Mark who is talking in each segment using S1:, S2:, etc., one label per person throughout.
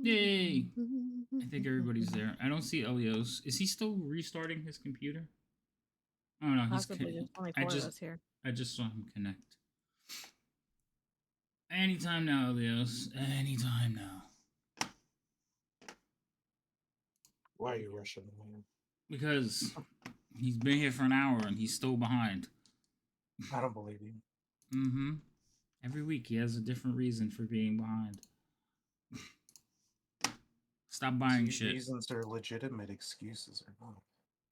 S1: Yay! I think everybody's there. I don't see Elios. Is he still restarting his computer? Oh no,
S2: Possibly. There's only
S1: I
S2: 4 of
S1: just
S2: us here.
S1: I just saw him connect. Anytime now, Elios. Anytime now.
S3: Why are you rushing the man?
S1: Because he's been here for an hour and he's still behind.
S3: I don't believe you.
S1: Mm-hmm. Every week he has a different reason for being behind. Stop buying
S3: These
S1: shit.
S3: reasons are legitimate, excuses are not.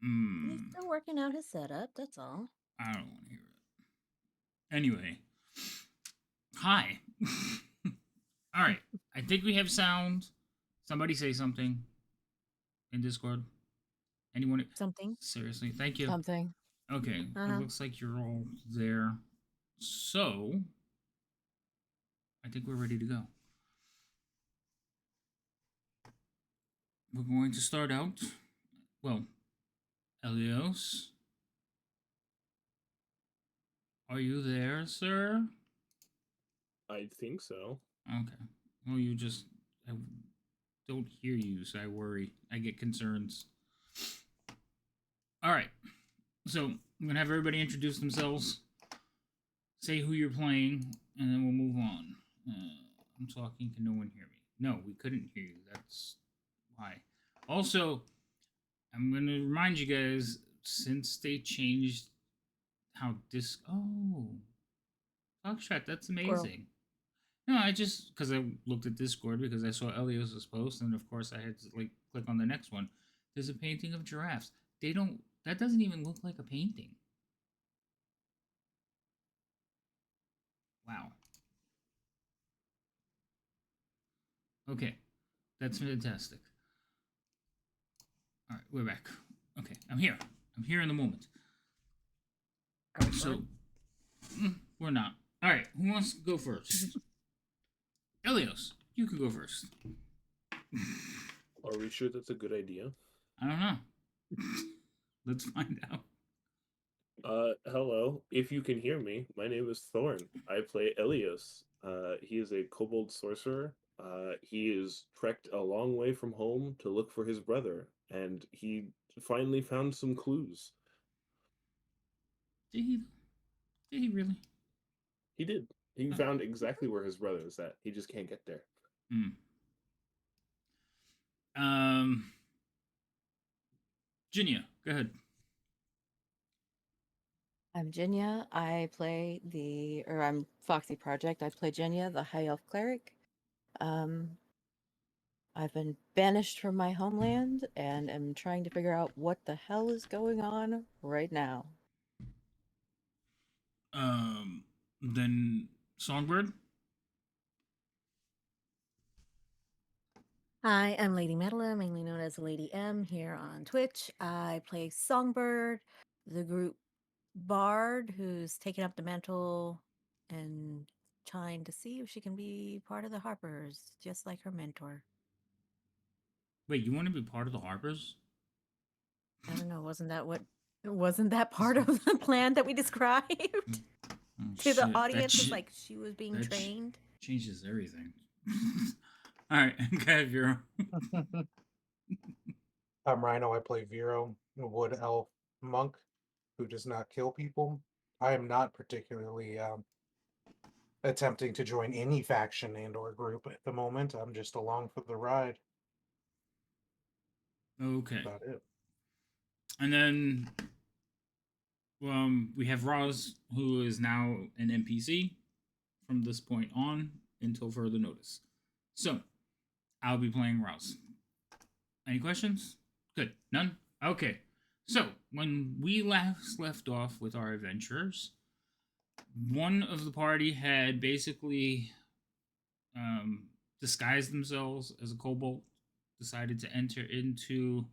S2: He's still working out his setup, that's all.
S1: I don't want to hear it. Anyway. Hi. All right. I think we have sound. Somebody say something in Discord. Anyone?
S2: Something.
S1: Seriously, thank you.
S2: Something.
S1: Okay, it looks like you're all there. So, I think we're ready to go. We're going to start out. Well, Elios, are you there, sir?
S4: I think so.
S1: Okay. Well, I don't hear you, so I worry. I get concerns. All right. So, I'm going to have everybody introduce themselves, say who you're playing, and then we'll move on. I'm talking. Can no one hear me? No, we couldn't hear you. That's why. Also, I'm going to remind you guys, since they changed how Foxtrot, that's amazing. No, I just, because I looked at Discord because I saw Elios's post, and of course I had to click on the next one. There's a painting of giraffes. That doesn't even look like a painting. Wow. Okay, that's fantastic. All right, we're back. Okay, I'm here. I'm here in the moment. So, we're not. All right, who wants to go first? Elios, you can go first.
S4: Are we sure that's a good idea?
S1: I don't know. Let's find out.
S4: Hello. If you can hear me, my name is Thorn. I play Elios. He is a kobold sorcerer. He is trekked a long way from home to look for his brother, and he finally found some clues.
S1: Did he really?
S4: He did. He found exactly where his brother is at. He just can't get there.
S1: Ginia, go ahead.
S2: I'm Ginia. I'm Foxy Project. I play Ginia, the High Elf Cleric. I've been banished from my homeland and am trying to figure out what the hell is going on right now.
S1: Then Songbird.
S5: Hi, I'm Lady Medela, mainly known as Lady M here on Twitch. I play Songbird, the group bard who's taken up the mantle and trying to see if she can be part of the Harpers, just like her mentor.
S1: Wait, you want to be part of the Harpers?
S5: I don't know, wasn't that part of the plan that we described to the audience? It's like she was being trained.
S1: Changes everything. All right, okay, Vero.
S3: I'm Rhino. I play Vero, a wood elf monk who does not kill people. I am not particularly attempting to join any faction and/or group at the moment. I'm just along for the ride.
S1: Okay.
S3: That's about it.
S1: And then, we have Roz, who is now an NPC from this point on until further notice. So, I'll be playing Roz. Any questions? Good. None? Okay. So, when we last left off with our adventurers, one of the party had basically disguised themselves as a kobold, decided to enter into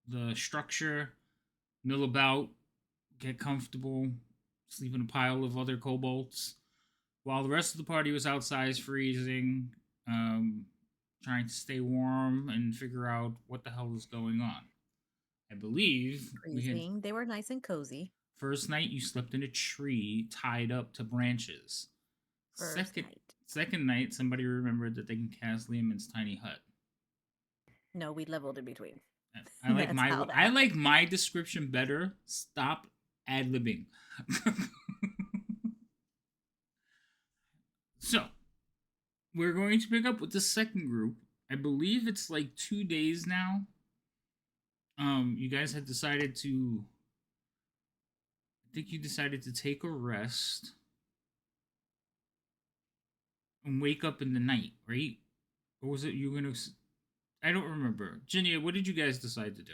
S1: the structure, mill about, get comfortable, sleep in a pile of other kobolds, while the rest of the party was outside freezing, trying to stay warm and figure out what the hell is going on. I believe
S5: they were nice and cozy.
S1: First night you slept in a tree tied up to branches. Second night, somebody remembered that they can cast Lehman's tiny hut.
S5: No, we leveled in between.
S1: I like
S5: That's how that
S1: I like
S5: happened.
S1: my description better. Stop ad-libbing. So, we're going to pick up with the second group. I believe it's like 2 days now. You guys had decided to. I think you decided to take a rest and wake up in the night, right? Or was it you were gonna? I don't remember. Ginia, what did you guys decide to do?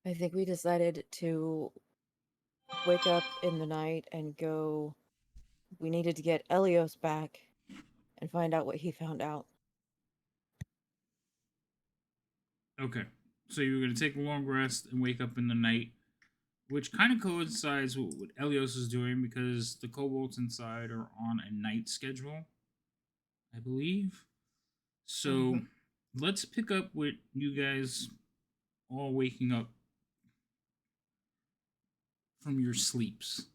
S2: I think we decided to wake up in the night and go. We needed to get Elios back and find out what he found out.
S1: Okay, so you were gonna take a long rest and wake up in the night, which kind of coincides with what Elios is doing because the kobolds inside are on a night schedule, I believe. So let's pick up with you guys all waking up from your sleeps.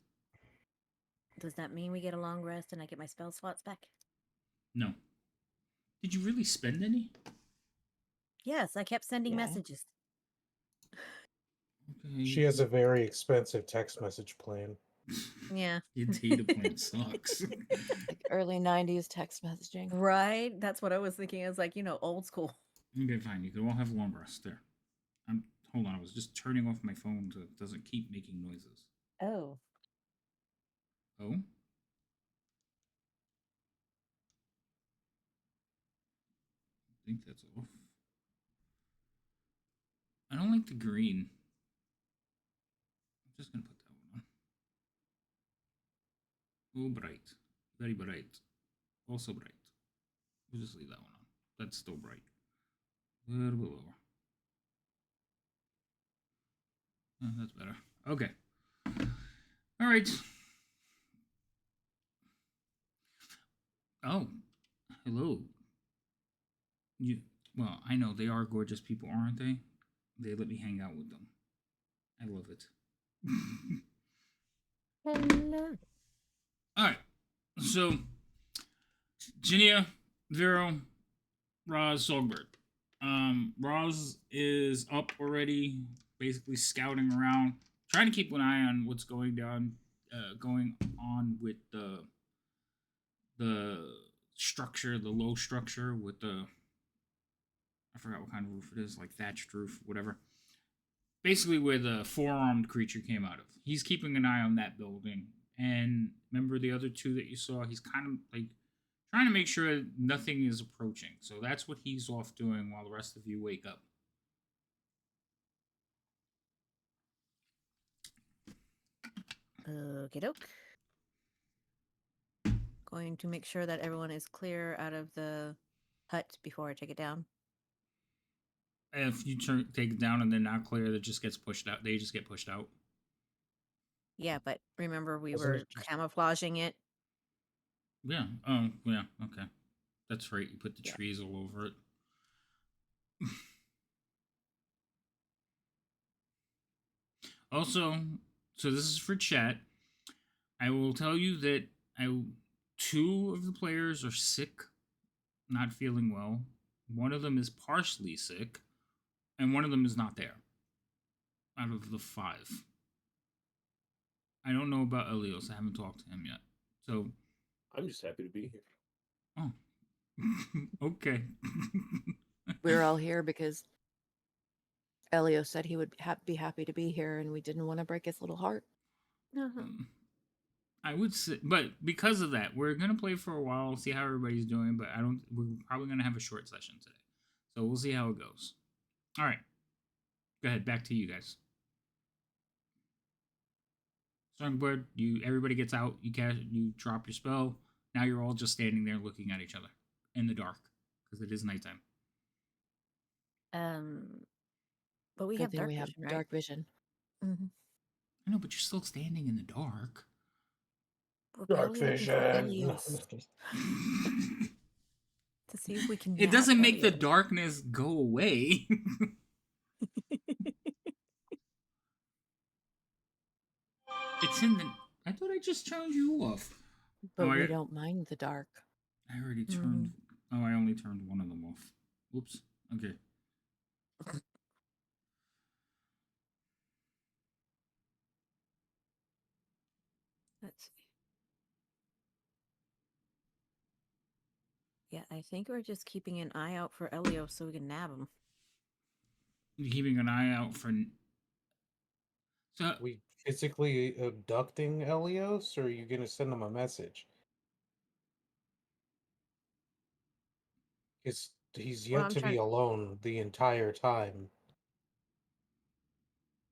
S5: Does that mean we get a long rest and I get my spell slots back?
S1: No. Did you really spend any?
S5: Yes, I kept sending
S2: Yeah.
S5: messages.
S1: Okay.
S3: She has a very expensive text message plan.
S5: Yeah.
S1: Your data plan sucks.
S2: Like early 90s text messaging.
S5: Right? That's what I was thinking. I was like, old school.
S1: Okay, fine. You can all have long rests. There. Hold on. I was just turning off my phone so it doesn't keep making noises.
S5: Oh.
S1: Oh? I think that's off. I don't like the green. I'm just gonna put that one on. Oh, bright. Very bright. Also bright. We'll just leave that one on. That's still bright. A little bit lower. That's better. Okay. All right. Oh, hello. Well, I know they are gorgeous people, aren't they? They let me hang out with them. I love it.
S5: Hello.
S1: All right. So, Ginia, Vero, Roz, Songbird. Roz is up already, basically scouting around, trying to keep an eye on what's going on with the structure, the low structure with the, I forgot what kind of roof it is, like thatched roof, whatever. Basically, where the four-armed creature came out of. He's keeping an eye on that building. And remember the other two that you saw? He's kind of like trying to make sure nothing is approaching. So that's what he's off doing while the rest of you wake up.
S5: Okie doke. Going to make sure that everyone is clear out of the hut before I take it down.
S1: If you take it down and they're not clear, that just gets pushed out. They just get pushed out.
S5: Yeah, but remember we
S3: Wasn't
S5: were
S3: it just-
S5: camouflaging it.
S1: Yeah. Oh, yeah. Okay. That's right. You put the
S2: Yeah.
S1: trees all over it. Also, so this is for chat. I will tell you that two of the players are sick, not feeling well. One of them is partially sick, and one of them is not there. Out of the 5. I don't know about Elios. I haven't talked to him yet. So,
S4: I'm just happy to be here.
S1: oh, okay.
S2: We're all here because Elio said he would be happy to be here, and we didn't want to break his little heart.
S5: Uh-huh.
S1: I would say, but because of that, we're gonna play for a while, see how everybody's doing. But we're probably gonna have a short session today, so we'll see how it goes. All right, go ahead. Back to you guys. Songbird, everybody gets out. You drop your spell. Now you're all just standing there looking at each other in the dark because it is nighttime.
S5: But we
S2: Good
S5: have
S2: thing
S5: dark
S2: we have
S5: vision, right?
S2: dark vision.
S5: Mm-hmm.
S1: I know, but you're still standing in the dark.
S5: We're
S3: Dark
S5: probably looking for
S3: vision.
S5: Elios to see if we can.
S1: It
S5: nab
S1: doesn't make the
S5: Elios.
S1: darkness go away. It's in the. I thought I just turned you off.
S2: But
S1: I
S2: we don't mind the dark.
S1: already turned. Oh, I only turned one of them off. Oops. Okay.
S5: Let's see. Yeah, I think we're just keeping an eye out for Elio so we can nab him.
S1: You're keeping an eye out for. So
S3: We physically abducting Elios, or are you gonna send him a message? Because he's
S5: Well,
S3: yet
S5: I'm
S3: to be
S5: trying.
S3: alone the entire time.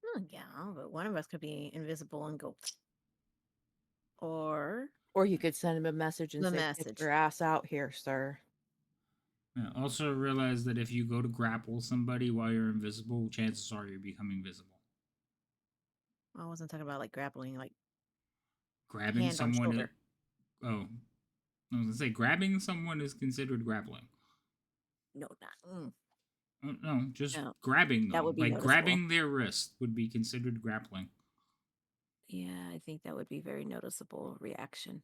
S5: Oh, yeah, but one of us could be invisible and go. Or
S2: Or you could send him a message and
S5: the
S2: say,
S5: message.
S2: "Get your ass out here, sir."
S1: yeah, also realize that if you go to grapple somebody while you're invisible, chances are you're becoming visible.
S5: I wasn't talking about like grappling, like
S1: Grabbing
S5: hand on
S1: someone.
S5: shoulder.
S1: Oh, I was gonna say grabbing someone is considered grappling.
S5: No, not.
S1: No, just
S5: No,
S1: grabbing
S5: that
S1: them.
S5: would be
S1: Like
S5: noticeable.
S1: grabbing their wrist would be considered grappling.
S5: Yeah, I think that would be very noticeable reaction.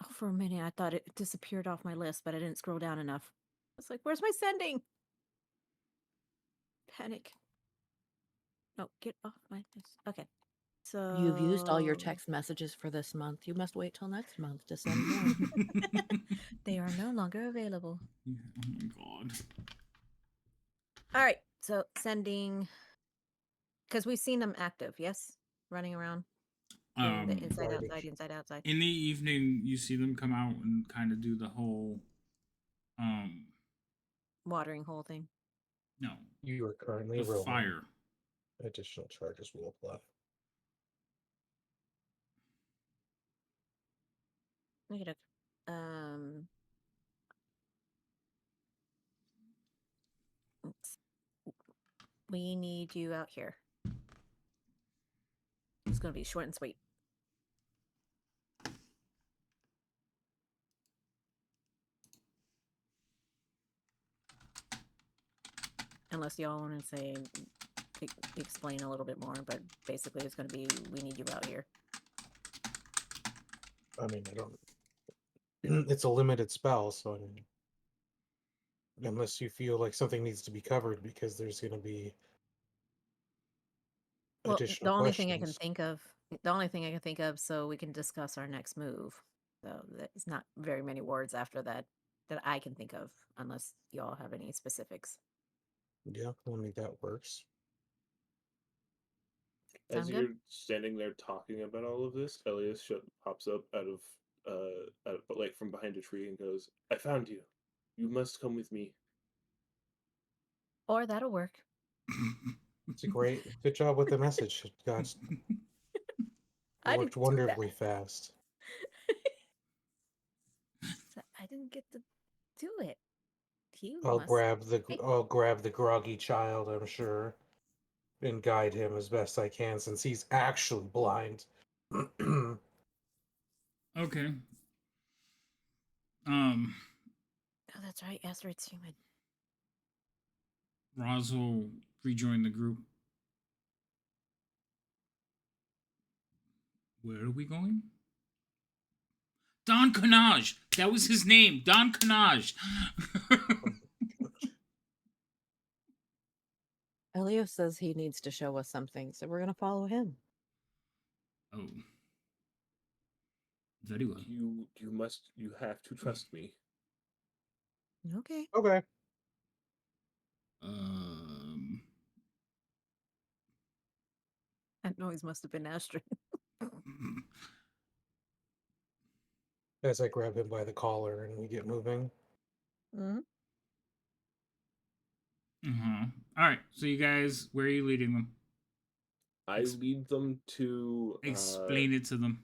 S5: Oh, for a minute, I thought it disappeared off my list, but I didn't scroll down enough. I was like, where's my sending? Panic. No, get off my list. Okay. So
S2: You've used all your text messages for this month. You must wait till next month to send more.
S5: they are no longer available.
S1: Oh my god.
S5: All right. So sending, because we've seen them active, yes? Running around doing the inside,
S3: Garbage.
S5: outside, inside, outside.
S1: In the evening, you see them come out and kind of do the whole,
S5: Watering hole thing.
S1: no,
S3: You are currently
S1: the
S3: roaming.
S1: fire.
S3: Additional charges will apply.
S5: Look at it. We need you out here. It's going to be short and sweet. Unless y'all want to say, explain a little bit more, but basically it's going to be, we need you out here.
S3: I mean, I don't. It's a limited spell, so I mean, unless you feel like something needs to be covered because there's going to be
S5: Well,
S3: additional
S5: the only thing I can
S3: questions.
S5: think of, so we can discuss our next move. So there's not very many words after that I can think of, unless y'all have any specifics.
S3: Yeah, I mean, that works.
S4: As
S5: Sound
S4: you're
S5: good?
S4: standing there talking about all of this, Elias pops up like from behind a tree and goes, "I found you. You must come with me."
S5: Or that'll work.
S3: It's a good job with the message. God,
S5: I
S3: worked
S5: didn't do that.
S3: wonderfully fast.
S5: I didn't get to do it.
S3: I'll grab the groggy child, I'm sure, and guide him as best I can since he's actually blind.
S1: Okay.
S5: Oh, that's right. Asteroid's human.
S1: Roz will rejoin the group. Where are we going? Don Canage! That was his name, Don Canage!
S2: Elio says he needs to show us something, so we're going to follow him.
S1: Oh. Very well.
S4: You have to trust me.
S5: Okay.
S3: Okay.
S5: That noise must have been Astrid.
S3: As I grab him by the collar and we get moving.
S5: Mm-hmm.
S1: All right, so you guys, where are you leading them?
S4: I lead them to.
S1: Explain it to them.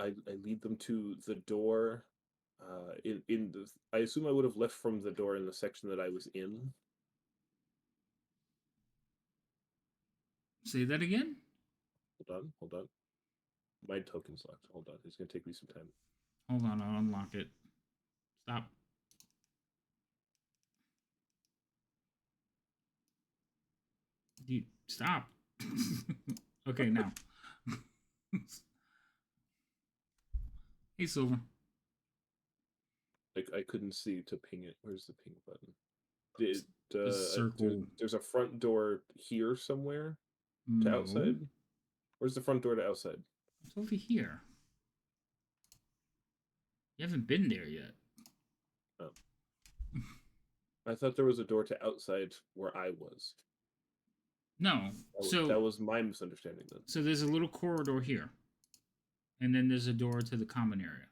S4: I lead them to the door. I assume I would have left from the door in the section that I was in.
S1: Say that again?
S4: Hold on. My token's locked. Hold on. It's gonna take me some time.
S1: Hold on, I'll unlock it. Stop. Dude, stop. Okay, now. Hey, Silver.
S4: I couldn't see to ping it. Where's the ping button? Did
S1: circle.
S4: there's a front door here somewhere to
S1: No.
S4: outside? Where's the front door to outside?
S1: It's over here. You haven't been there yet.
S4: Oh. I thought there was a door to outside where I was.
S1: No.
S4: That was my misunderstanding then.
S1: So there's a little corridor here. And then there's a door to the common area.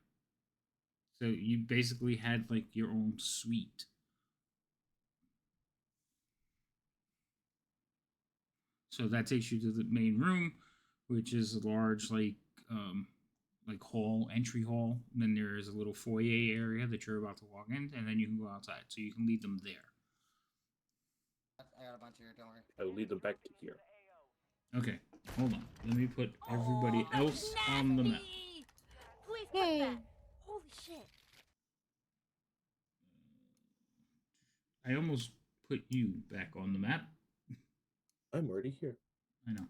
S1: So you basically had like your own suite. So that takes you to the main room, which is a large like hall, entry hall. And then there is a little foyer area that you're about to walk in, and then you can go outside. So you can lead them there.
S6: I got a bunch here, don't worry.
S4: I will lead them back to here.
S1: Okay, hold on. Let me put everybody else on the map.
S5: Please put that. Holy shit.
S1: I almost put you back on the map.
S4: I'm already here.
S1: I know.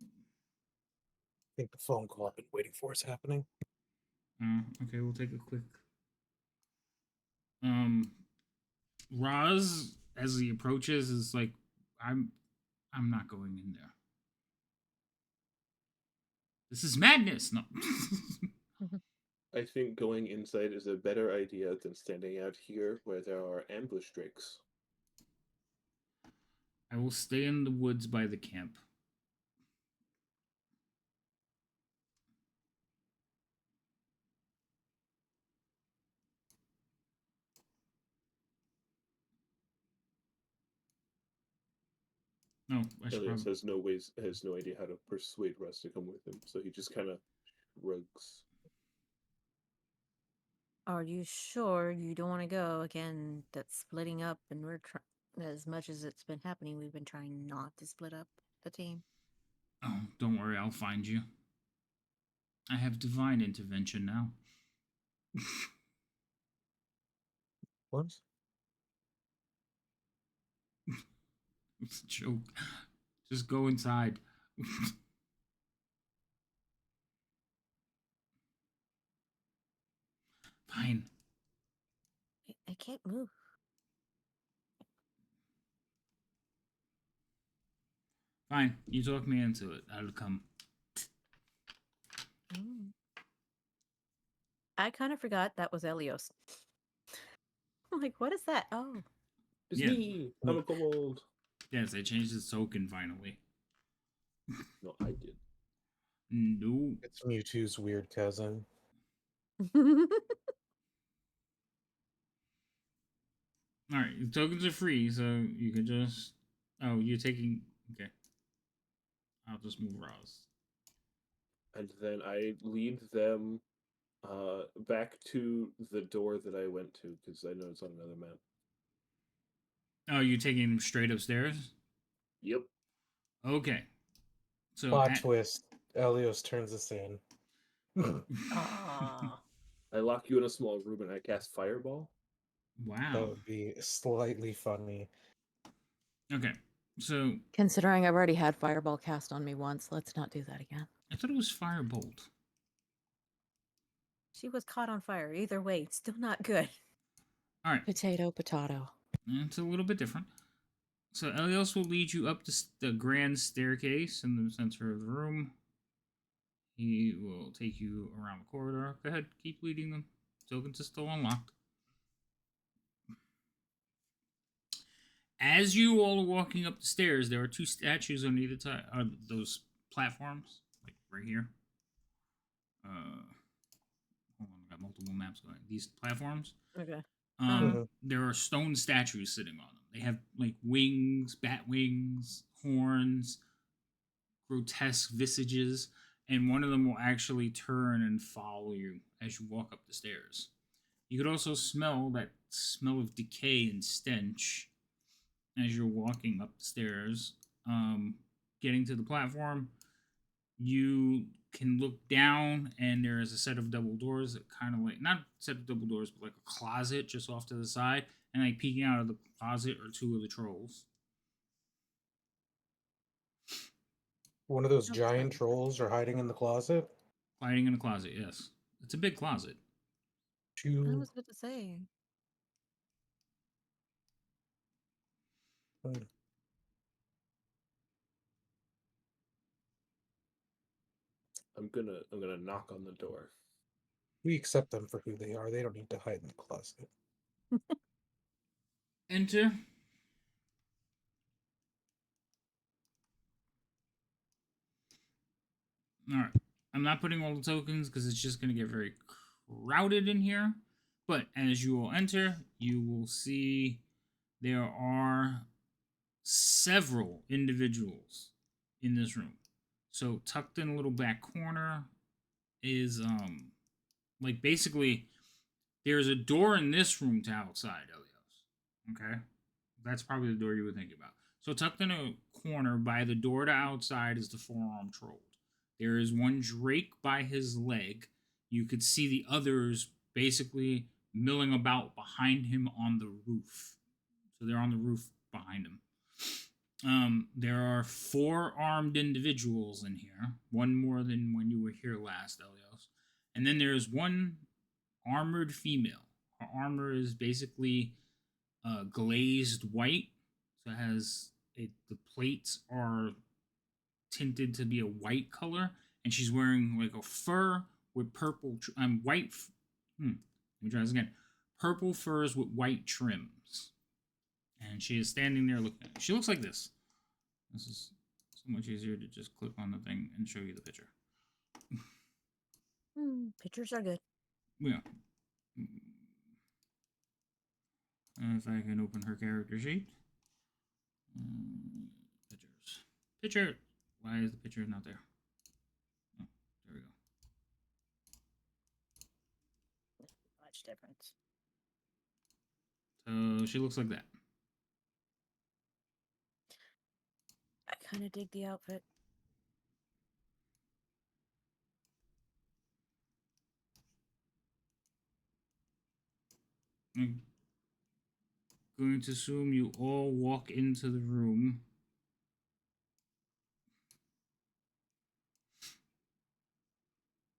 S3: I think the phone call I've been waiting for is happening.
S1: Okay, we'll take a quick. Roz, as he approaches, is like, I'm not going in there. This is madness. No.
S4: I think going inside is a better idea than standing out here where there are ambush drakes.
S1: I will stay in the woods by the camp. No, I should
S4: Elias
S1: probably...
S4: has no idea how to persuade Russ to come with him, so he just kind of shrugs.
S5: Are you sure you don't want to go? Again, that's splitting up, and we're as much as it's been happening, we've been trying not to split up the team.
S1: Oh, don't worry, I'll find you. I have divine intervention now.
S3: What?
S1: It's a joke. Just go inside. Fine.
S5: I can't move.
S1: Fine. You talk me into it. I'll come.
S5: I kind of forgot that was Elios. I'm like, what is that? Oh.
S4: It's
S1: Yeah.
S4: me! I'm a kobold!
S1: Yes, I changed the token finally.
S4: No, I did.
S1: No.
S3: It's Mewtwo's weird cousin.
S1: Alright, the tokens are free, so you can just... Oh, you're taking... Okay. I'll just move Roz.
S4: And then I lead them back to the door that I went to, because I know it's on another map.
S1: Oh, you're taking them straight upstairs?
S4: Yep.
S1: Okay. So
S3: Plot twist. Elios turns us in.
S4: I lock you in a small room and I cast Fireball.
S1: Wow.
S3: That would be slightly funny.
S1: Okay. So
S2: Considering I've already had Fireball cast on me once, let's not do that again.
S1: I thought it was Firebolt.
S5: She was caught on fire. Either way, it's still not good.
S1: All right.
S2: Potato, potato.
S1: It's a little bit different. So Elios will lead you up the grand staircase in the center of the room. He will take you around the corridor. Go ahead, keep leading them. Tokens are still unlocked. As you all are walking up the stairs, there are two statues on either side of those platforms, like right here. Hold on, I got multiple maps going. These platforms.
S5: Okay.
S1: There are stone statues sitting on them. They have like wings, bat wings, horns, grotesque visages, and one of them will actually turn and follow you as you walk up the stairs. You could also smell that smell of decay and stench as you're walking up the stairs. Getting to the platform, you can look down, and there is a set of double doors that kind of like, not a set of double doors, but like a closet just off to the side, and like peeking out of the closet are two of the trolls.
S3: One of those
S5: Sounds
S3: giant
S5: fun.
S3: trolls are hiding in the closet.
S1: Hiding in a closet, yes. It's a big closet.
S5: I
S3: Two.
S5: was about to say.
S3: Hmm.
S4: I'm gonna knock on the door.
S3: We accept them for who they are. They don't need to hide in the closet.
S1: Enter. Alright. I'm not putting all the tokens because it's just going to get very crowded in here. But as you will enter, you will see there are several individuals in this room. So tucked in a little back corner is like basically there's a door in this room to outside, Elios. Okay? That's probably the door you would think about. So tucked in a corner by the door to outside is the four-armed troll. There is one Drake by his leg. You could see the others basically milling about behind him on the roof. So they're on the roof behind him. There are four armed individuals in here, one more than when you were here last, Elios. And then there's one armored female. Her armor is basically glazed white. So it has the plates are tinted to be a white color, and she's wearing like a fur with purple white. Let me try this again. Purple furs with white trims, and she is standing there looking. She looks like this. This is so much easier to just click on the thing and show you the picture.
S5: Pictures are good.
S1: Yeah. If I can open her character sheet. Pictures. Picture. Why is the picture not there? Oh, there we go.
S5: Much difference.
S1: So she looks like that.
S5: I kind of dig the outfit.
S1: I'm going to assume you all walk into the room.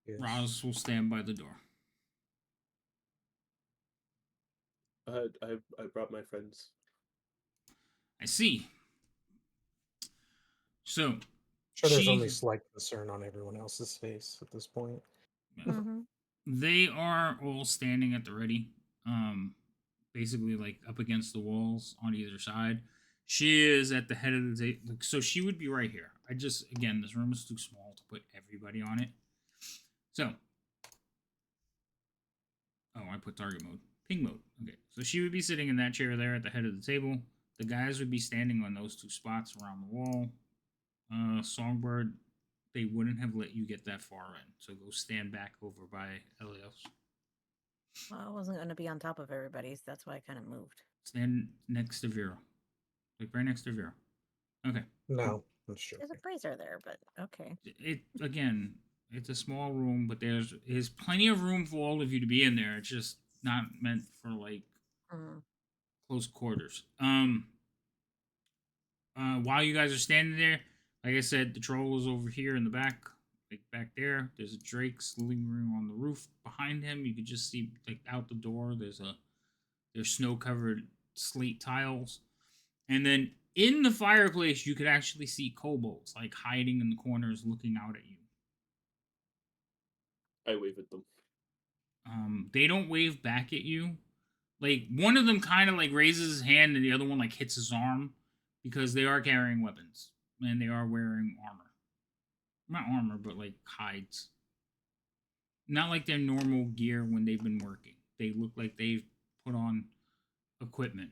S3: Yes.
S1: Roz will stand by the door.
S4: I brought my friends.
S1: I see. So,
S3: Sure, there's only slight concern on everyone else's face at this point.
S1: They are all standing at the ready, basically like up against the walls on either side. She is at the head of the table, so she would be right here. Again, this room is too small to put everybody on it. So, I put target mode, ping mode. Okay, so she would be sitting in that chair there at the head of the table. The guys would be standing on those two spots around the wall. Songbird, they wouldn't have let you get that far in, so go stand back over by Elios.
S5: Well, I wasn't going to be on top of everybody, so that's why I kind of moved.
S1: Stand next to Vera, like right next to Vera. Okay.
S3: No, that's true.
S5: There's a brazier there, but okay.
S1: It's a small room, but there's plenty of room for all of you to be in there. It's just not meant for like close quarters. While you guys are standing there, like I said, the troll is over here in the back, like back there. There's a Drake slingering on the roof behind him. You could just see like out the door. There's snow covered slate tiles, and then in the fireplace you could actually see kobolds like hiding in the corners, looking out at you.
S4: I wave at them.
S1: They don't wave back at you. Like one of them kind of like raises his hand, and the other one like hits his arm because they are carrying weapons and they are wearing armor. Not armor, but like hides. Not like their normal gear when they've been working. They look like they've put on equipment.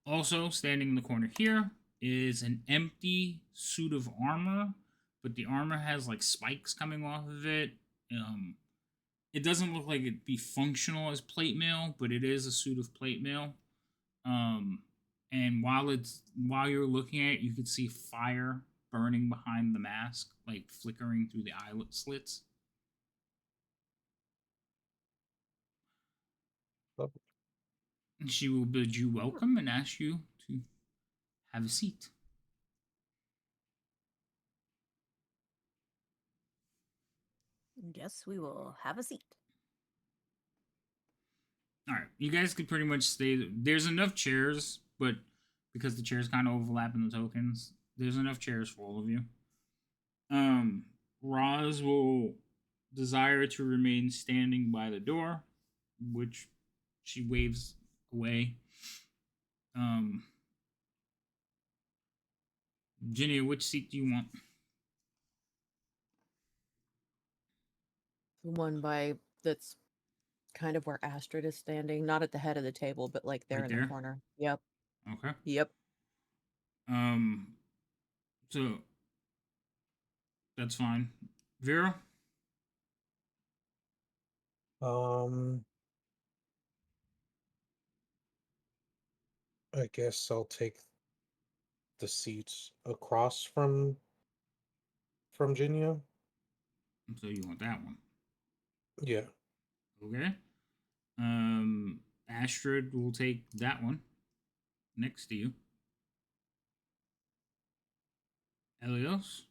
S1: Also, standing in the corner here is an empty suit of armor, but the armor has like spikes coming off of it. It doesn't look like it'd be functional as plate mail, but it is a suit of plate mail. And while you're looking at it, you can see fire burning behind the mask, like flickering through the eyelet slits. And she will bid you welcome and ask you to have a seat.
S5: Yes, we will have a seat.
S1: All right, you guys could pretty much stay. There's enough chairs, but because the chairs kind of overlap in the tokens, there's enough chairs for all of you. Roz will desire to remain standing by the door, which she waves away. Ginny, which seat do you want?
S2: The one by that's kind of where Astrid is standing, not at the head of the table, but like there
S1: Right
S2: in
S1: there?
S2: the corner. Yep.
S1: Okay.
S2: Yep.
S1: So that's fine. Vera?
S3: I guess I'll take the seats across from Jinya.
S1: So you want that one.
S3: Yeah.
S1: Okay. Astrid will take that one next to you. Elios?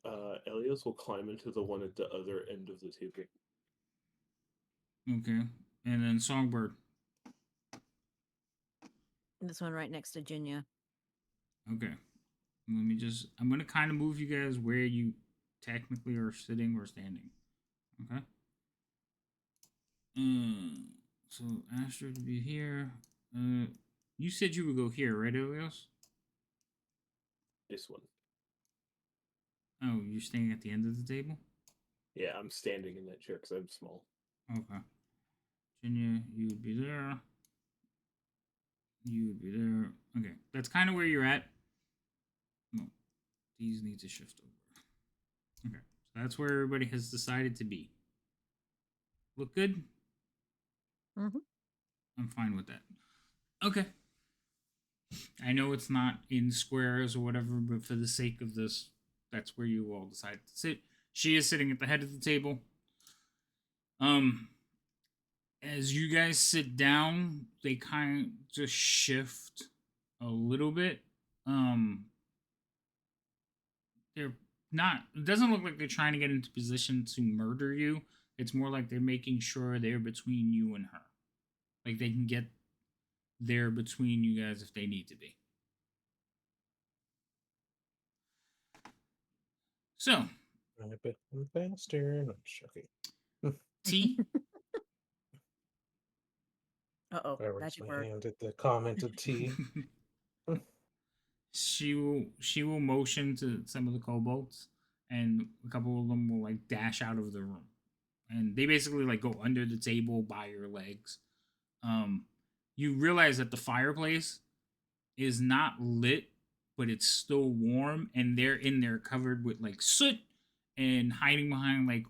S4: Elios will climb into the one at the other end of the table.
S1: Okay. And then Songbird.
S5: This one right next to Jinya.
S1: Okay. I'm going to kind of move you guys where you technically are sitting or standing. Okay. So Astrid would be here. You said you would go here, right, Elios?
S4: This one.
S1: Oh, you're staying at the end of the table?
S4: Yeah, I'm standing in that chair because I'm small.
S1: Okay. Jinya, you would be there. You would be there. Okay. That's kind of where you're at. No. These need to shift over. Okay. So that's where everybody has decided to be. Look good?
S5: Mm-hmm.
S1: I'm fine with that. Okay. I know it's not in squares or whatever, but for the sake of this, that's where you all decided to sit. She is sitting at the head of the table. As you guys sit down, they kind of just shift a little bit. They're not. It doesn't look like they're trying to get into position to murder you. It's more like they're making sure they're between you and her. Like they can get there between you guys if they need to be. So,
S3: A bit faster. No, okay.
S1: T.
S5: Uh-oh.
S3: I raised
S5: Magic
S3: my
S5: word.
S3: hand at the comment of T.
S1: she will motion to some of the kobolds, and a couple of them will like dash out of the room, and they basically like go under the table by your legs. You realize that the fireplace is not lit, but it's still warm, and they're in there covered with like soot and hiding behind like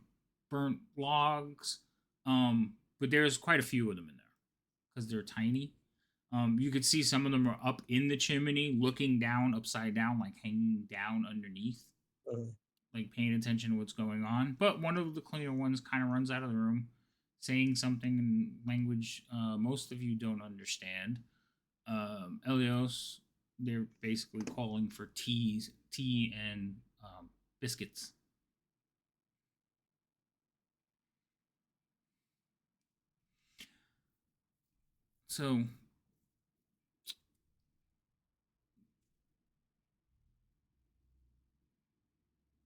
S1: burnt logs. But there's quite a few of them in there because they're tiny. You could see some of them are up in the chimney, looking down, upside down, like hanging down underneath, like paying attention to what's going on. But one of the cleaner ones kind of runs out of the room, saying something in language most of you don't understand. Elios, they're basically calling for tea and biscuits. So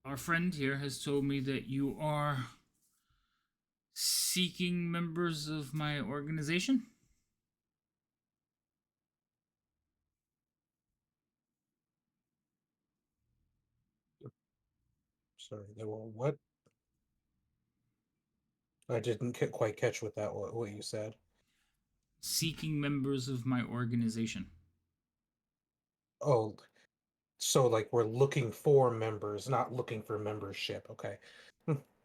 S1: our friend here has told me that you are seeking members of my organization.
S3: Sorry, they were what? I didn't quite catch what you said.
S1: Seeking members of my organization.
S3: Oh, so like we're looking for members, not looking for membership. Okay.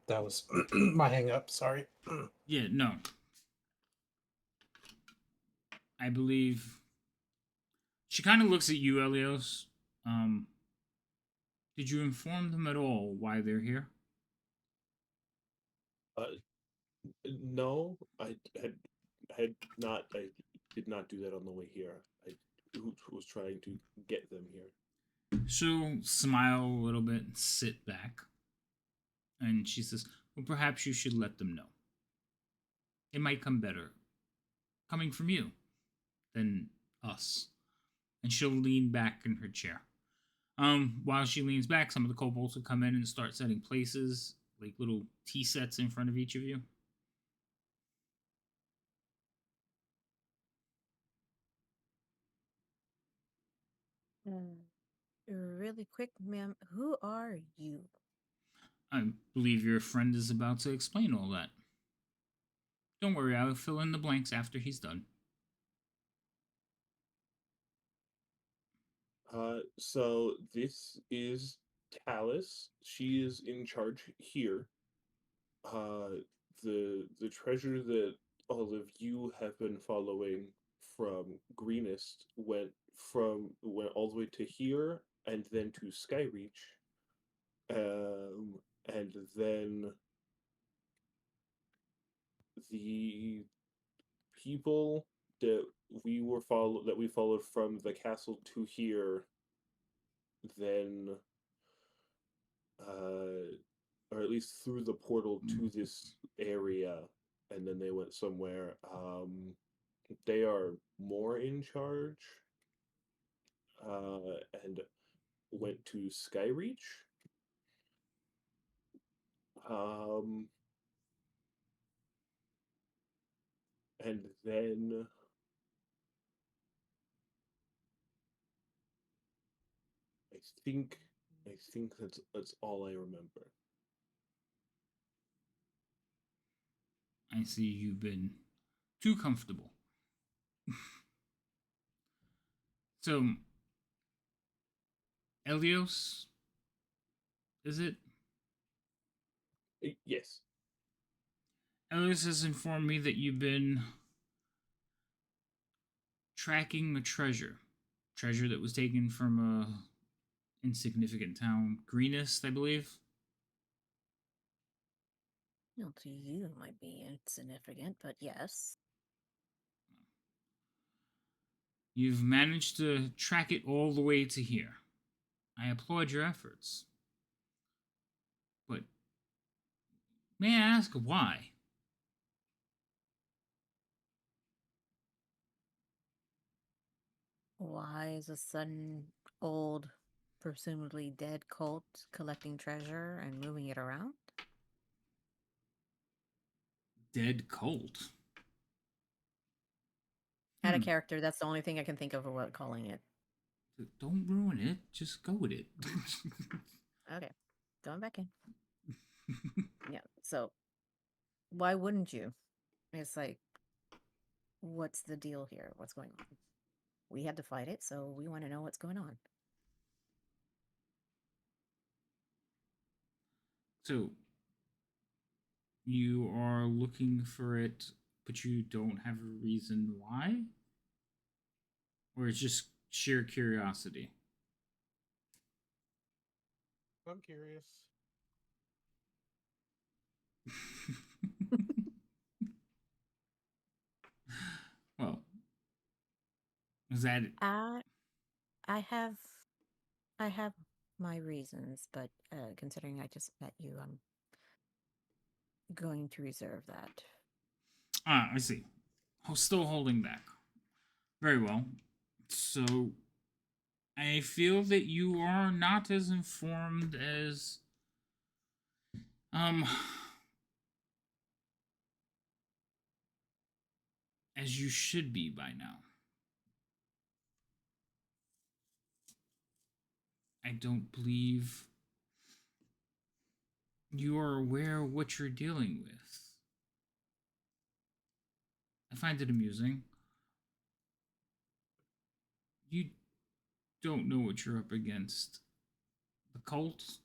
S3: That was my hang up, sorry.
S1: Yeah, no. I believe she kind of looks at you, Elios. Did you inform them at all why they're here?
S4: No, I had not. I did not do that on the way here. who was trying to get them here.
S1: She'll smile a little bit and sit back. And she says, well, perhaps you should let them know. It might come better coming from you than us. And she'll lean back in her chair. While she leans back, some of the kobolds will come in and start setting places, like little tea sets in front of each of you.
S5: Really quick, ma'am, who are you?
S1: I believe your friend is about to explain all that. Don't worry, I'll fill in the blanks after he's done.
S4: So this is Talus. She is in charge here. The treasure that all of you have been following from Greenest went all the way to here and then to Skyreach. And then the people that we followed from the castle to here then or at least through the portal to this area, and then they went somewhere. They are more in charge, and went to Skyreach. And then I think that's all I remember.
S1: I see you've been too comfortable. So, Elios, is it?
S4: Yes.
S1: Elios has informed me that you've been tracking a treasure that was taken from a insignificant town, Greenest, I believe.
S5: Well, to you it might be insignificant, but yes.
S1: You've managed to track it all the way to here. I applaud your efforts. But may I ask why?
S5: Why is a sudden old, presumably dead cult collecting treasure and moving it around?
S1: Dead cult.
S5: Out of character, that's the only thing I can think of what calling it.
S1: Don't ruin it. Just go with it.
S5: Okay, going back in. Yeah, so why wouldn't you? It's like, what's the deal here? What's going on? We had to fight it, so we want to know what's going on.
S1: So, you are looking for it, but you don't have a reason why? Or it's just sheer curiosity?
S3: I'm curious.
S1: Well, is that it?
S5: I have my reasons, but considering I just met you, I'm going to reserve that.
S1: I see. Still holding back. Very well. So, I feel that you are not as informed um as you should be by now. I don't believe you are aware of what you're dealing with. I find it amusing. You don't know what you're up against. The cult,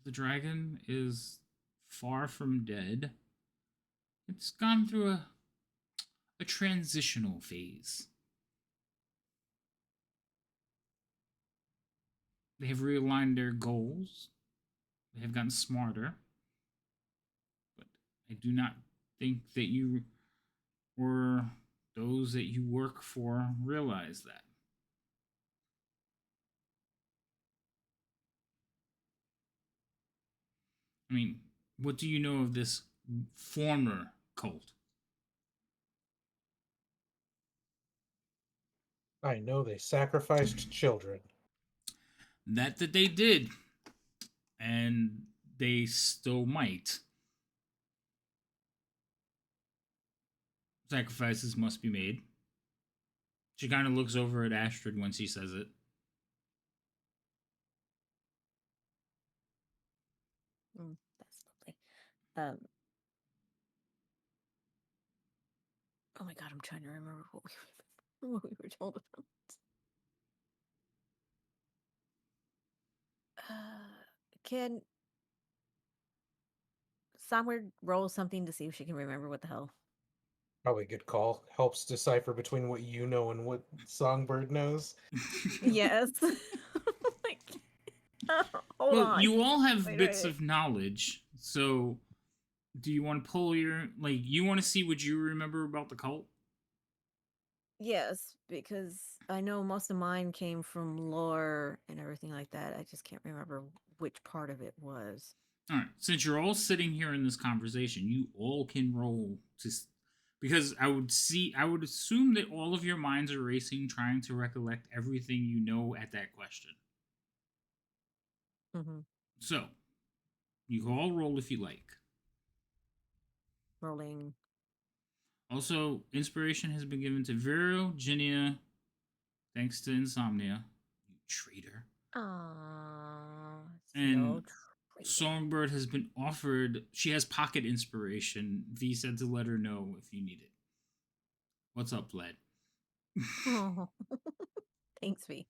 S1: the dragon, is far from dead. It's gone through a transitional phase. They have realigned their goals. They have gotten smarter. But I do not think that you or those that you work for realize that. I mean, what do you know of this former cult?
S3: I know they sacrificed children.
S1: That they did, and they still might. Sacrifices must be made. She kind of looks over at Astrid when she says it.
S5: That's lovely. Oh my god, I'm trying to remember what we were told about. Can Songbird roll something to see if she can remember what the hell?
S3: Probably a good call. Helps decipher between what you know and what Songbird knows.
S5: Yes. Like, hold
S1: Well,
S5: on.
S1: you all have
S5: Wait,
S1: bits
S5: wait.
S1: of knowledge, so do you want to pull your you want to see what you remember about the cult?
S5: Yes, because I know most of mine came from lore and everything like that. I just can't remember which part of it was.
S1: All right, since you're all sitting here in this conversation, you all can roll because I would assume that all of your minds are racing trying to recollect everything you know at that question.
S5: Mm-hmm.
S1: So, you can all roll if you like.
S5: Rolling.
S1: Also, inspiration has been given to Vero, Ginia, thanks to Insomnia. You traitor.
S5: No
S1: And
S5: traitor.
S1: Songbird has been offered. She has pocket inspiration. V said to let her know if you need it. What's up, Led?
S5: Oh. Thanks, V.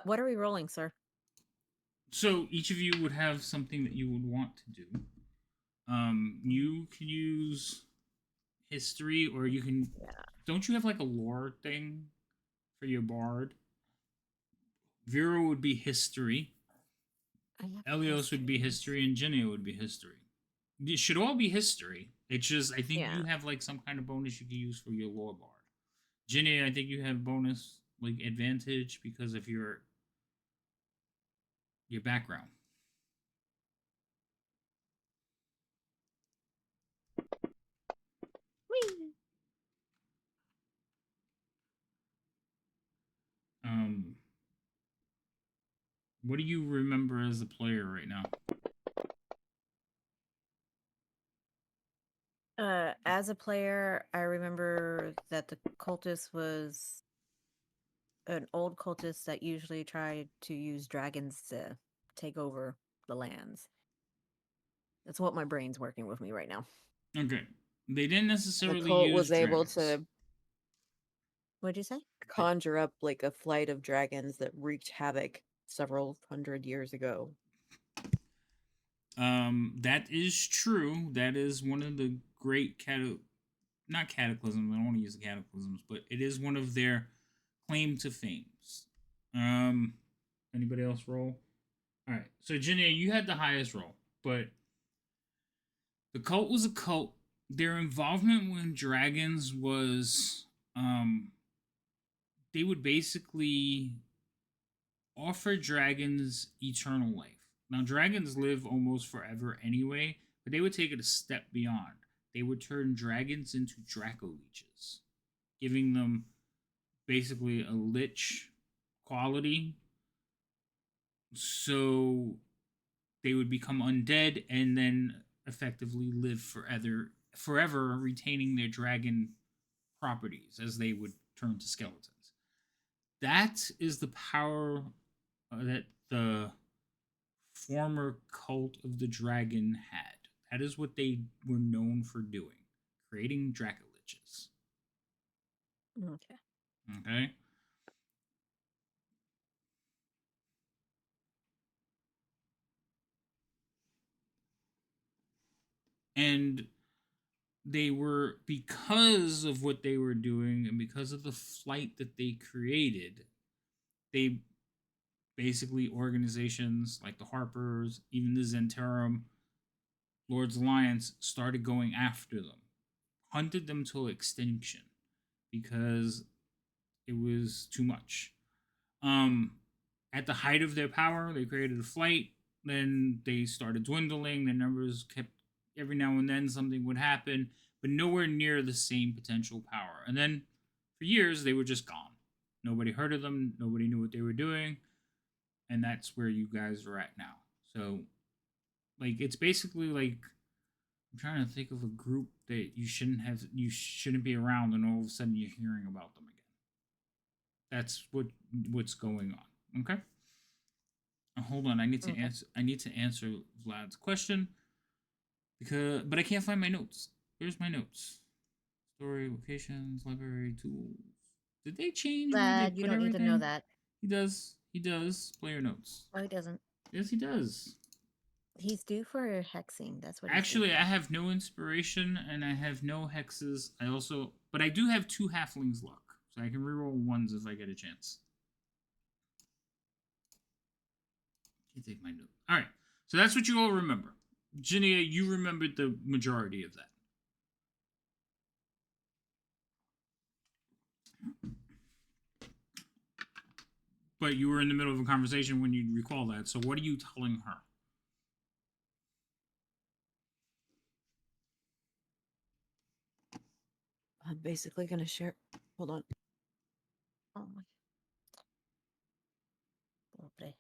S5: What are we rolling, sir?
S1: So each of you would have something that you would want to do. You can use history, or you can.
S5: Yeah.
S1: Don't you have like a lore thing for your bard? Vera would be history. Elios would be history, and Jenny would be history. It should all be history. It's just I think you have like some kind of bonus you can use for your lore bard. Jenny, I think you have bonus like advantage because of your background.
S5: Whee!
S1: What do you remember as a player right now?
S5: As a player, I remember that the cultist was an old cultist that usually tried to use dragons to take over the lands. That's what my brain's working with me right now.
S1: Okay. They didn't
S2: The
S1: necessarily
S2: cult
S1: use
S2: was able
S1: dragons.
S2: to
S5: What'd you say?
S2: conjure up like a flight of dragons that wreaked havoc several hundred years ago.
S1: That is true. That is one of the great not cataclysms. I don't want to use the cataclysms, but it is one of their claim to fames. Anybody else roll? All right. So Jenny, you had the highest roll, but the cult was a cult. Their involvement with dragons was, they would basically offer dragons eternal life. Now, dragons live almost forever anyway, but they would take it a step beyond. They would turn dragons into Draco leeches, giving them basically a lich quality. So they would become undead and then effectively live forever retaining their dragon properties as they would turn to skeletons. That is the power that the former cult of the dragon had. That is what they were known for doing, creating Dracoliches.
S5: Okay.
S1: Okay? And they were, because of what they were doing and because of the flight that they created, they basically, organizations like the Harpers, even the Zentarum, Lord's Alliance, started going after them, hunted them to extinction because it was too much. At the height of their power, they created a flight. Then they started dwindling. The numbers kept, every now and then something would happen, but nowhere near the same potential power. And then for years, they were just gone. Nobody heard of them. Nobody knew what they were doing. And that's where you guys are at now. So, like, it's basically like, I'm trying to think of a group that you shouldn't be around, and all of a sudden you're hearing about them again. That's what's going on. Okay. Hold on, I need to
S2: Okay.
S1: answer. I need to answer Vlad's question but I can't find my notes. Where's my notes? Story, locations, library, tools. Did they change where they
S5: Glad you
S1: put
S5: don't need to
S1: everything?
S5: know that.
S1: He does. He does. Player notes.
S5: No, he doesn't.
S1: Yes, he does.
S5: He's due for hexing. That's what he's due
S1: Actually,
S5: for.
S1: I have no inspiration and I have no hexes. But I do have 2 halflings luck, so I can reroll ones if I get a chance. Can't take my note. All right, so that's what you all remember. Ginia, you remembered the majority of that. But you were in the middle of a conversation when you recall that. So what are you telling her?
S2: I'm basically gonna share. Hold on.
S5: Oh my. Pobre.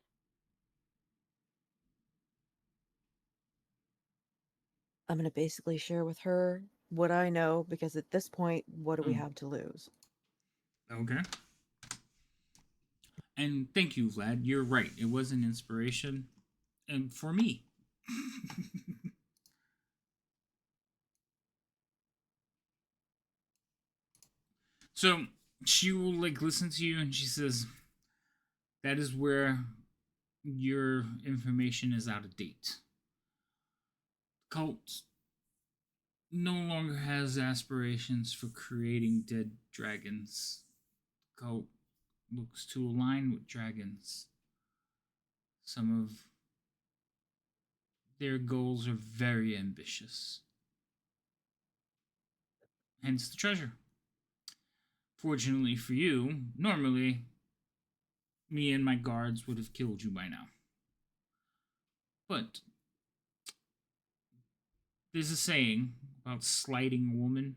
S2: I'm gonna basically share with her what I know because at this point, what do we have to lose?
S1: Okay. And thank you, Vlad. You're right. It was an inspiration. And for me. So she will like listen to you and she says, that is where your information is out of date. Cult no longer has aspirations for creating dead dragons. Cult looks to align with dragons. Some of their goals are very ambitious. Hence the treasure. Fortunately for you, normally me and my guards would have killed you by now. But there's a saying about slighting a woman.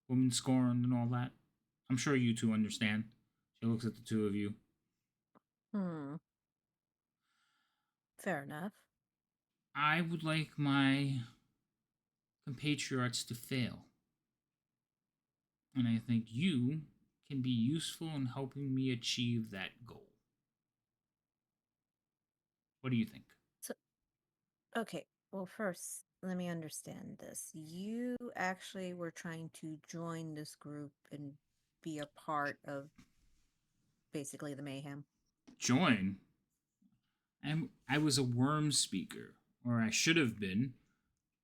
S1: Woman scorned and all that. I'm sure you two understand. She looks at the two of you.
S5: Fair enough.
S1: I would like my compatriots to fail. And I think you can be useful in helping me achieve that goal. What do you think?
S5: So, okay. Well, first, let me understand this. You actually were trying to join this group and be a part of basically the mayhem.
S1: Join? I was a worm speaker, or I should have been.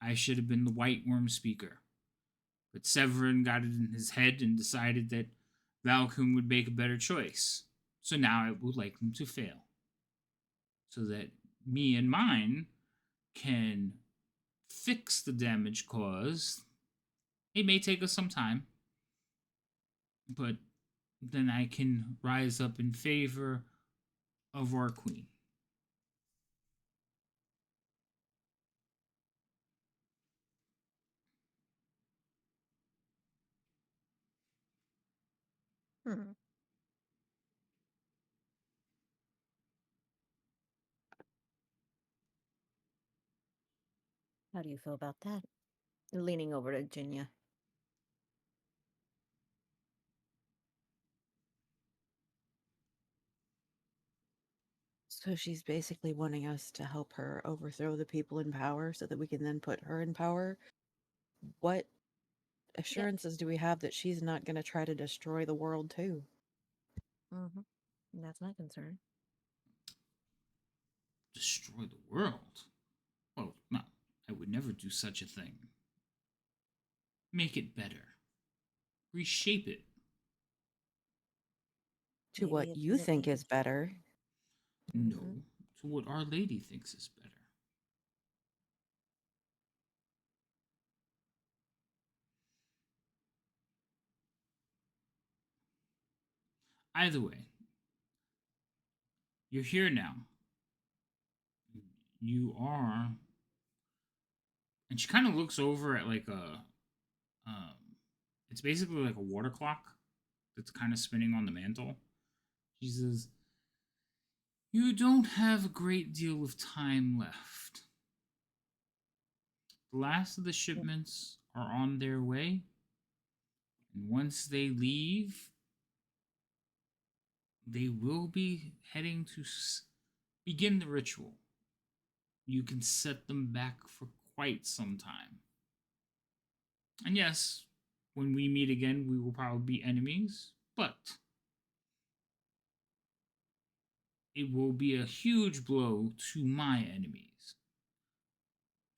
S1: I should have been the white worm speaker. But Severin got it in his head and decided that Valkum would make a better choice. So now I would like them to fail. So that me and mine can fix the damage caused. It may take us some time, but then I can rise up in favor of our queen.
S5: How do you feel about that? Leaning over to Jinya.
S2: So she's basically wanting us to help her overthrow the people in power so that we can then put her in power. What assurances do we have that she's not going to try to destroy the world too?
S5: That's my concern.
S1: Destroy the world? Well, no, I would never do such a thing. Make it better. Reshape it.
S2: To what
S5: Maybe
S2: you
S5: it's
S2: think is better.
S1: No, to what Our Lady thinks is better. Either way, You're here now. You are. And she kind of looks over at like um, it's basically like a water clock that's kind of spinning on the mantle. She says, "You don't have a great deal of time left. The last of the shipments are on their way, and once they leave, they will be heading to begin the ritual. You can set them back for quite some time. And yes, when we meet again, we will probably be enemies, but it will be a huge blow to my enemies.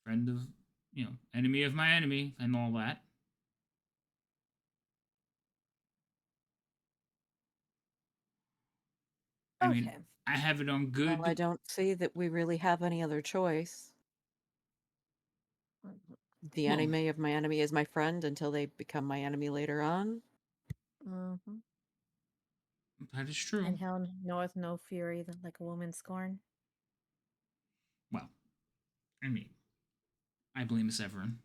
S1: Friend of, enemy of my enemy, and all that. I mean,
S5: Okay.
S1: I have it on good.
S2: Well, I don't see that we really have any other choice. The
S1: Well-
S2: enemy of my enemy is my friend until they become my enemy later on.
S5: Mm-hmm.
S1: That is true.
S5: And hell knoweth no fury than like a woman scorn.
S1: Well, I mean, I blame Severin.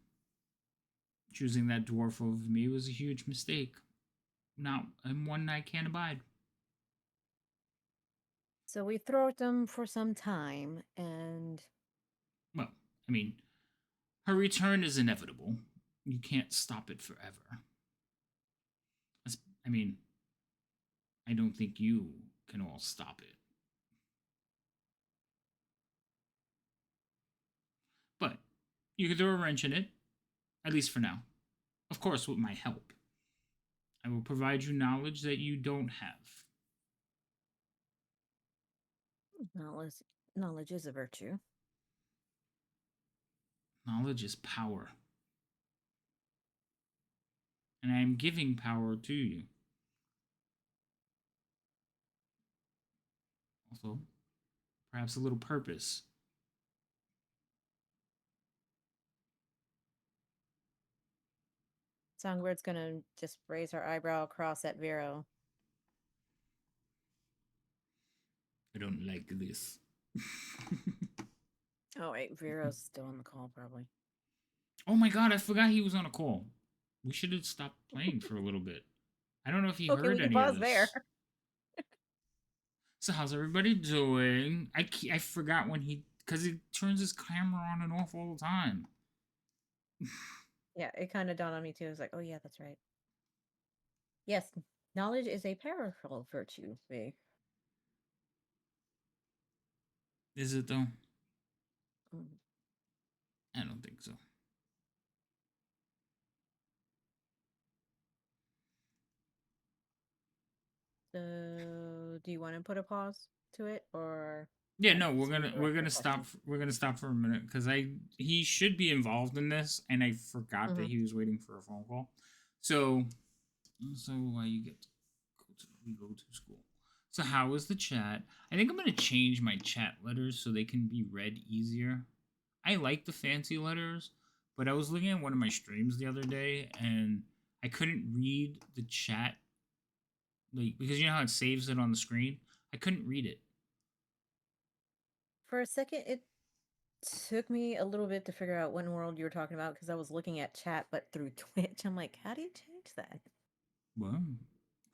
S1: Choosing that dwarf over me was a huge mistake. Not and one I can't abide.
S5: So we throw them for some time, and
S1: Well, I mean, her return is inevitable. You can't stop it forever. I mean, I don't think you can all stop it. But you can throw a wrench in it, at least for now. Of course, with my help. I will provide you knowledge that you don't have.
S5: knowledge is a virtue.
S1: Knowledge is power. And I am giving power to you. Also, perhaps a little purpose.
S5: Songbird's gonna just raise her eyebrow across at Vero.
S1: I don't like this.
S5: Oh wait, Vero's still on the call probably.
S1: Oh my god, I forgot he was on a call. We should have stopped playing for a little bit. I don't know if he
S5: Okay, we
S1: heard
S5: can
S1: any
S5: pause
S1: of
S5: there.
S1: this. So how's everybody doing? I forgot when because he turns his camera on and off all the time.
S5: Yeah, it kind of dawned on me too. I was like, oh yeah, that's right. Yes, knowledge is a powerful virtue. V.
S1: Is it though?
S5: Mm.
S1: I don't think so.
S5: So, do you want to put a pause to it, or
S1: Yeah,
S5: I
S1: no,
S5: can
S1: we're
S5: see
S1: gonna
S5: the
S1: we're
S5: rest of
S1: gonna
S5: the
S1: stop
S5: question?
S1: we're gonna stop for a minute because he should be involved in this and I forgot that
S5: Mhm.
S1: he was waiting for a phone call. So why you get to we go to school. So how is the chat? I think I'm gonna change my chat letters so they can be read easier. I like the fancy letters, but I was looking at one of my streams the other day and I couldn't read the chat because you know how it saves it on the screen. I couldn't read it.
S5: For a second, it took me a little bit to figure out what in the world you were talking about because I was looking at chat, but through Twitch. I'm like, how do you change that?
S1: What are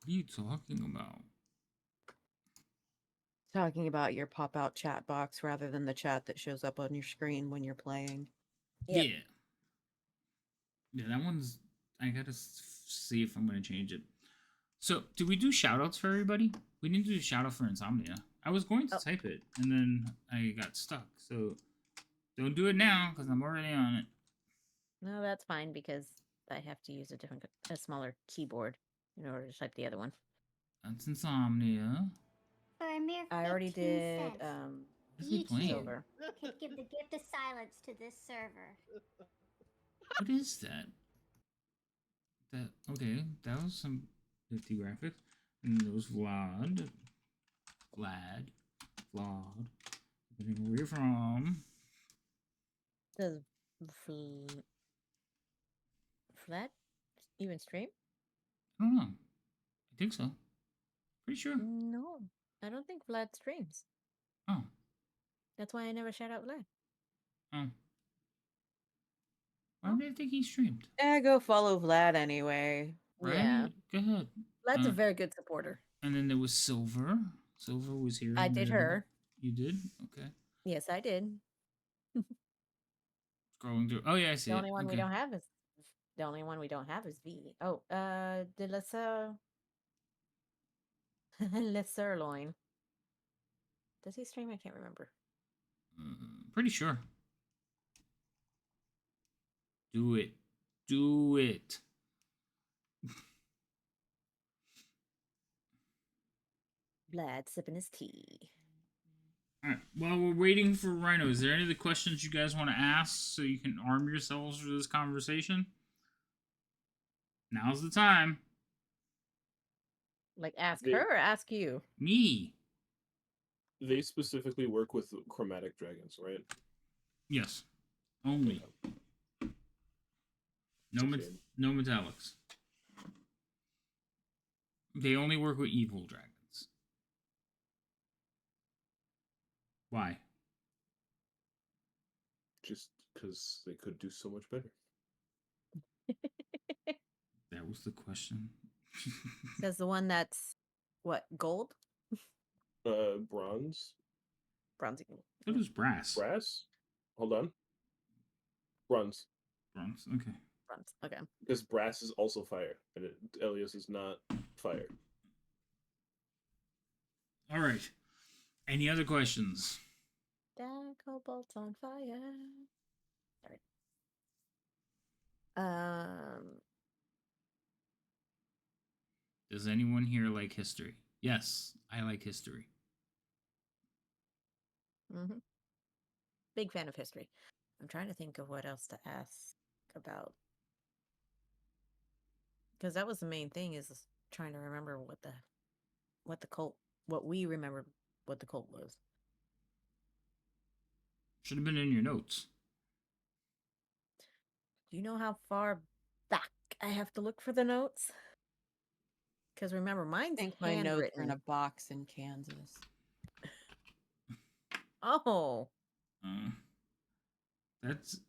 S1: you talking about?
S2: Talking about your pop-out chat box rather than the chat that shows up on your screen when you're playing.
S5: Yep.
S1: Yeah. Yeah, that one's. I gotta see if I'm gonna change it. So, did we do shoutouts for everybody? We didn't do a shout out for Insomnia. I was going to
S5: Oh.
S1: type it, and then I got stuck. So, don't do it now, because I'm already on it.
S5: No, that's fine because I have to use a smaller keyboard in order to type the other one.
S1: That's Insomnia.
S7: For a mere
S5: I already
S7: 15
S5: did.
S7: cents,
S1: What is he playing?
S5: Silver.
S7: could give the gift of silence to this server.
S1: What is that? Okay, that was some nifty graphics. And there was Vlad. Depending on where you're from.
S5: Does Flat even stream?
S1: I don't know. I think so. Pretty sure.
S5: No, I don't think Vlad streams.
S1: Oh,
S5: That's why I never shout out loud.
S1: oh. Why would I think he streamed?
S2: Go follow Vlad anyway.
S1: Right?
S5: Yeah.
S1: Go ahead.
S5: Vlad's a
S1: Uh,
S5: very good supporter.
S1: And then there was Silver. Silver was here.
S5: I
S1: in
S5: did
S1: the-
S5: her.
S1: You did? Okay.
S5: Yes, I did.
S1: Scrolling through. Oh yeah, I see
S5: The
S1: it.
S5: only one we
S1: Okay.
S5: don't have is V. Oh, the lesser Lesserloin. Does he stream? I can't remember.
S1: Pretty sure. Do it. Do it.
S5: Vlad sipping his tea.
S1: All right. While we're waiting for Rhino, is there any other questions you guys want to ask so you can arm yourselves for this conversation? Now's the time.
S5: Like, ask
S4: They-
S5: her or ask you?
S1: Me.
S4: They specifically work with chromatic dragons, right?
S1: Yes. Only. No,
S4: Okay.
S1: no metallics. They only work with evil dragons. Why?
S4: Just because they could do so much better.
S1: That was the question.
S5: Says the one that's what, gold?
S4: Bronze,
S5: Bronze.
S1: So does brass.
S4: brass. Hold on. Bronze,
S1: Bronze. Okay.
S5: Bronze. Okay.
S4: because brass is also fire, and Elios is not fire.
S1: All right. Any other questions?
S5: That cobalt's on fire. Sorry.
S1: Does anyone here like history? Yes, I like history.
S5: Mm-hmm. Big fan of history. I'm trying to think of what else to ask about. Because that was the main thing, is trying to remember what the cult, what we remembered what the cult was.
S1: Should have been in your notes.
S5: Do you know how far back I have to look for the notes? Because remember,
S2: I
S5: mine's
S2: think my notes are in
S5: handwritten.
S2: a box in Kansas.
S5: Oh,
S1: That's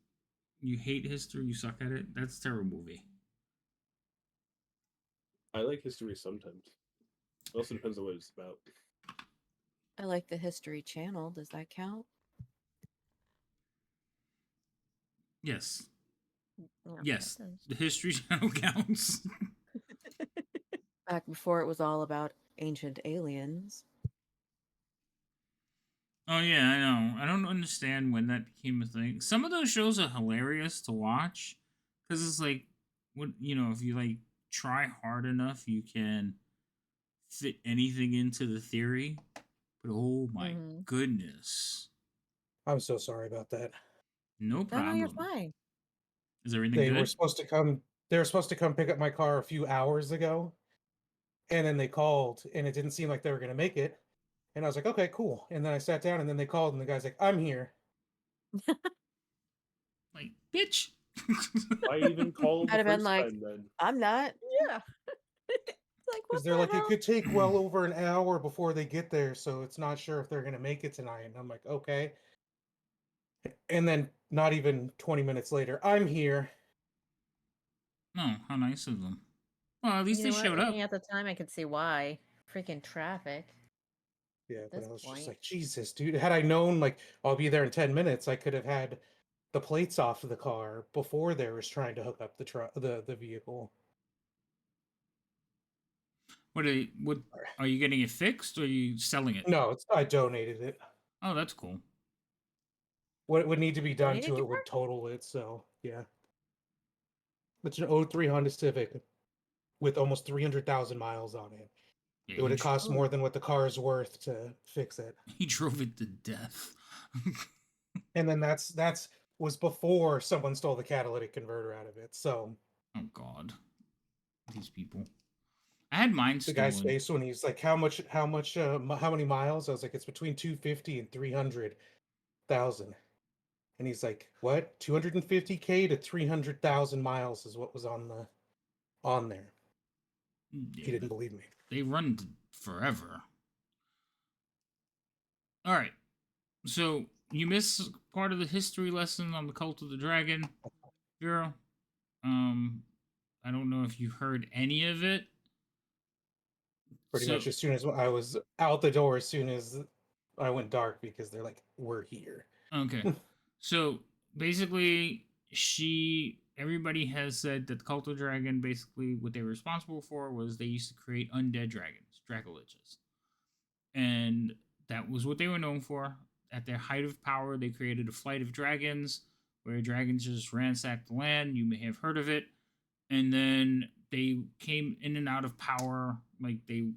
S1: you hate history. You suck at it. That's a terrible movie.
S4: I like history sometimes. It also depends on what it's about.
S2: I like the History Channel. Does that count?
S1: Yes.
S5: yeah,
S1: Yes.
S5: that does.
S1: The History Channel counts.
S2: Back before it was all about ancient aliens.
S1: Oh yeah, I know. I don't understand when that became a thing. Some of those shows are hilarious to watch because it's like, what if you like try hard enough, you can fit anything into the theory. But oh my
S5: Mhm.
S1: goodness,
S3: I'm so sorry about that.
S1: no
S5: No,
S1: problem.
S5: you're fine.
S1: Is everything
S3: They
S1: good?
S3: were supposed to come. They were supposed to come pick up my car a few hours ago, and then they called, and it didn't seem like they were going to make it. And I was like, okay, cool. And then I sat down, and then they called, and the guy's like, I'm here.
S1: Like, bitch.
S4: Why even call the
S2: I'd have been
S4: first
S2: like,
S4: time then?
S2: I'm not.
S5: Yeah. It's like, what
S3: Because they're
S5: the
S3: like,
S5: hell?
S3: it could take well over an hour before they get there, so it's not sure if they're going to make it tonight. And I'm like, okay. And then not even 20 minutes later, I'm here.
S1: No, how nice of them. Well, at least
S5: You
S1: they
S5: know what?
S1: showed up.
S5: Looking at the time, I could see why. Freaking traffic.
S3: Yeah, but
S5: This
S3: I was just
S5: point.
S3: like, Jesus, dude. Had I known, like, I'll be there in 10 minutes, I could have had the plates off of the car before they was trying to hook up the vehicle.
S1: What are you getting it fixed or are you selling it?
S3: No, I donated it.
S1: Oh, that's cool.
S3: What would need to be done
S5: Donated
S3: to
S5: your
S3: it would
S5: car?
S3: total it, so yeah. It's an '03 Honda Civic with almost 300,000 miles on it.
S1: Yeah,
S3: It would have cost
S5: Oh.
S3: more than what the car is worth to fix it.
S1: he drove it to death.
S3: And then that's was before someone stole the catalytic converter out of it. So
S1: Oh God, these people. I had mine
S3: the guy's
S1: stolen.
S3: face when he's like, how many miles? I was like, it's between 250 and 300,000. And he's like, what? 250K to 300,000 miles is what was on there.
S1: Yeah,
S3: He didn't believe me.
S1: they run forever. All right. So you miss part of the history lesson on the Cult of the Dragon, Vero. Um, I don't know if you heard any of it.
S3: Pretty
S1: So
S3: much as soon as I was out the door, as soon as I went dark, because they're like, "We're here."
S1: okay, so basically, everybody has said that the Cult of Dragon basically what they were responsible for was they used to create undead dragons, Dracoliches, and that was what they were known for. At their height of power, they created a flight of dragons where dragons just ransacked the land. You may have heard of it. And then they came in and out of power. Like they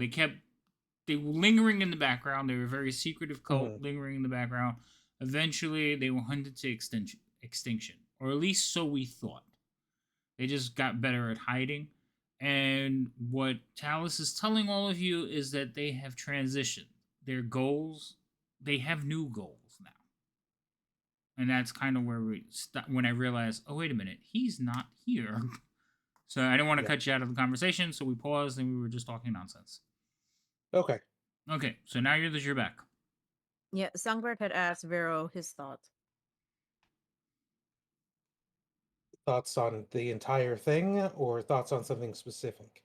S1: kept, they were lingering in the background. They were a very secretive cult
S3: Mhm.
S1: lingering in the background. Eventually, they were hunted to extinction, or at least so we thought. They just got better at hiding. And what Talus is telling all of you is that they have transitioned. Their goals, they have new goals now. And that's kind of where when I realized, oh, wait a minute, he's not here. So I didn't want to
S3: Yeah.
S1: cut you out of the conversation, so we paused and we were just talking nonsense.
S3: Okay.
S1: Okay, so now you're back.
S5: Yeah, Songbird had asked Vero his thoughts.
S3: Thoughts on the entire thing, or thoughts on something specific?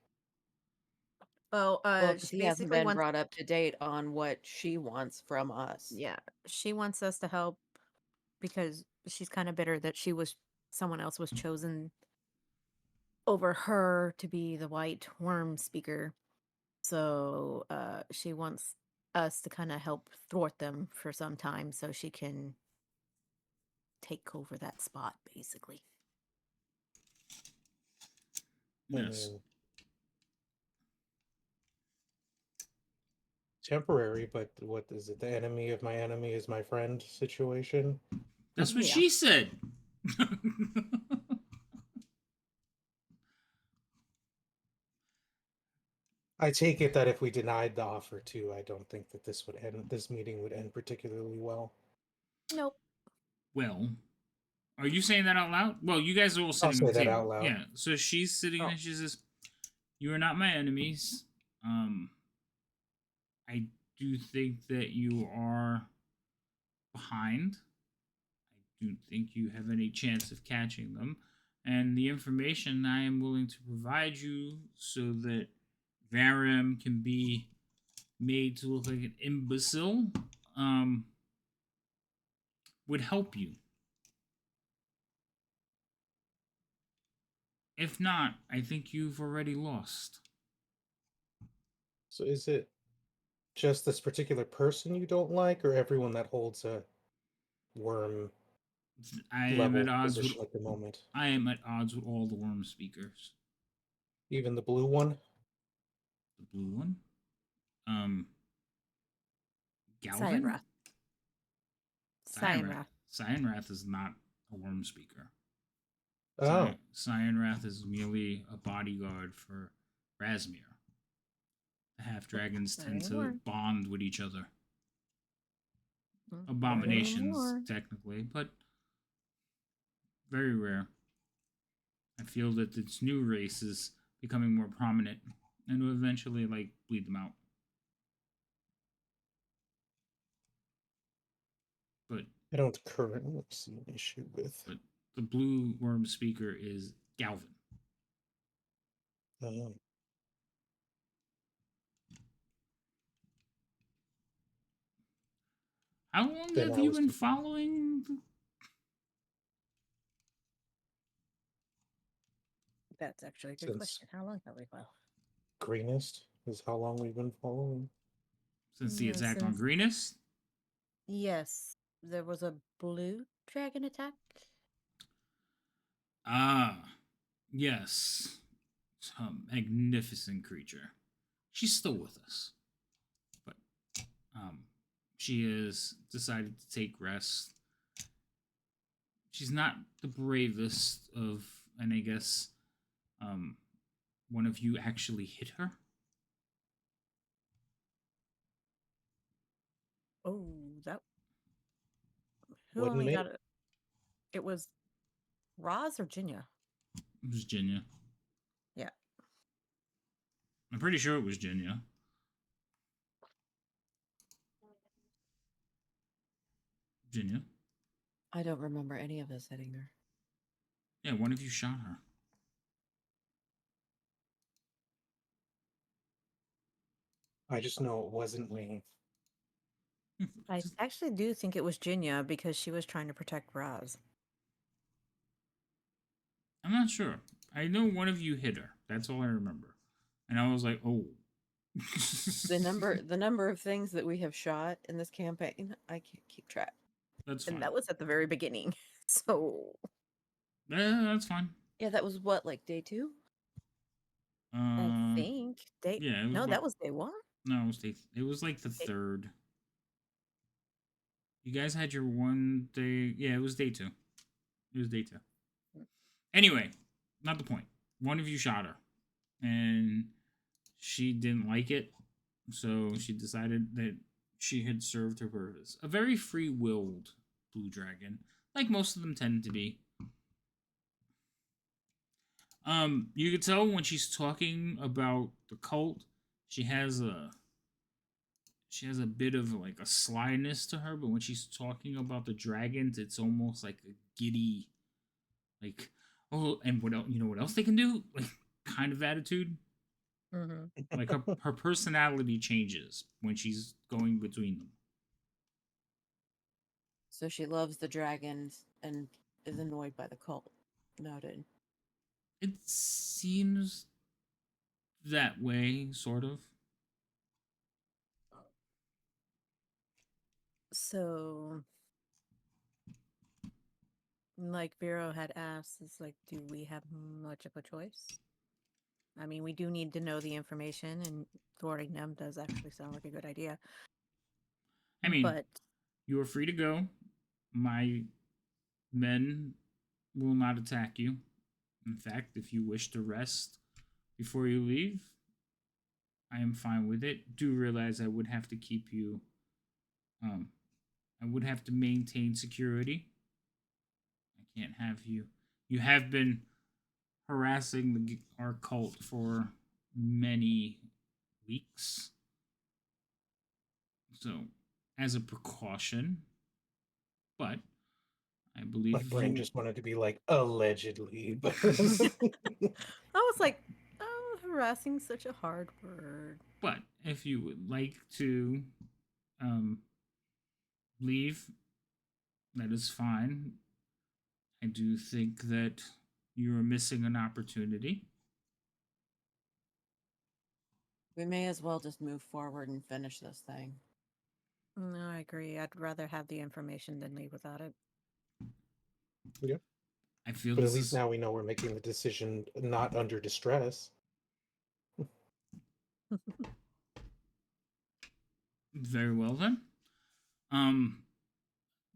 S5: Oh,
S2: Well, because
S5: she
S2: he hasn't
S5: basically
S2: been
S5: wants.
S2: brought up to date on what she wants from us.
S5: Yeah, she wants us to help because she's kind of bitter that someone else was chosen over her to be the white worm speaker. So she wants us to kind of help thwart them for some time so she can take over that spot, basically.
S3: I
S1: Yes.
S3: mean, temporary, but what is it? The enemy of my enemy is my friend situation.
S1: That's what
S5: Yeah.
S1: she said.
S3: I take it that if we denied the offer too, I don't think that this meeting would end particularly well.
S5: Nope.
S1: Well, are you saying that out loud? Well, you guys are all
S3: I'll
S1: sitting
S3: say
S1: at the
S3: that
S1: table.
S3: out loud.
S1: Yeah. So she's sitting
S5: Oh.
S1: there. She says, "You are not my enemies. I do think that you are behind. I don't think you have any chance of catching them. And the information I am willing to provide you so that Varam can be made to look like an imbecile would help you. If not, I think you've already lost."
S3: So is it just this particular person you don't like, or everyone that holds a worm
S1: I am
S3: level
S1: at odds with
S3: position at the moment?
S1: I am at odds with all the worm speakers.
S3: Even the blue one?
S1: The blue one, um, Galvin,
S5: Cyanrath. Cyanrath.
S1: Cyanrath is not a worm speaker.
S3: Oh,
S1: Cyanrath is merely a bodyguard for Rasmir. The half dragons tend to
S5: Anymore.
S1: bond with each other.
S5: Not
S1: Abominations,
S5: anymore.
S1: technically, but very rare. I feel that this new race is becoming more prominent and will eventually bleed them out. But
S3: I don't currently see an issue with.
S1: but the blue worm speaker is Galvin. How long
S3: Then
S1: have
S3: I
S1: you
S3: was
S1: been following?
S5: That's actually a good
S3: Since
S5: question. How long have we followed?
S3: greenest is how long we've been following.
S1: Since the
S5: Yeah,
S1: attack on
S5: since-
S1: Greenest?
S5: Yes, there was a blue dragon attack.
S1: Ah, yes. It's a magnificent creature. She's still with us. But she has decided to take rest. She's not the bravest of, and I guess one of you actually hit her.
S5: Oh, that. Who
S3: Wasn't
S5: only
S3: me.
S5: got it? It was Roz or Jinya?
S1: It was Jinya.
S5: Yeah.
S1: I'm pretty sure it was Jinya. Virginia.
S2: I don't remember any of us hitting her.
S1: Yeah, one of you shot her.
S3: I just know it wasn't me.
S5: I actually do think it was Jinya because she was trying to protect Raz.
S1: I'm not sure. I know one of you hit her. That's all I remember. And I was like, oh.
S2: The number of things that we have shot in this campaign, I can't keep track.
S1: That's fine.
S5: And that was at the very beginning. So
S1: That's fine.
S2: Yeah, that was what, like day 2?
S5: I think day
S1: Yeah, it was
S5: no, that
S1: about-
S5: was day 1.
S1: No, it was day. It was like the
S5: Day-
S1: third. You guys had your one day. Yeah, it was day 2. It was day 2. Anyway, not the point. One of you shot her, and she didn't like it, so she decided that she had served her purpose. A very free-willed blue dragon, like most of them tend to be. You could tell when she's talking about the cult, she has a bit of like a slyness to her, but when she's talking about the dragons, it's almost like a giddy, like, oh, and what else? You know what else they can do? Like, kind of attitude.
S5: Mm-hmm.
S1: Like her personality changes when she's going between them.
S2: So she loves the dragons and is annoyed by the cult. Noted.
S1: It seems that way, sort of.
S5: So, like Vero had asked, is like, do we have much of a choice? I mean, we do need to know the information, and thwarting them does actually sound like a good idea.
S1: I mean,
S5: but
S1: you are free to go. My men will not attack you. In fact, if you wish to rest before you leave, I am fine with it. Do realize I would have to keep you. I would have to maintain security. I can't have you. You have been harassing our cult for many weeks. So, as a precaution, but I believe
S3: My brain just wanted to be like, allegedly. But
S5: I was like, oh, harassing such a hard word.
S1: But if you would like to leave, that is fine. I do think that you are missing an opportunity.
S2: We may as well just move forward and finish this thing.
S5: No, I agree. I'd rather have the information than leave without it.
S3: yeah.
S1: I feel
S3: But at
S1: this
S3: least
S1: is
S3: now we know we're making the decision not under distress.
S1: very well then.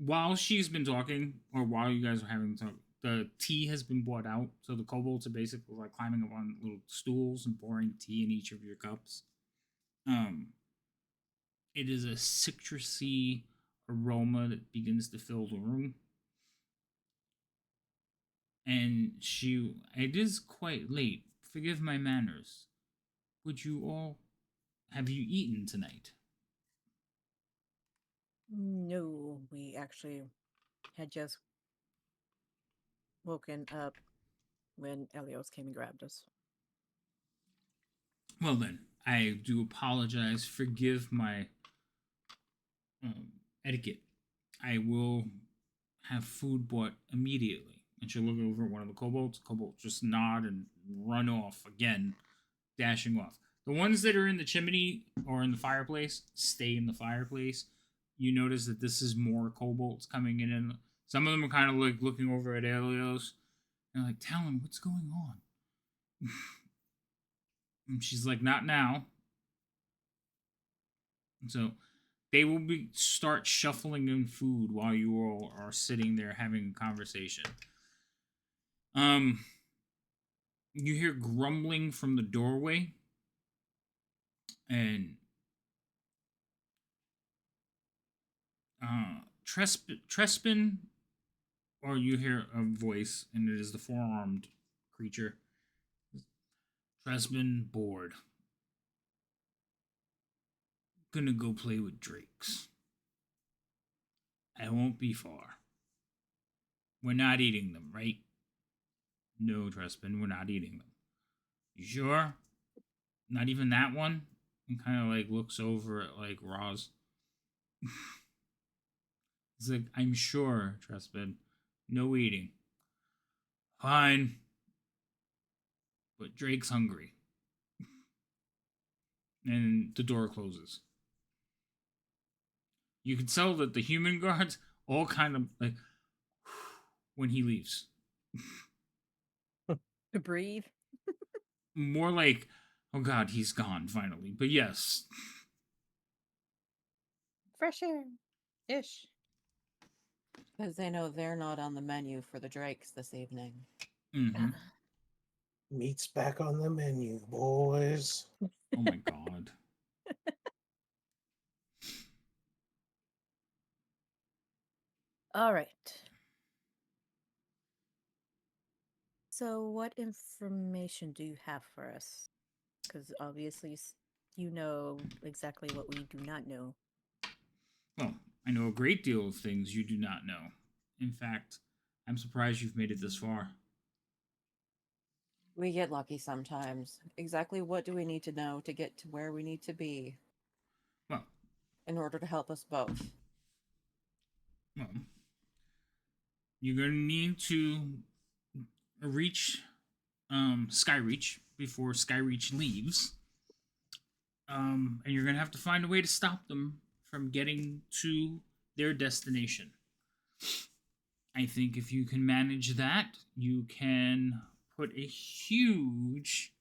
S1: While she's been talking, or while you guys are having talk, the tea has been brought out. So the kobolds are basically like climbing up on little stools and pouring tea in each of your cups. It is a citrusy aroma that begins to fill the room. And it is quite late. Forgive my manners. Would you all, have you eaten tonight?
S5: No, we actually had just woken up when Elios came and grabbed us.
S1: Well then, I do apologize. Forgive my etiquette. I will have food brought immediately. And she'll look over at one of the kobolds. Kobolds just nod and run off again, dashing off. The ones that are in the chimney or in the fireplace stay in the fireplace. You notice that this is more kobolds coming in, and some of them are kind of like looking over at Elios and like, Talon, what's going on? And she's like, not now. So they will start shuffling in food while you all are sitting there having a conversation. You hear grumbling from the doorway, and Trespin, or you hear a voice, and it is the four-armed creature. Trespin, bored. Gonna go play with drakes. I won't be far. We're not eating them, right? No, Trespin, we're not eating them. You sure? Not even that one? And kind of like looks over at like Roz. He's like, I'm sure, Trespin. No eating. Fine. But Drake's hungry. And the door closes. You can tell that the human guards all kind of like when he leaves.
S5: To breathe.
S1: More like, oh god, he's gone finally. But yes.
S5: Fresh air. Ish.
S2: Because they know they're not on the menu for the Drakes this evening.
S1: Mm-hmm.
S3: Meat's back on the menu, boys.
S1: Oh my god.
S5: All right. So, what information do you have for us? Because obviously, you know exactly what we do not know.
S1: Well, I know a great deal of things you do not know. In fact, I'm surprised you've made it this far.
S2: We get lucky sometimes. Exactly what do we need to know to get to where we need to be
S1: Well,
S2: in order to help us both?
S1: well, you're gonna need to reach Skyreach before Skyreach leaves. And you're gonna have to find a way to stop them from getting to their destination. I think if you can manage that, you can put a huge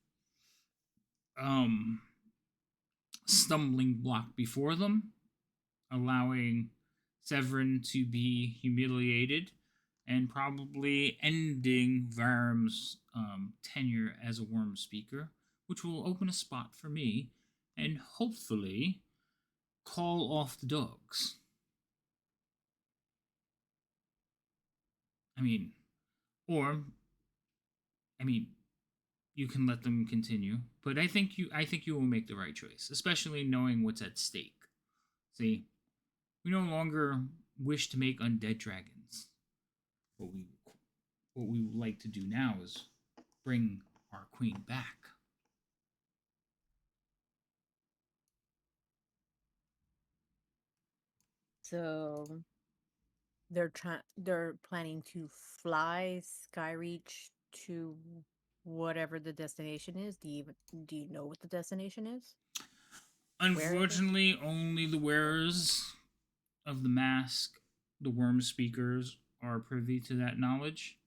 S1: stumbling block before them, allowing Severin to be humiliated and probably ending Varum's tenure as a worm speaker, which will open a spot for me and hopefully call off the dogs. I mean, or, I mean, you can let them continue, but I think you will make the right choice, especially knowing what's at stake. See, we no longer wish to make undead dragons. What we would like to do now is bring our queen back.
S5: So, they're planning to fly Skyreach to whatever the destination is. Do you know what the destination is?
S1: Unfortunately, only the wearers of the mask, the worm speakers, are privy to that knowledge.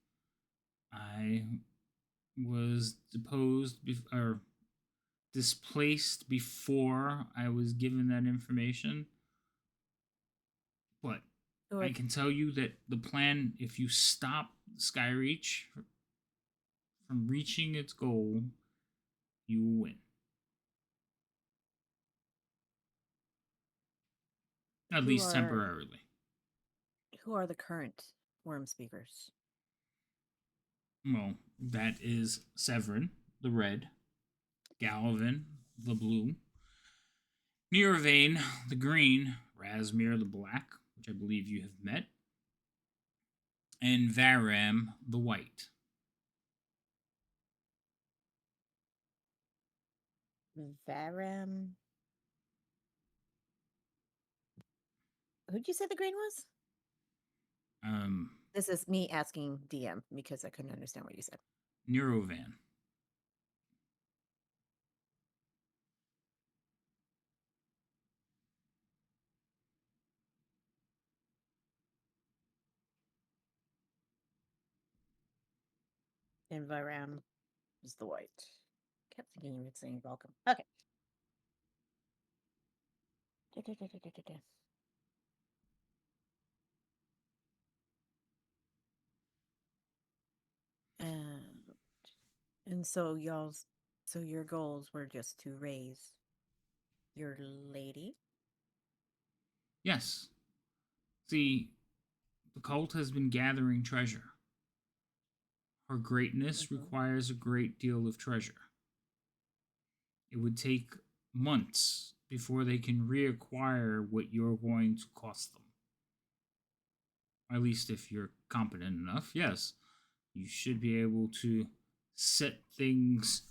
S1: I was or displaced before I was given that information. But I can tell you that the plan, if you stop Skyreach from reaching its goal, you will win. At least temporarily.
S5: Who are the current worm speakers?
S1: Well, that is Severin, the red, Galvin, the blue, Miravain, the green, Rasmir, the black, which I believe you have met, and Varam, the white.
S5: Varam. Who'd you say the green was? This is me asking DM because I couldn't understand what you said.
S1: Neurovan.
S5: And Varam is the white. Kept thinking you were saying welcome. Okay. And so so your goals were just to raise your lady?
S1: Yes. See, the cult has been gathering treasure. Her greatness requires a great deal of treasure. It would take months before they can reacquire what you're going to cost them. at least if you're competent enough, yes, you should be able to set things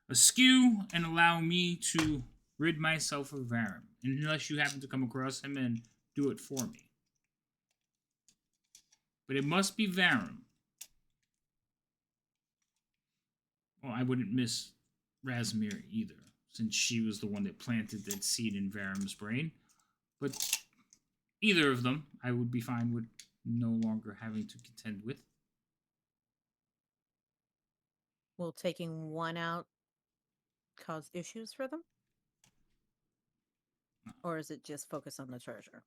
S1: askew and allow me to rid myself of Varum, unless you happen to come across him and do it for me. But it must be Varum. Well, I wouldn't miss Razmir either, since she was the one that planted that seed in Varum's brain. But either of them, I would be fine with no longer having to contend with.
S5: Will taking one out cause issues for them? Or is it just focus on the treasure?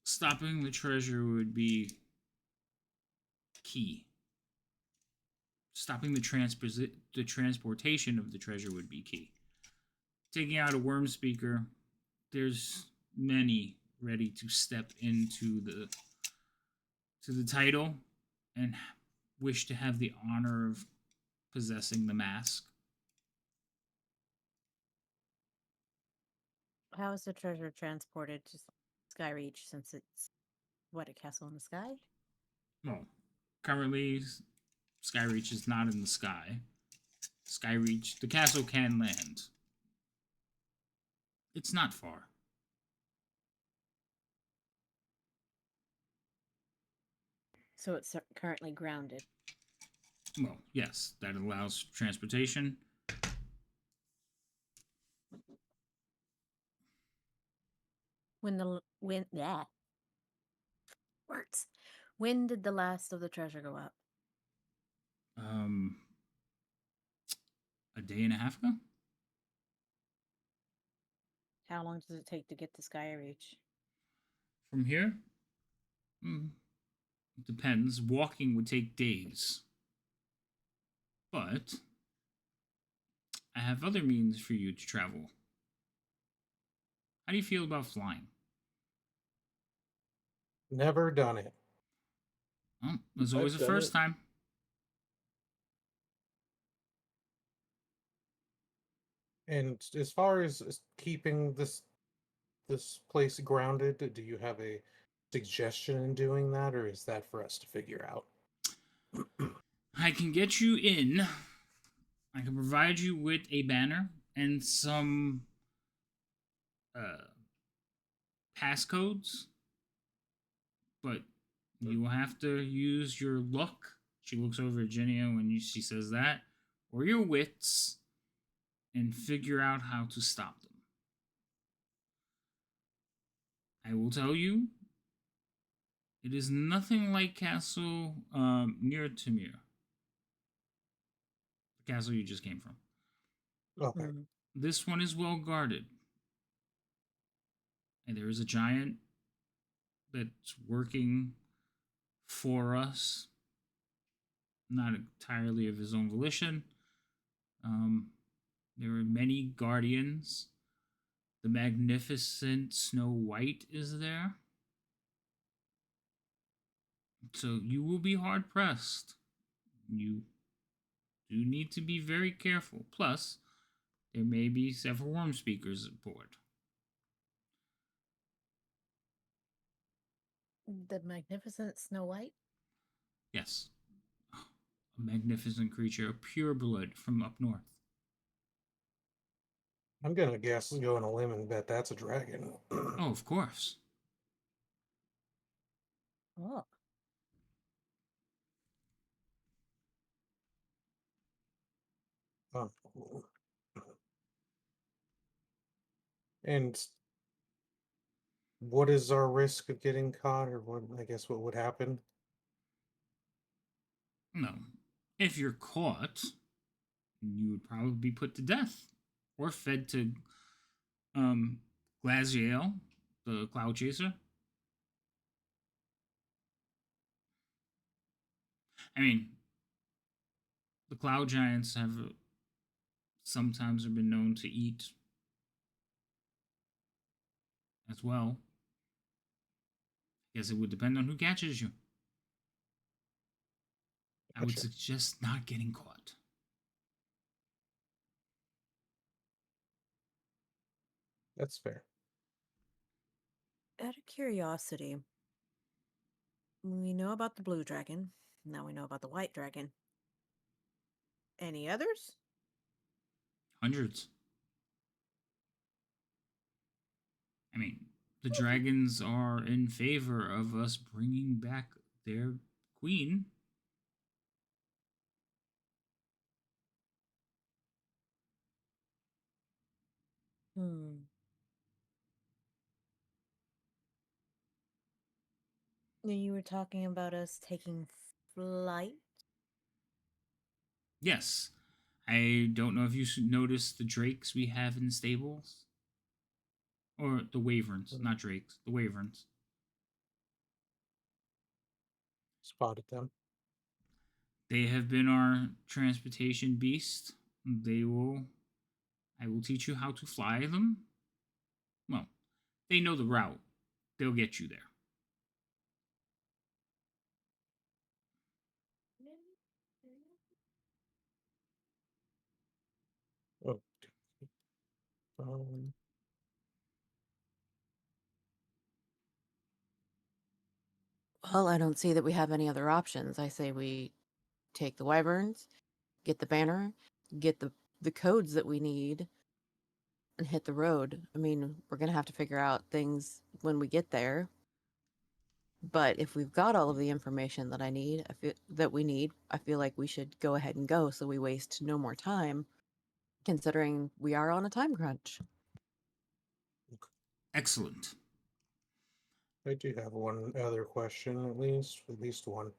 S1: Stopping the treasure would be key. Stopping the transportation of the treasure would be key. Taking out a worm speaker, there's many ready to step into the title and wish to have the honor of possessing the mask.
S5: How is the treasure transported to Skyreach since it's a castle in the sky?
S1: Well, currently Skyreach is not in the sky. Skyreach, the castle can land. It's not far.
S5: So it's currently grounded.
S1: Well, yes, that allows transportation.
S5: When words. When did the last of the treasure go up?
S1: A day and a half ago?
S5: How long does it take to get to Skyreach?
S1: From here? It depends. Walking would take days. But I have other means for you to travel. How do you feel about flying?
S3: Never done it.
S1: Well, there's always
S4: I've
S1: a
S4: done
S1: first
S4: it.
S1: time.
S3: And as far as keeping this place grounded, do you have a suggestion in doing that, or is that for us to figure out?
S1: I can get you in. I can provide you with a banner and some passcodes, but you will have to use your luck. She looks over at Jenny when she says that, or your wits, and figure out how to stop them. I will tell you, it is nothing like Castle near Tamir, the castle you just came from.
S3: Okay.
S5: Mm.
S1: This one is well guarded, and there is a giant that's working for us, not entirely of his own volition. There are many guardians. The magnificent Snow White is there. So you will be hard pressed. You do need to be very careful. Plus, there may be several worm speakers aboard.
S5: The magnificent Snow White?
S1: Yes. A magnificent creature of pure blood from up north.
S3: I'm gonna guess and go on a limb and bet that's a dragon.
S1: Oh, of course.
S5: Oh.
S3: Oh. And what is our risk of getting caught, or what? I guess what would happen?
S1: No. If you're caught, you would probably be put to death or fed to Glaziel, the cloud chaser. I mean, the cloud giants have sometimes have been known to eat as well. I guess it would depend on who catches you. I would
S3: Gotcha.
S1: suggest not getting caught.
S3: That's fair.
S5: Out of curiosity, We know about the blue dragon. Now we know about the white dragon. Any others?
S1: Hundreds. I mean, the
S5: Okay.
S1: dragons are in favor of us bringing back their queen.
S5: Hmm. You were talking about us taking flight?
S1: Yes. I don't know if you noticed the drakes we have in stables. Or the wyverns, not drakes, the wyverns.
S3: Spotted them.
S1: They have been our transportation beast. I will teach you how to fly them. Well, they know the route. They'll get you there.
S3: Oh, um,
S2: Well, I don't see that we have any other options. I say we take the wyverns, get the banner, get the codes that we need, and hit the road. I mean, we're gonna have to figure out things when we get there. But if we've got all of the information that we need, I feel like we should go ahead and go so we waste no more time, considering we are on a time crunch.
S1: Excellent.
S3: I do have one other question, at least one.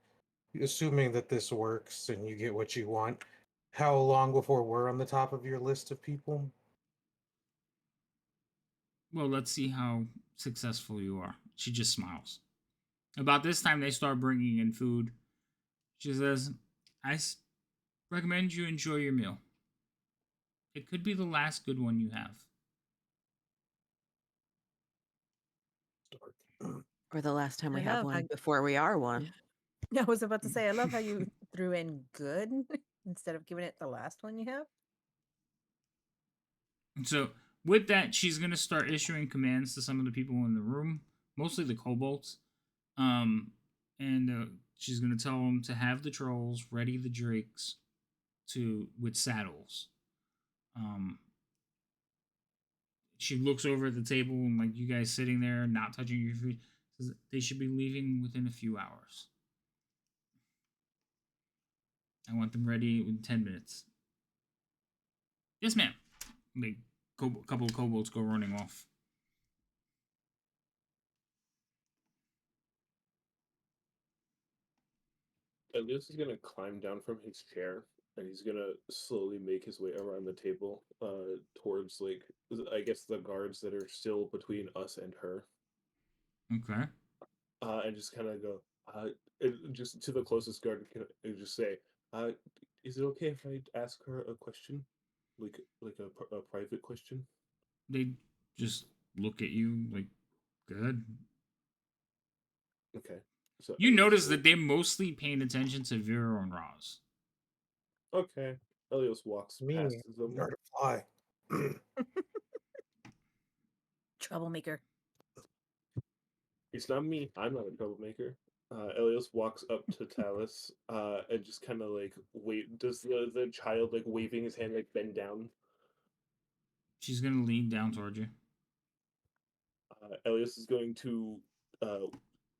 S3: Assuming that this works and you get what you want, how long before we're on the top of your list of people?
S1: Well, let's see how successful you are. She just smiles. About this time, they start bringing in food. She says, recommend you enjoy your meal. It could be the last good one you have.
S3: Start.
S2: Or the last time
S5: I
S2: we have
S5: love how
S2: one before we are one.
S5: I was about to say, I love how you threw in good instead of giving it the last one you have.
S1: So, with that, she's going to start issuing commands to some of the people in the room, mostly the kobolds. And she's going to tell them to have the trolls ready the drakes with saddles. She looks over at the table and like you guys sitting there not touching your food. Says they should be leaving within a few hours. I want them ready in 10 minutes. Yes, ma'am. Like a couple of kobolds go running off.
S4: Elias is gonna climb down from his chair and he's gonna slowly make his way around the table, towards like I guess the guards that are still between us and her,
S1: Okay.
S4: and just kind of go, just to the closest guard, and just say, uh, "Is it okay if I ask her a question, like a private question?"
S1: They just look at you like, good.
S4: Okay, so
S1: You
S4: Elias
S1: notice
S4: will.
S1: that they're mostly paying attention to Vero and Roz.
S4: Okay, Elias walks past
S3: Me,
S4: them.
S3: learn to fly.
S5: Troublemaker.
S4: It's not me. I'm not a troublemaker. Elias walks up to Talus, and just kind of like wait. Does the child like waving his hand like bend down?
S1: She's gonna lean down towards you.
S4: Elias is going to uh,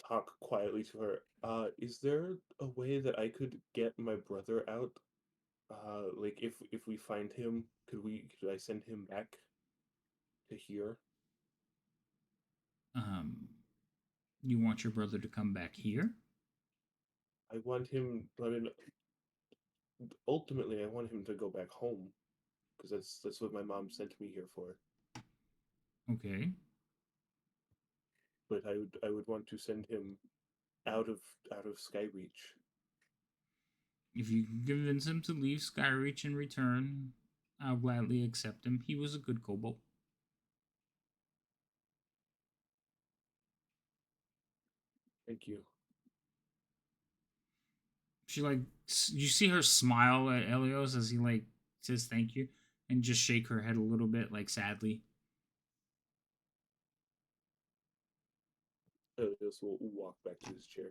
S4: talk quietly to her. Is there a way that I could get my brother out? Like if we find him, could I send him back to here?
S1: Um, you want your brother to come back here?
S4: I want him. I mean, ultimately, I want him to go back home because that's what my mom sent me here for.
S1: Okay.
S4: But I would want to send him out of Skyreach.
S1: If you can convince him to leave Skyreach and return, I'll gladly accept him. He was a good kobold.
S4: Thank you.
S1: She like you see her smile at Elios as he like says thank you and just shake her head a little bit like sadly.
S4: Elias will walk back to his chair.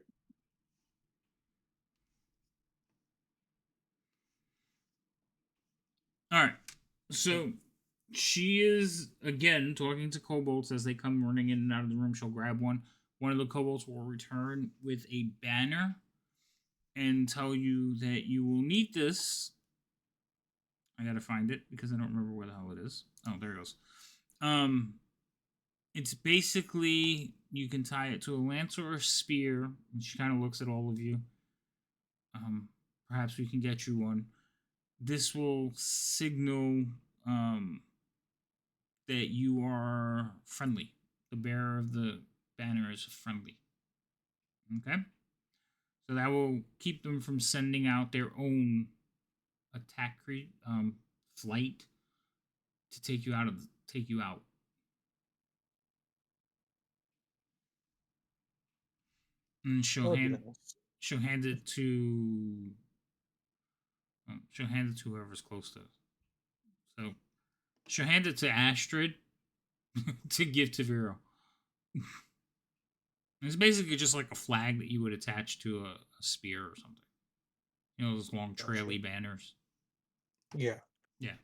S1: All right. So she is again talking to kobolds as they come running in and out of the room. She'll grab one. One of the kobolds will return with a banner and tell you that you will need this. I gotta find it because I don't remember where the hell it is. Oh, there it goes. It's basically you can tie it to a lance or a spear. And she kind of looks at all of you. Perhaps we can get you one. This will signal that you are friendly. The bearer of the banner is friendly. Okay? So that will keep them from sending out their own attack flight to take you out. And she'll hand it to whoever's close to. So she'll hand it to Astrid to give to Vero. It's basically just like a flag that you would attach to a spear or something. You know, those long traily banners.
S3: Yeah.
S1: Yeah.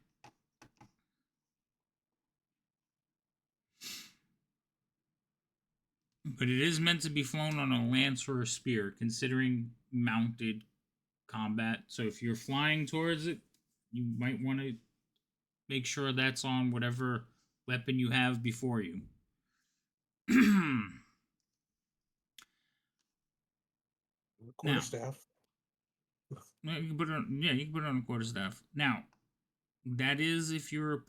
S1: But it is meant to be flown on a lance or a spear, considering mounted combat. So if you're flying towards it, you might want to make sure that's on whatever weapon you have before you.
S3: Quarterstaff.
S1: You can put it on, you can put it on a quarterstaff. Now, that is if you're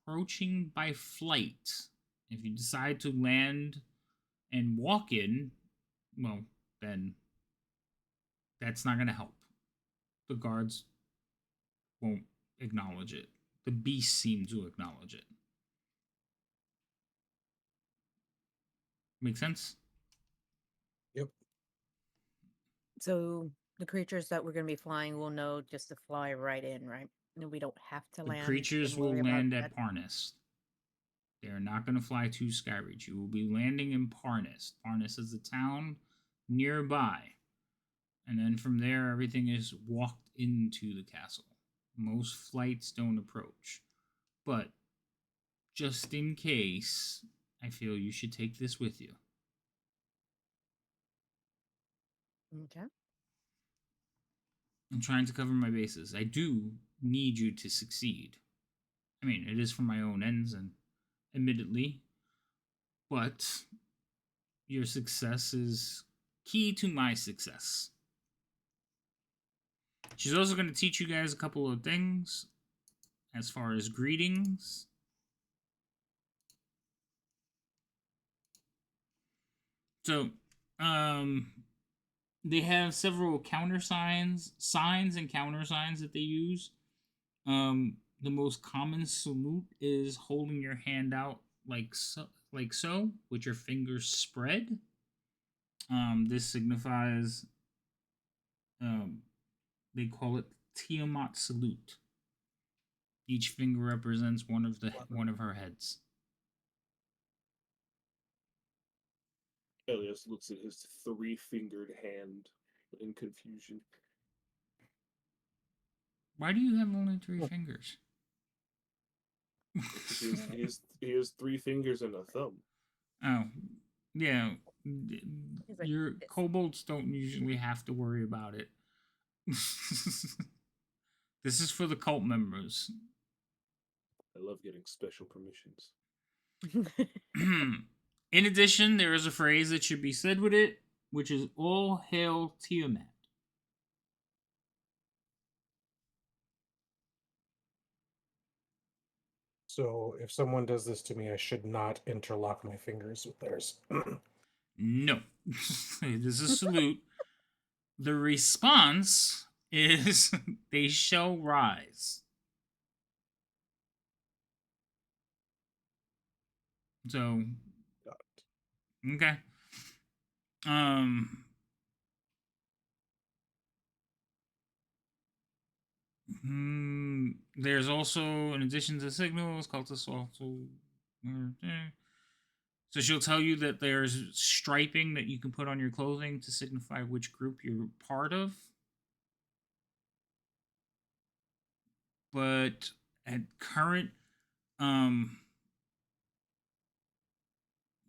S1: approaching by flight. If you decide to land and walk in, well, then that's not going to help. The guards won't acknowledge it. The beasts seem to acknowledge it. Make sense?
S3: Yep.
S5: So the creatures that we're going to be flying will know just to fly right in, right? And we don't have to
S1: The
S5: land.
S1: creatures
S5: and
S1: will
S5: worry about
S1: land at
S5: that.
S1: Parnas. They're not going to fly to Skyreach. You will be landing in Parnas. Parnas is a town nearby. And then from there, everything is walked into the castle. Most flights don't approach. But just in case, I feel you should take this with you.
S5: Okay.
S1: I'm trying to cover my bases. I do need you to succeed. I mean, it is for my own ends, and admittedly, but your success is key to my success. She's also going to teach you guys a couple of things as far as greetings. So, they have several signs and counter signs that they use. The most common salute is holding your hand out like so, with your fingers spread. This signifies, they call it Tiamat salute. Each finger represents one of her heads.
S4: Elias looks at his three-fingered hand in confusion.
S1: Why do you have only 3 fingers?
S4: He has 3 fingers and a thumb.
S1: Oh, yeah.
S5: like,
S1: Your
S5: "This."
S1: kobolds don't usually have to worry about it. This is for the cult members.
S4: I love getting special permissions.
S1: In addition, there is a phrase that should be said with it, which is "All hail Tiamat."
S3: So if someone does this to me, I should not interlock my fingers with theirs.
S1: No. It is a salute. The response is they shall rise. So, okay. There's also, in addition to signals, cultists also. So she'll tell you that there's striping that you can put on your clothing to signify which group you're part of. But at current,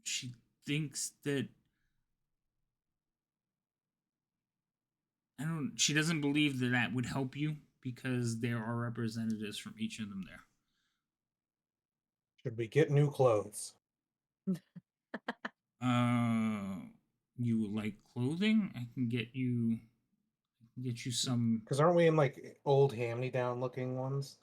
S1: she thinks that she doesn't believe that that would help you because there are representatives from each of them there.
S3: Should we get new clothes?
S1: You would like clothing? I can get you some.
S3: Because aren't we in like old hand-me-down looking ones?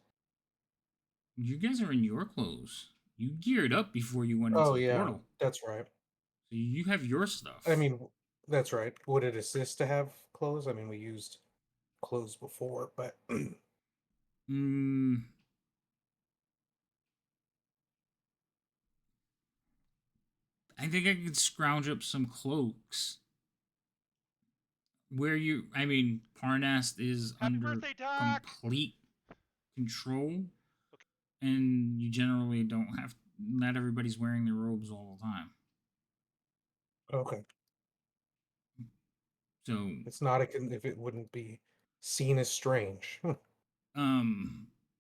S1: You guys are in your clothes. You geared up before you went into
S3: Oh
S1: the
S3: yeah,
S1: portal.
S3: that's right.
S1: So you have your stuff.
S3: I mean, that's right. Would it assist to have clothes? I mean, we used clothes before, but
S1: Hmm. I think I could scrounge up some cloaks. I mean, Parnast is
S8: Happy
S1: under
S8: birthday, Doc!
S1: complete control, and you generally don't have. Not everybody's wearing their robes all the time.
S3: okay.
S1: So,
S3: It's not if it wouldn't be seen as strange.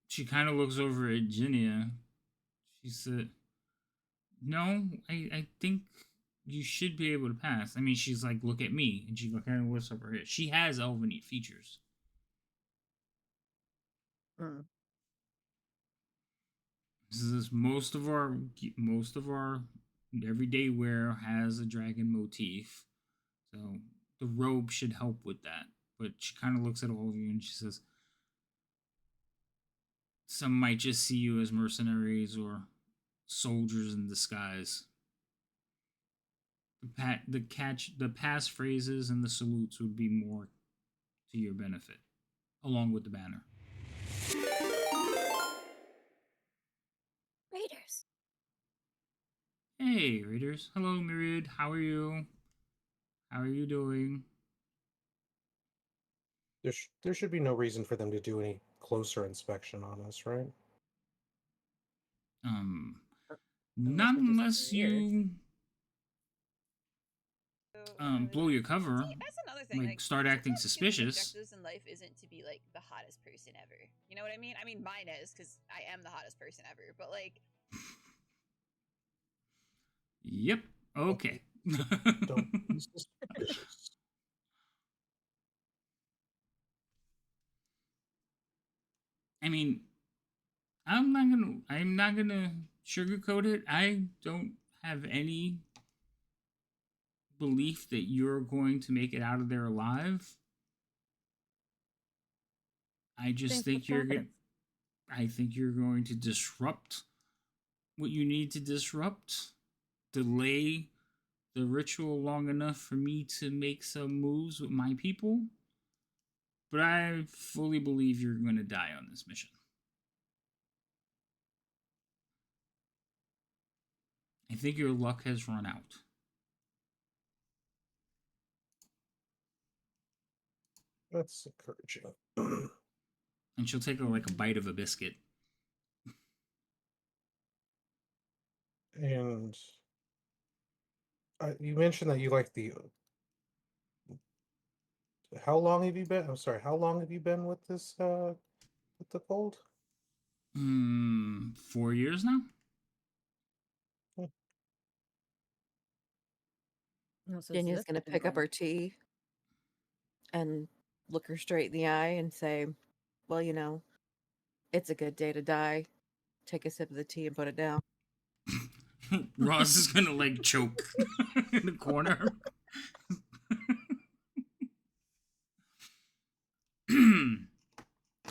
S1: she kind of looks over at Ginia. She said, "No, I think you should be able to pass." I mean, she's like, "Look at me," and she kind of lifts up her head. She has elven features.
S5: Mm.
S1: This is most of our everyday wear has a dragon motif, so the robe should help with that. But she kind of looks at all of you and she says, "Some might just see you as mercenaries or soldiers in disguise." The pass phrases and the salutes would be more to your benefit, along with the banner.
S5: Raiders.
S1: Hey, Raiders. Hello, Myriad. How are you? How are you doing?
S3: There should be no reason for them to do any closer inspection on us, right?
S5: Unless
S1: Not
S5: we're just
S1: unless
S5: weird.
S1: you blow your cover,
S9: See, that's another thing.
S1: like start acting
S9: sometimes people's
S1: suspicious.
S9: objectives in life isn't to be like the hottest person ever. You know what I mean? I mean, mine is because I am the hottest person ever. But like,
S1: Yep. Okay.
S3: Don't be suspicious.
S1: I mean, I'm not gonna sugarcoat it. I don't have any belief that you're going to make it out of there alive. I just
S5: Thanks
S1: think
S5: for confidence.
S1: I think you're going to disrupt what you need to disrupt, delay the ritual long enough for me to make some moves with my people. But I fully believe you're going to die on this mission. I think your luck has run out.
S3: That's encouraging.
S1: And she'll take like a bite of a biscuit.
S3: And you mentioned that you like the. How long have you been? I'm sorry. How long have you been with this? With the cold?
S1: 4 years now.
S5: No, so
S2: Genia's
S5: this
S2: going to
S5: fucking
S2: pick up
S5: cold.
S2: her tea and look her straight in the eye and say, "Well, you know, it's a good day to die. Take a sip of the tea and put it down."
S1: Ross is gonna like choke in the corner.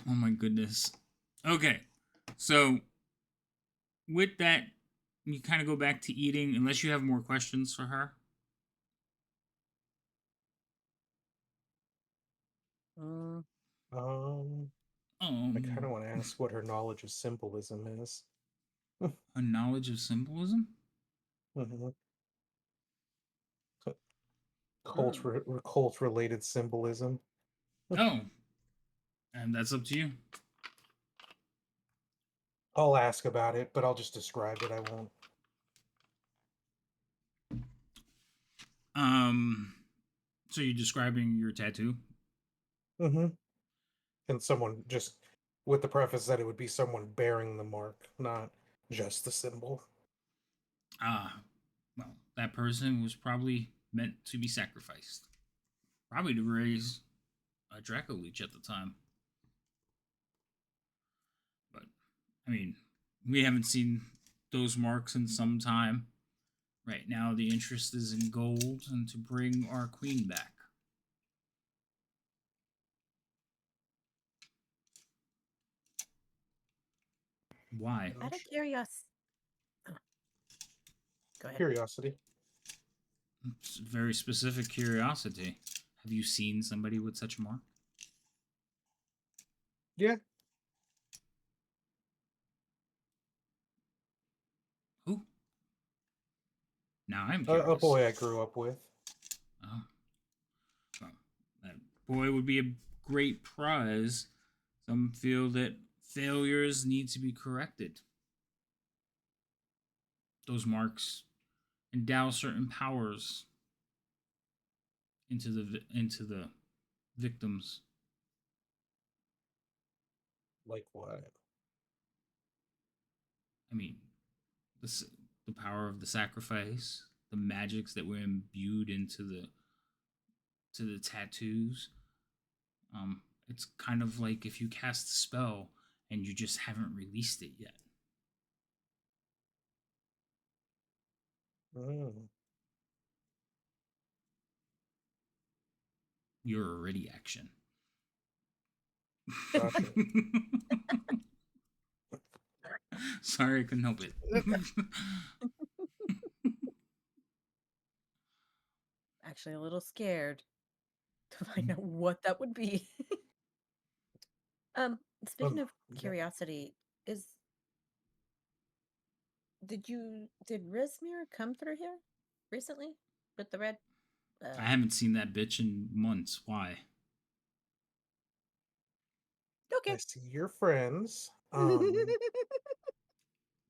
S1: Oh my goodness. Okay, so with that, you kind of go back to eating, unless you have more questions for her.
S5: Mm.
S3: I kind of
S1: Um,
S3: want to ask what her knowledge of symbolism is.
S1: a knowledge of symbolism.
S3: Mm-hmm. Cult related symbolism.
S1: Oh, and that's up to you.
S3: I'll ask about it, but I'll just describe it. I won't.
S1: So you're describing your tattoo?
S3: Mm-hmm. And someone just with the preface that it would be someone bearing the mark, not just the symbol.
S1: Well, that person was probably meant to be sacrificed. Probably to raise a Draco Leech at the time. But, I mean, we haven't seen those marks in some time. Right now, the interest is in gold and to bring our queen back. Why?
S5: Out of curiosity. Go ahead.
S3: Curiosity.
S1: It's a very specific curiosity. Have you seen somebody with such a mark?
S3: Yeah.
S1: Who? Now I'm curious.
S3: A boy I grew up with.
S1: Oh. Well, that boy would be a great prize. Some feel that failures need to be corrected. Those marks endow certain powers into the victims.
S3: Like what?
S1: I mean, the power of the sacrifice, the magics that were imbued into the tattoos. It's kind of like if you cast a spell and you just haven't released it yet.
S3: Mm.
S1: You're a ready action.
S3: Gotcha.
S1: Sorry, I couldn't help it.
S5: Actually, a little scared to find out what that would be. Speaking of
S3: yeah.
S5: curiosity, did Resmir come through here recently with the red?
S1: I haven't seen that bitch in months. Why?
S5: Okay.
S3: I see your friends.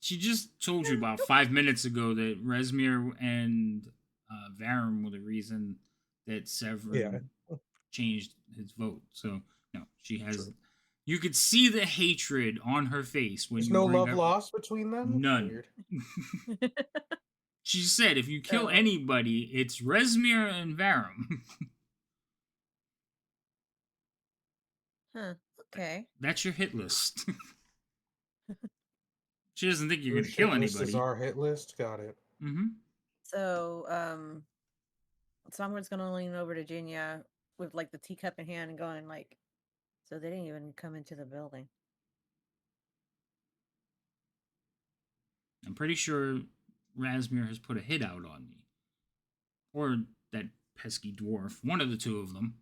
S1: She just told you about 5 minutes ago that Resmir and Varum were the reason that Severin changed his vote. So no, she has.
S3: True.
S1: You could see the hatred on her face when
S3: There's
S1: you
S3: no
S1: bring
S3: love
S1: up
S3: lost between them?
S1: none.
S3: Weird.
S1: She said, if you kill
S5: Oh.
S1: anybody, it's Resmir and Varum.
S5: Huh. Okay.
S1: That's your hit list. She doesn't think you're
S3: Your
S1: going to kill
S3: shit list is
S1: anybody.
S3: our hit list. Got it.
S1: Mm-hmm.
S5: So, Songbbird's gonna lean over to Jinya with like the teacup in hand and going like, so they didn't even come into the building.
S1: I'm pretty sure Rasmir has put a hit out on me. Or that pesky dwarf. One of the two of them.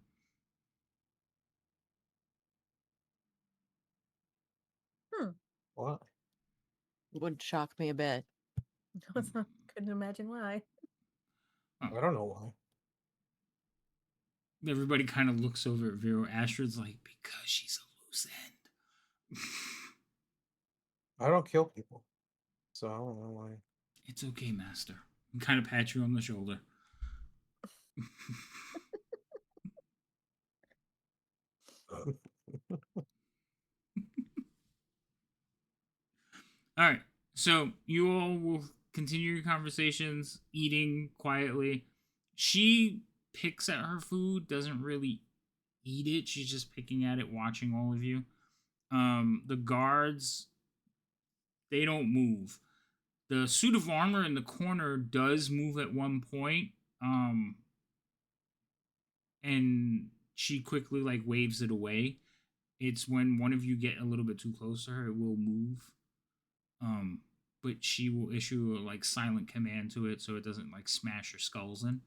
S3: What?
S2: Would shock me a bit.
S5: Couldn't imagine why.
S3: I don't know why.
S1: Everybody kind of looks over at Vero. Astrid's like, because she's a loose end.
S3: I don't kill people. So I don't know why.
S1: It's okay, Master. And kind of pat you on the shoulder. All right. So you all will continue your conversations, eating quietly. She picks at her food, doesn't really eat it. She's just picking at it, watching all of you. The guards, they don't move. The suit of armor in the corner does move at one point. And she quickly like waves it away. It's when one of you get a little bit too close to her, it will move. But she will issue a like silent command to it so it doesn't like smash your skulls in.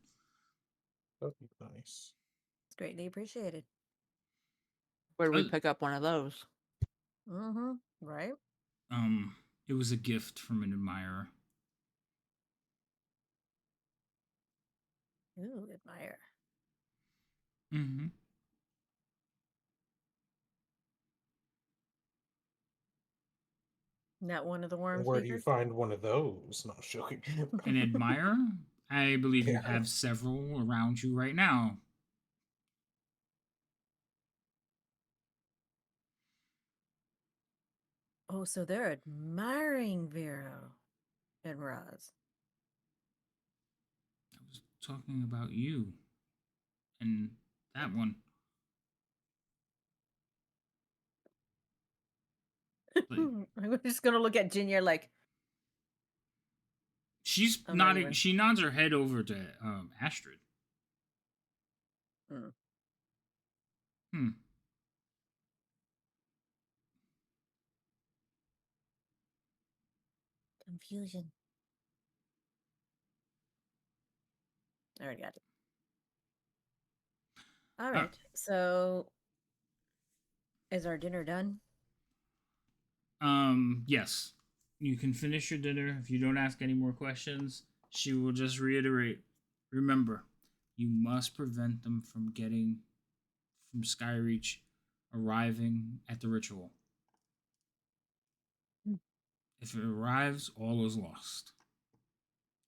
S3: That'd be nice.
S5: It's greatly appreciated.
S2: Where do we pick up one of those?
S5: Mm-hmm. Right?
S1: It was a gift from an admirer.
S5: Ooh, admire.
S1: Mm-hmm.
S5: Not one of the worm
S3: Where do you
S5: speakers?
S3: find one of those? Not joking.
S1: An admirer? I believe you have several around you right now.
S5: Oh, so they're admiring Vero and Roz.
S1: I was talking about you and that one. Like,
S5: I'm just gonna look at Junior like,
S1: she's
S5: I'm not
S1: nodding.
S5: even-
S1: She nods her head over to Astrid.
S5: Hmm.
S1: Hmm.
S5: Confusion. I already got it. All right. So, is our dinner done?
S1: Yes. You can finish your dinner. If you don't ask any more questions, she will just reiterate. Remember, you must prevent them from Skyreach arriving at the ritual.
S5: Hmm.
S1: If it arrives, all is lost.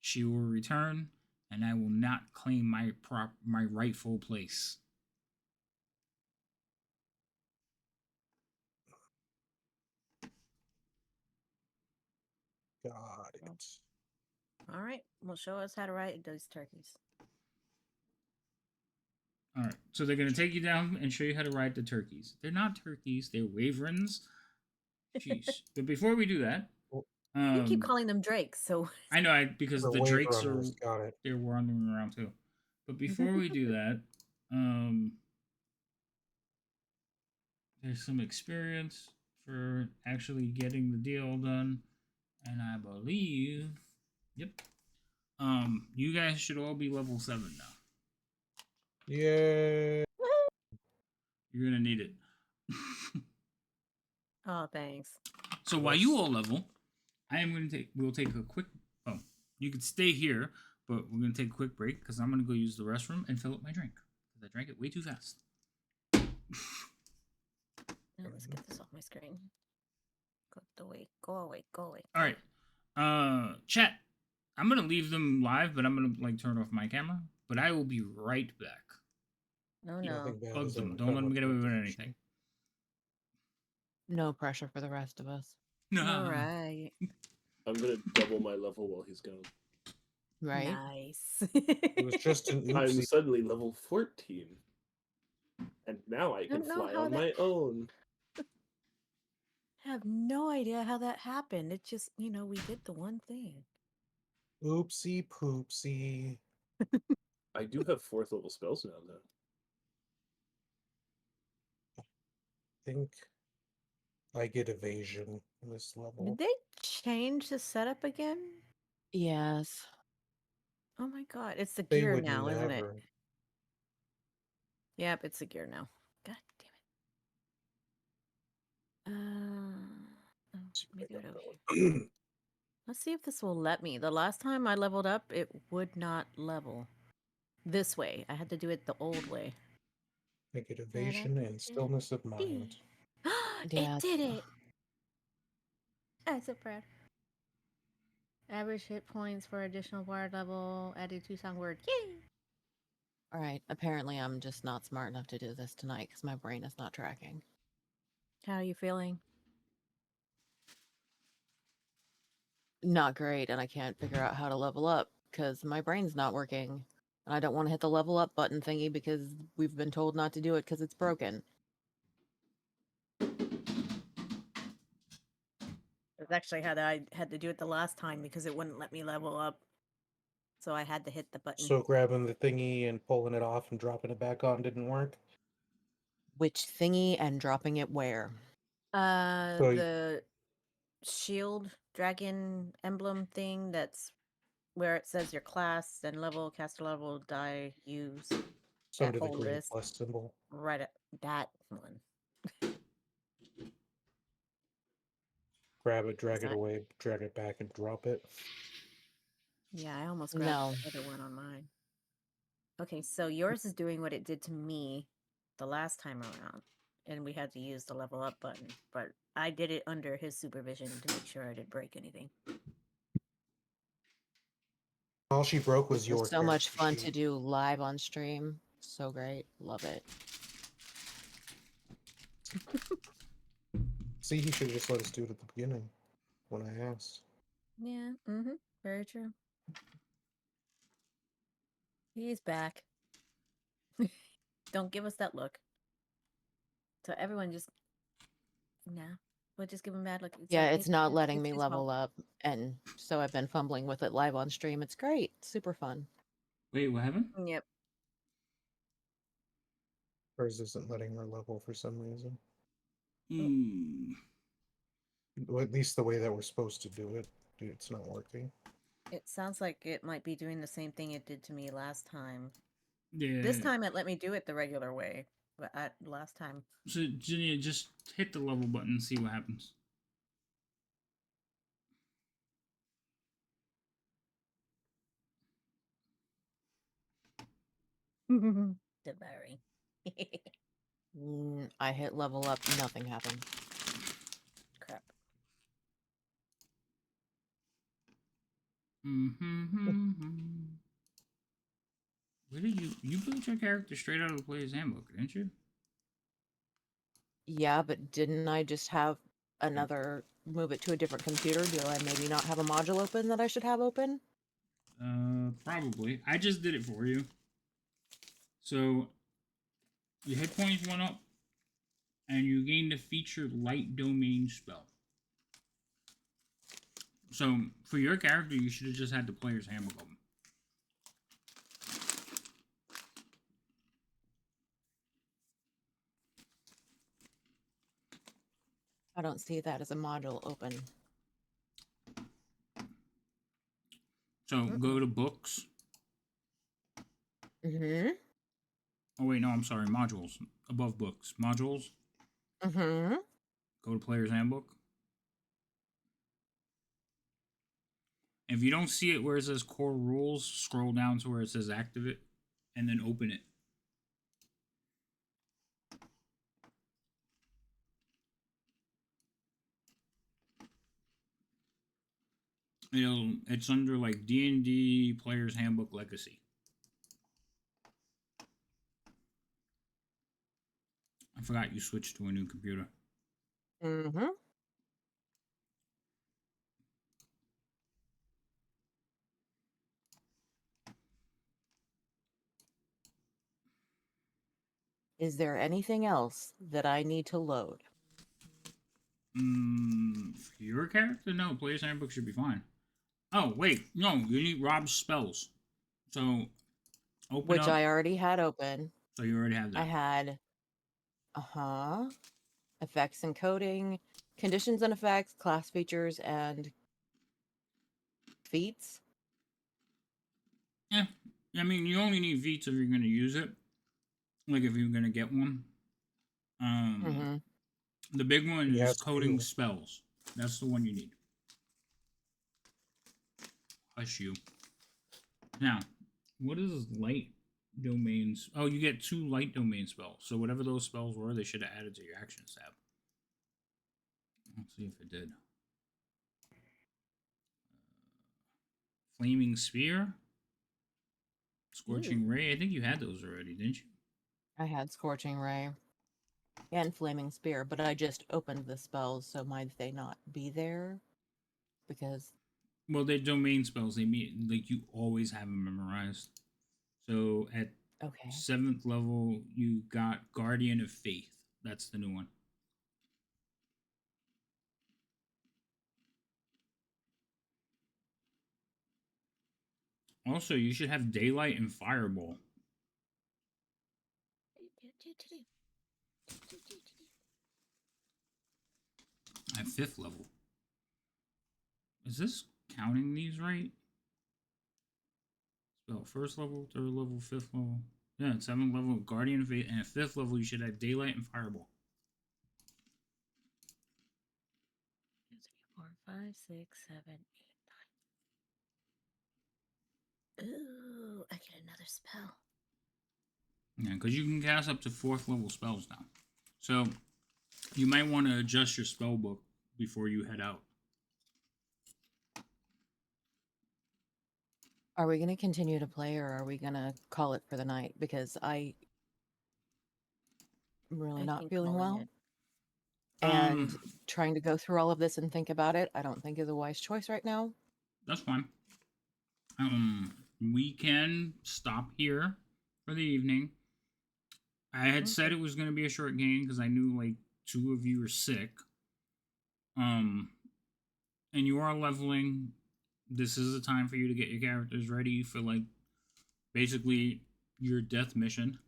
S1: She will return, and I will not claim my rightful place.
S3: Got it.
S5: All right. Well, show us how to write those turkeys.
S1: All right, so they're gonna take you down and show you how to ride the turkeys. They're not turkeys; they're waverns. Jeez. But before we do that,
S5: You keep calling them drakes, so
S1: I know because
S3: The
S1: the
S3: wave
S1: drakes are
S3: runners, got it.
S1: they're wandering around too. But before we do that, there's some experience for actually getting the deal done, and I believe, yep. You guys should all be level 7 now.
S3: Yeah.
S1: You're gonna need it.
S5: oh, thanks.
S1: So while you all level, we'll take a quick. Oh, you could stay here, but we're gonna take a quick break because I'm gonna go use the restroom and fill up my drink because I drank it way too fast.
S5: Now let's get this off my screen. Go away. Go away. Go away.
S1: All right, chat. I'm gonna leave them live, but I'm gonna turn off my camera. But I will be right back.
S5: No,
S1: Yeah,
S5: no.
S3: Nothing bad
S1: Bug
S3: has
S1: them.
S3: ever
S1: Don't
S3: come
S1: let them
S3: of
S1: get away with
S3: this.
S1: anything.
S2: No pressure for the rest of us.
S5: All right.
S4: I'm gonna double my level while he's gone.
S2: Right?
S5: Nice.
S3: It was just an
S4: I'm
S3: oopsie.
S4: suddenly level 14. And now I can
S5: don't know
S4: fly
S5: how
S4: on
S5: that-
S4: my own.
S5: I have no idea how that happened. It just, we did the one thing.
S3: Oopsie poopsie.
S4: I do have 4th level spells now, though.
S3: Think I get evasion this level.
S5: Did they change the setup again?
S2: Yes.
S5: Oh my god, it's the
S3: They
S5: gear
S3: would
S5: now, isn't it?
S3: never.
S5: Yep, it's the gear now. God damn it. Oh, let me do it over here. Let's see if this will let me. The last time I leveled up, it would not level. This way. I had to do it the old way.
S3: I get evasion and stillness of mind.
S2: Yeah.
S5: It did it! I'm so proud. Average hit points for additional word level, added 2 songbird. Yay!
S2: All right. Apparently, I'm just not smart enough to do this tonight because my brain is not tracking.
S5: How are you feeling?
S2: Not great, and I can't figure out how to level up because my brain's not working. And I don't want to hit the level up button thingy because we've been told not to do it because it's broken.
S5: That's actually how I had to do it the last time because it wouldn't let me level up. So I had to hit the button.
S3: So grabbing the thingy and pulling it off and dropping it back on didn't work?
S2: Which thingy and dropping it where?
S3: So
S5: The shield dragon emblem thing that's where it says your class and level, caster level, die, use.
S3: it's under
S5: that
S3: the
S5: whole
S3: green
S5: list.
S3: plus symbol.
S5: Right at that one.
S3: Grab it, drag
S5: Is
S3: it
S5: that-
S3: away, drag it back, and drop it.
S5: Yeah, I almost grabbed
S2: No.
S5: the other one on mine. Okay, so yours is doing what it did to me the last time around. And we had to use the level up button. But I did it under his supervision to make sure I didn't break anything.
S3: All she broke was
S2: This
S3: your
S2: was so much
S3: character
S2: fun
S3: sheet.
S2: to do live on stream. So great. Love it.
S3: See, he should have just let us do it at the beginning when I asked.
S5: Yeah, very true. He's back. Don't give us that look. So everyone just, nah. We'll just give him mad look.
S2: Yeah,
S5: like,
S2: it's not letting
S5: it's
S2: me
S5: his
S2: level
S5: fault.
S2: up, and so I've been fumbling with it live on stream. It's great, super fun.
S1: Wait, what happened?
S5: Yep.
S3: Hers isn't letting her level for some reason.
S1: Hmm.
S3: Well, at least the way that we're supposed to do it. It's not working.
S5: It sounds like it might be doing the same thing it did to me last time.
S1: Yeah.
S5: This time it let me do it the regular way, but last time.
S1: So, Ginny, just hit the level button and see what happens.
S5: Devouring.
S2: I hit level up, nothing happened.
S5: Crap.
S1: Where did you built your character straight out of the player's handbook, didn't you?
S2: Yeah, but didn't I just have another move it to a different computer? Do I maybe not have a module open that I should have open?
S1: Probably. I just did it for you. So, your hit points went up, and you gained a featured light domain spell. So, for your character, you should have just had the player's handbook open.
S2: I don't see that as a module open.
S1: So, go to books.
S2: Mm-hmm.
S1: Oh, wait, no, I'm sorry. Modules. Above books. Modules.
S2: Mm-hmm.
S1: Go to player's handbook. If you don't see it where it says core rules, scroll down to where it says activate, and then open it. It's under like D&D Player's Handbook Legacy. I forgot you switched to a new computer.
S2: Mm-hmm. Is there anything else that I need to load?
S1: For your character? No, Player's Handbook should be fine. Oh, wait. No, you need Rob's spells. So, open
S2: Which
S1: up.
S2: I already had open.
S1: So you already have that.
S2: I had, effects and coding, conditions and effects, class features, and feats.
S1: Yeah. I mean, you only need feats if you're going to use it. Like, if you're going to get one. The big one is
S3: Yes,
S1: coding
S3: too.
S1: spells. That's the one you need. Hush you. Now, what is light domains? Oh, you get 2 light domain spells. So whatever those spells were, they should have added to your actions tab. Let's see if it did. Flaming Spear. Scorching Ray. I think you had those already, didn't you?
S2: I had Scorching Ray and Flaming Spear, but I just opened the spells, so might they not be there? Because...
S1: Well, they're domain spells. They mean, like, you always have them memorized. So at 7th level, you got Guardian of Faith. That's the new one. Also, you should have Daylight and Fireball. At 5th level. Is this counting these right? So 1st level, 3rd level, 5th level. Yeah, 7th level, Guardian of Faith, and at 5th level, you should have Daylight and Fireball.
S5: 4, 5, 6, 7, 8, 9. Ooh, I get another spell.
S1: Yeah, because you can cast up to 4th level spells now. So you might want to adjust your spell book before you head out.
S2: Are we going to continue to play, or are we going to call it for the night? Because I'm really not feeling well. And trying to go through all of this and think about it, I don't think is a wise choice right now.
S1: That's fine. We can stop here for the evening. I had said it was going to be a short game because I knew like 2 of you were sick. And you are leveling. This is the time for you to get your characters ready for like basically your death mission.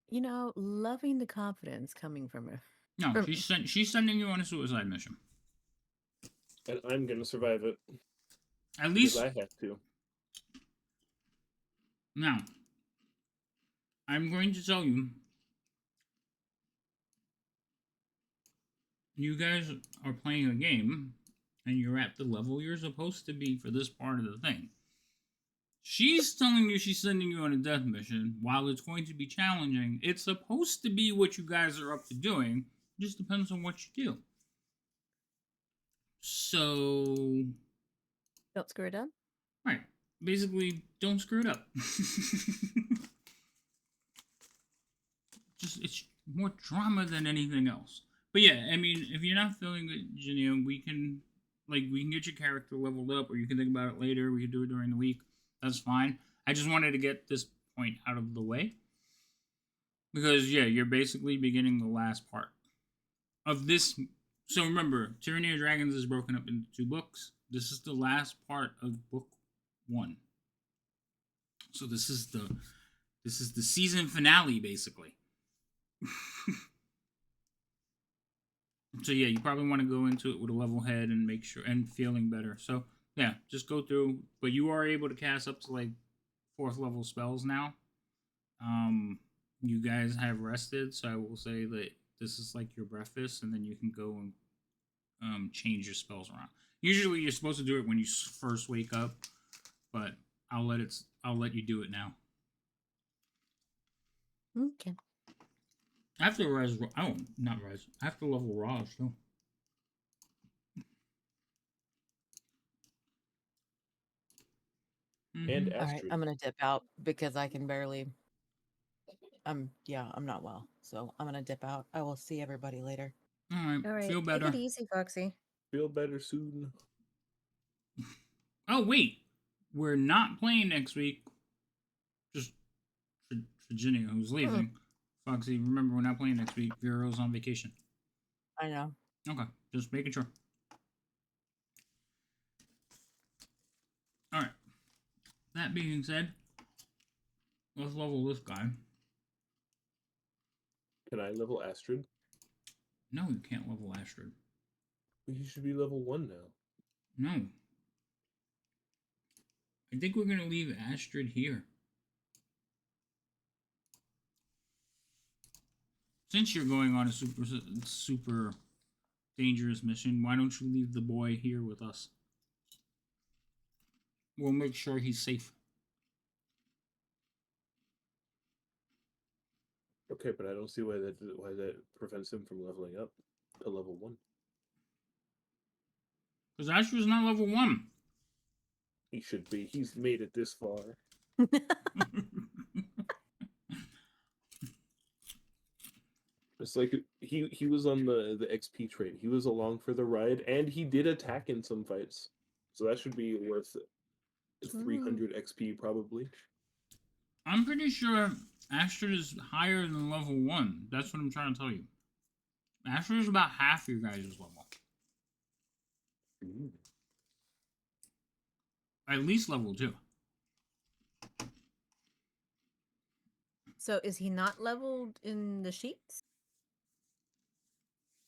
S5: You know, loving the confidence coming from her.
S1: No, she's sending you on a suicide mission.
S4: And I'm gonna survive it.
S1: At least
S4: I have to.
S1: Now, I'm going to tell you. You guys are playing a game, and you're at the level you're supposed to be for this part of the thing. She's telling you she's sending you on a death mission. While it's going to be challenging, it's supposed to be what you guys are up to doing. It just depends on what you do. So...
S5: Don't screw it up?
S1: Right. Basically, don't screw it up. It's more drama than anything else. But yeah, I mean, if you're not feeling good, Janine, we can get your character leveled up, or you can think about it later. We can do it during the week. That's fine. I just wanted to get this point out of the way. Because, yeah, you're basically beginning the last part of this. So remember, Tyranny of Dragons is broken up into 2 books. This is the last part of book 1. So this is the season finale, basically. So yeah, you probably want to go into it with a level head and make sure and feeling better. So yeah, just go through. But you are able to cast up to like 4th level spells now. You guys have rested, so I will say that this is like your breakfast, and then you can go and change your spells around. Usually, you're supposed to do it when you first wake up, but I'll let you do it now.
S5: Okay.
S1: I have to res. Oh, not res. I have to level Raj too.
S4: And
S2: All right,
S4: Astrid.
S2: I'm gonna dip out because I can barely. I'm not well, so I'm gonna dip out. I will see everybody later.
S1: All right. Feel
S5: Take
S1: better.
S5: it easy, Foxy.
S4: Feel better soon.
S1: Oh wait, we're not playing next week. Just for Virginia, who's leaving. Foxy, remember we're not playing next week. Vero's on vacation.
S2: I know.
S1: Okay, just making sure. All right. That being said, let's level this guy.
S4: Can I level Astrid?
S1: No, you can't level Astrid.
S4: He should be level 1 now.
S1: No. I think we're gonna leave Astrid here. Since you're going on a super dangerous mission, why don't you leave the boy here with us? We'll make sure he's safe.
S4: Okay, but I don't see why that prevents him from leveling up to level 1.
S1: Because Astrid's not level 1.
S4: He should be. He's made it this far. It's like he was on the XP trade. He was along for the ride, and he did attack in some fights. So that should be worth 300 XP probably.
S1: I'm pretty sure Astrid is higher than level 1. That's what I'm trying to tell you. Astrid is about half your guys' level.
S4: Ooh.
S1: At least level 2.
S5: So is he not leveled in the sheets?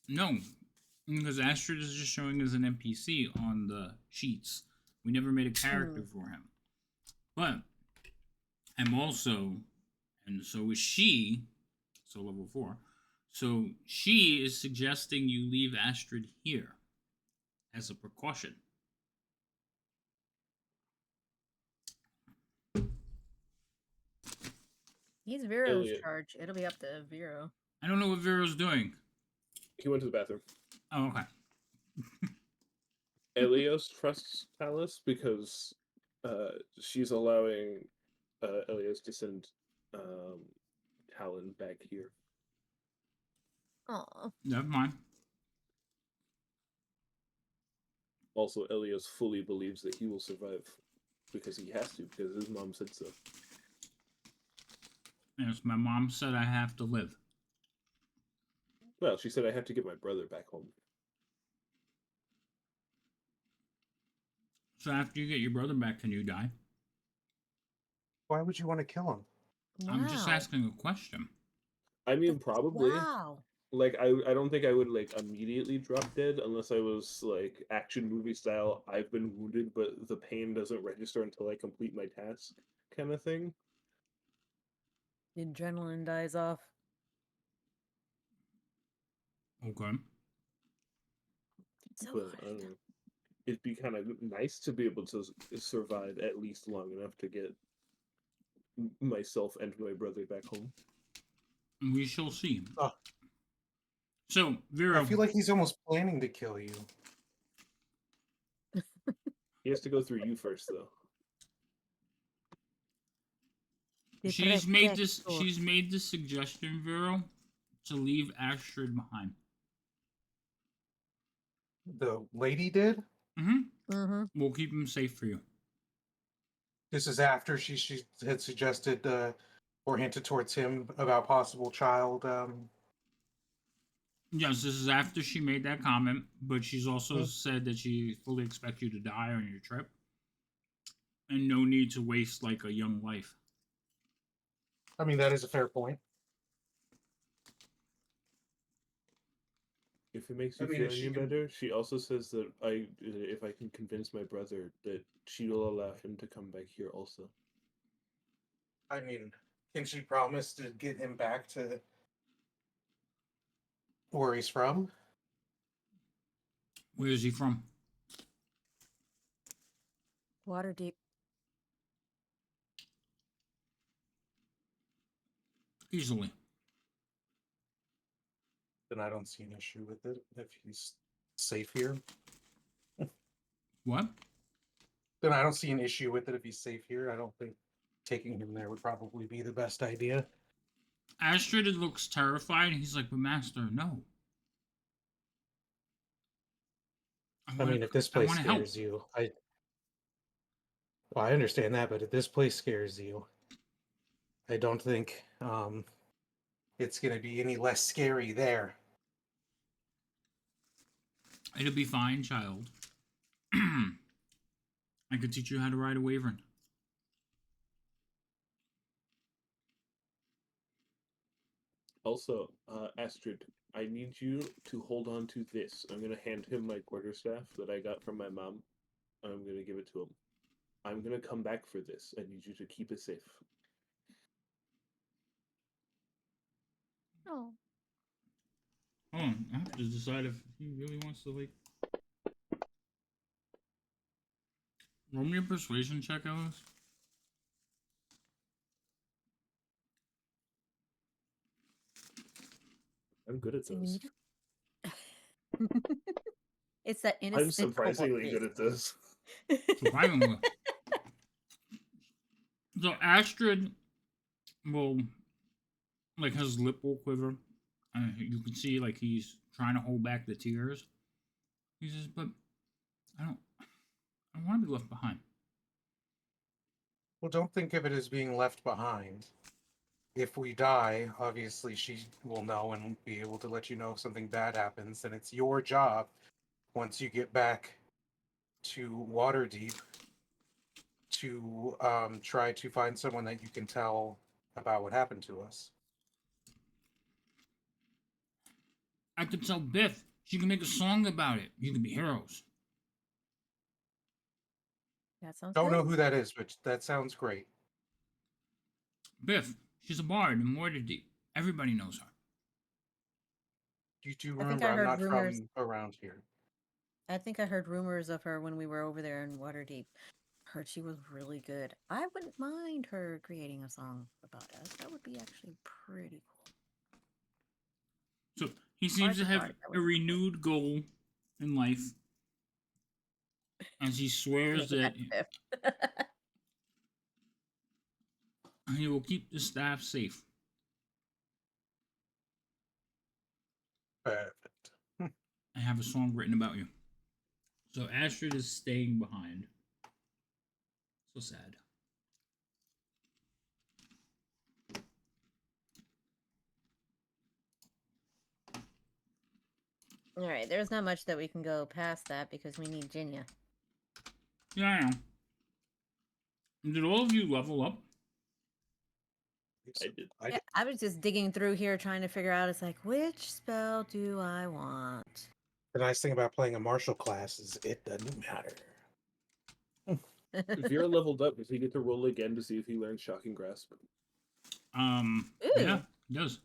S1: No, because Astrid is just showing as an NPC on the sheets. We never made a character for him. But I'm also, and so is she, so level 4. So she is suggesting you leave Astrid here as a precaution.
S5: He's Vero's
S4: Elliot.
S5: charge. It'll be up to Vero.
S1: I don't know what Vero's doing.
S4: He went to the bathroom.
S1: Oh, okay.
S4: Elios trusts Talus because she's allowing Elios to send Talon back here.
S5: Aw.
S1: Never mind.
S4: Also, Elias fully believes that he will survive because he has to, because his mom said so.
S1: Yes, my mom said I have to live.
S4: Well, she said I have to get my brother back home.
S1: So after you get your brother back, can you die?
S3: Why would you want to kill him?
S1: I'm just
S5: Wow.
S1: asking a question.
S4: I mean, probably.
S5: Wow.
S4: Like, I don't think I would, like, immediately drop dead unless I was, like, action movie style, I've been wounded, but the pain doesn't register until I complete my task kind of thing.
S5: The adrenaline dies off.
S1: Okay.
S5: It's so
S4: But, I don't
S5: good.
S4: know. It'd be kind of nice to be able to survive at least long enough to get myself and my brother back home.
S1: We shall see.
S3: Ugh.
S1: So,
S3: I
S1: Vero,
S3: feel like he's almost planning to kill you.
S4: He has to go through you first, though.
S5: The
S1: she's made this
S5: protector.
S1: suggestion, Vero, to leave Astrid behind.
S3: The lady did?
S5: Mm-hmm.
S1: We'll keep him safe for you.
S3: This is after she had suggested or hinted towards him about possible child.
S1: Yes, this is after she made that comment, but she's also
S3: Hmm.
S1: said that she fully expects you to die on your trip. And no need to waste like a young life.
S3: I mean, that is a fair point.
S4: If it makes
S3: I
S4: you
S3: mean,
S4: feel
S3: if
S4: any
S3: she can,
S4: better, she also says that if I can convince my brother, that she will allow him to come back here also.
S3: I mean, can she promise to get him back to where he's from?
S1: Where is he from?
S5: Waterdeep.
S1: Easily.
S3: Then I don't see an issue with it if he's safe here.
S1: What?
S3: Then I don't see an issue with it if he's safe here. I don't think taking him there would probably be the best idea.
S1: Astrid looks terrified. He's like, but Master, no.
S3: I mean, if this
S1: I
S3: place
S1: want to help.
S3: scares you, I understand that, but if this place scares you, I don't think it's going to be any less scary there.
S1: It'll be fine, child. I could teach you how to ride a wyvern.
S4: Also, Astrid, I need you to hold on to this. I'm going to hand him my quarterstaff that I got from my mom. I'm going to give it to him. I'm going to come back for this. I need you to keep it safe.
S5: Oh.
S1: Hold on, I have to decide if he really wants to, like... Roll me a persuasion check, Ellis.
S4: I'm good at
S5: So you
S4: those.
S5: need It's that
S4: I'm
S5: innocent kobold
S4: surprisingly
S5: face.
S4: good at this.
S1: Surprisingly. So Astrid will, like, his lip will quiver. You can see, like, he's trying to hold back the tears. He says, but I don't want to be left behind.
S3: Well, don't think of it as being left behind. If we die, obviously she will know and be able to let you know if something bad happens, and it's your job, once you get back to Waterdeep, to try to find someone that you can tell about what happened to us.
S1: I could tell Biff. She can make a song about it. You can be heroes.
S5: That sounds
S3: Don't
S5: good.
S3: know who that is, but that sounds great.
S1: Biff, she's a bard in Waterdeep. Everybody knows her.
S3: You do
S5: I think
S3: remember
S5: I
S3: I'm
S5: heard
S3: not
S5: rumors.
S3: from around here.
S5: I think I heard rumors of her when we were over there in Waterdeep. Heard she was really good. I wouldn't mind her creating a song about us. That would be actually pretty cool.
S1: So he
S5: Or
S1: seems to
S5: the
S1: have
S5: bard, that
S1: a
S5: would be cool.
S1: renewed goal in life. As he swears
S5: Make it
S1: that
S5: back to Biff.
S1: he will keep the staff safe.
S3: Perfect.
S1: I have a song written about you. So Astrid is staying behind. So sad.
S5: All right, there's not much that we can go past that because we need Jinya.
S1: Yeah, I know. Did all of you level up?
S4: I did.
S5: Yeah, I was just digging through here trying to figure out, it's like, which spell do I want?
S3: The nice thing about playing a martial class is it doesn't matter.
S4: If you're leveled up, does he get to roll again to see if he learns Shocking Grasp?
S1: Yeah, it does.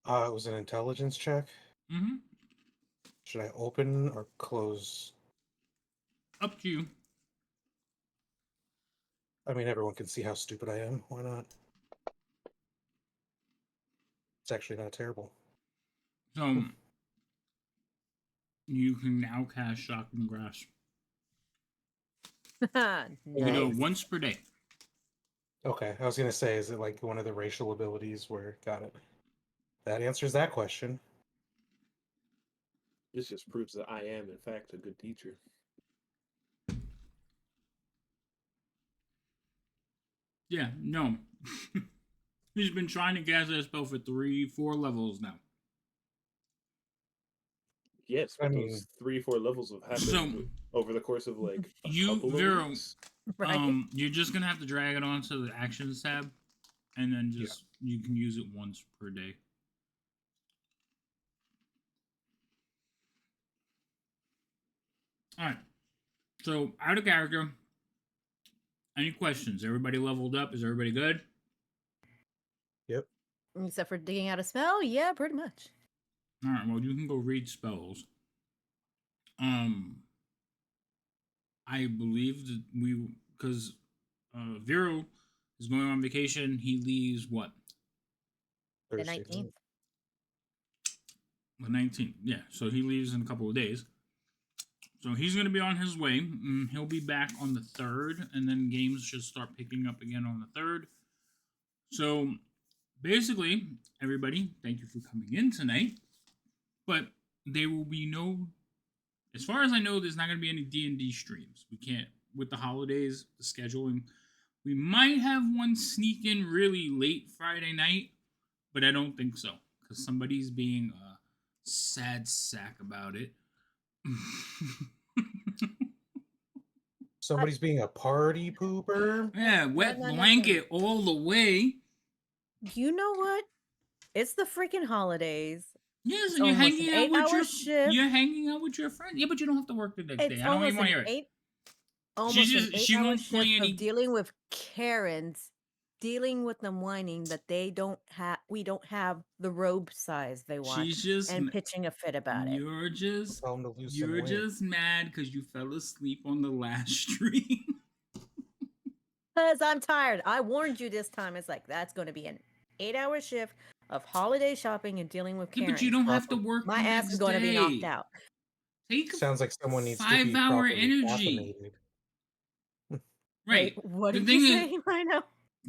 S3: It was an intelligence check.
S1: Mm-hmm.
S3: Should I open or close?
S1: Up to you.
S3: I mean, everyone can see how stupid I am. Why not? It's actually not terrible.
S1: So you can now cast Shocking Grasp. You do it
S5: Nice.
S1: once per day.
S3: Okay, I was gonna say, is it like one of the racial abilities where got it? That answers that question.
S4: This just proves that I am, in fact, a good teacher.
S1: Yeah, no. He's been trying to cast that spell for 3-4 levels now.
S4: Yes,
S3: I
S4: but
S3: mean-
S4: those 3-4 levels have happened over the course of like a couple of
S1: Vero,
S4: weeks.
S5: Right?
S1: you're just gonna have to drag it onto the actions tab, and then just you can use it once per day. All right. So out of character. Any questions? Everybody leveled up? Is everybody good?
S3: Yep.
S5: Except for digging out a spell? Yeah, pretty much.
S1: All right. Well, you can go read spells. I believe that because Vero is going on vacation. He leaves what?
S5: The
S3: Thursday
S5: 19th.
S3: night.
S1: The 19th. Yeah. So he leaves in a couple of days. So he's going to be on his way. He'll be back on the 3rd, and then games should start picking up again on the 3rd. So basically, everybody, thank you for coming in tonight. But there will be no, as far as I know, there's not going to be any D&D streams. We can't, with the holidays, the scheduling. We might have one sneak in really late Friday night, but I don't think so, because somebody's being a sad sack about it.
S3: Somebody's being a party pooper.
S1: Yeah, wet
S5: no.
S1: blanket all the way.
S5: You know what? It's the freaking holidays.
S1: Yes,
S5: It's
S1: and you're
S5: almost
S1: hanging
S5: an
S1: out with
S5: 8-hour
S1: your
S5: shift.
S1: You're hanging out with your friend. Yeah, but you don't have to work the next day.
S5: It's
S1: I don't even
S5: almost
S1: want
S5: an
S1: to hear it.
S5: almost an
S1: She
S5: 8-hour
S1: won't
S5: shift
S1: play any.
S5: of dealing with Karens, dealing with them whining that we don't have the robe size they want,
S1: She's just.
S5: and pitching a fit about it.
S1: You're just.
S3: Tell them to lose some
S1: You're
S3: weight.
S1: just mad because you fell asleep on the last stream.
S5: Because I'm tired. I warned you this time. It's like, that's going to be an 8-hour shift of holiday shopping and dealing with
S1: Yeah,
S5: Karens.
S1: but you don't have to work.
S5: My
S1: the
S5: ass
S1: next
S5: is going to be knocked
S1: day.
S5: out.
S1: Take a
S3: Sounds like someone needs to be
S1: 5-hour
S3: properly
S1: energy.
S3: caffeinated.
S1: Right.
S5: Wait, what
S1: The
S5: did
S1: thing
S5: you
S1: is-
S5: say right now?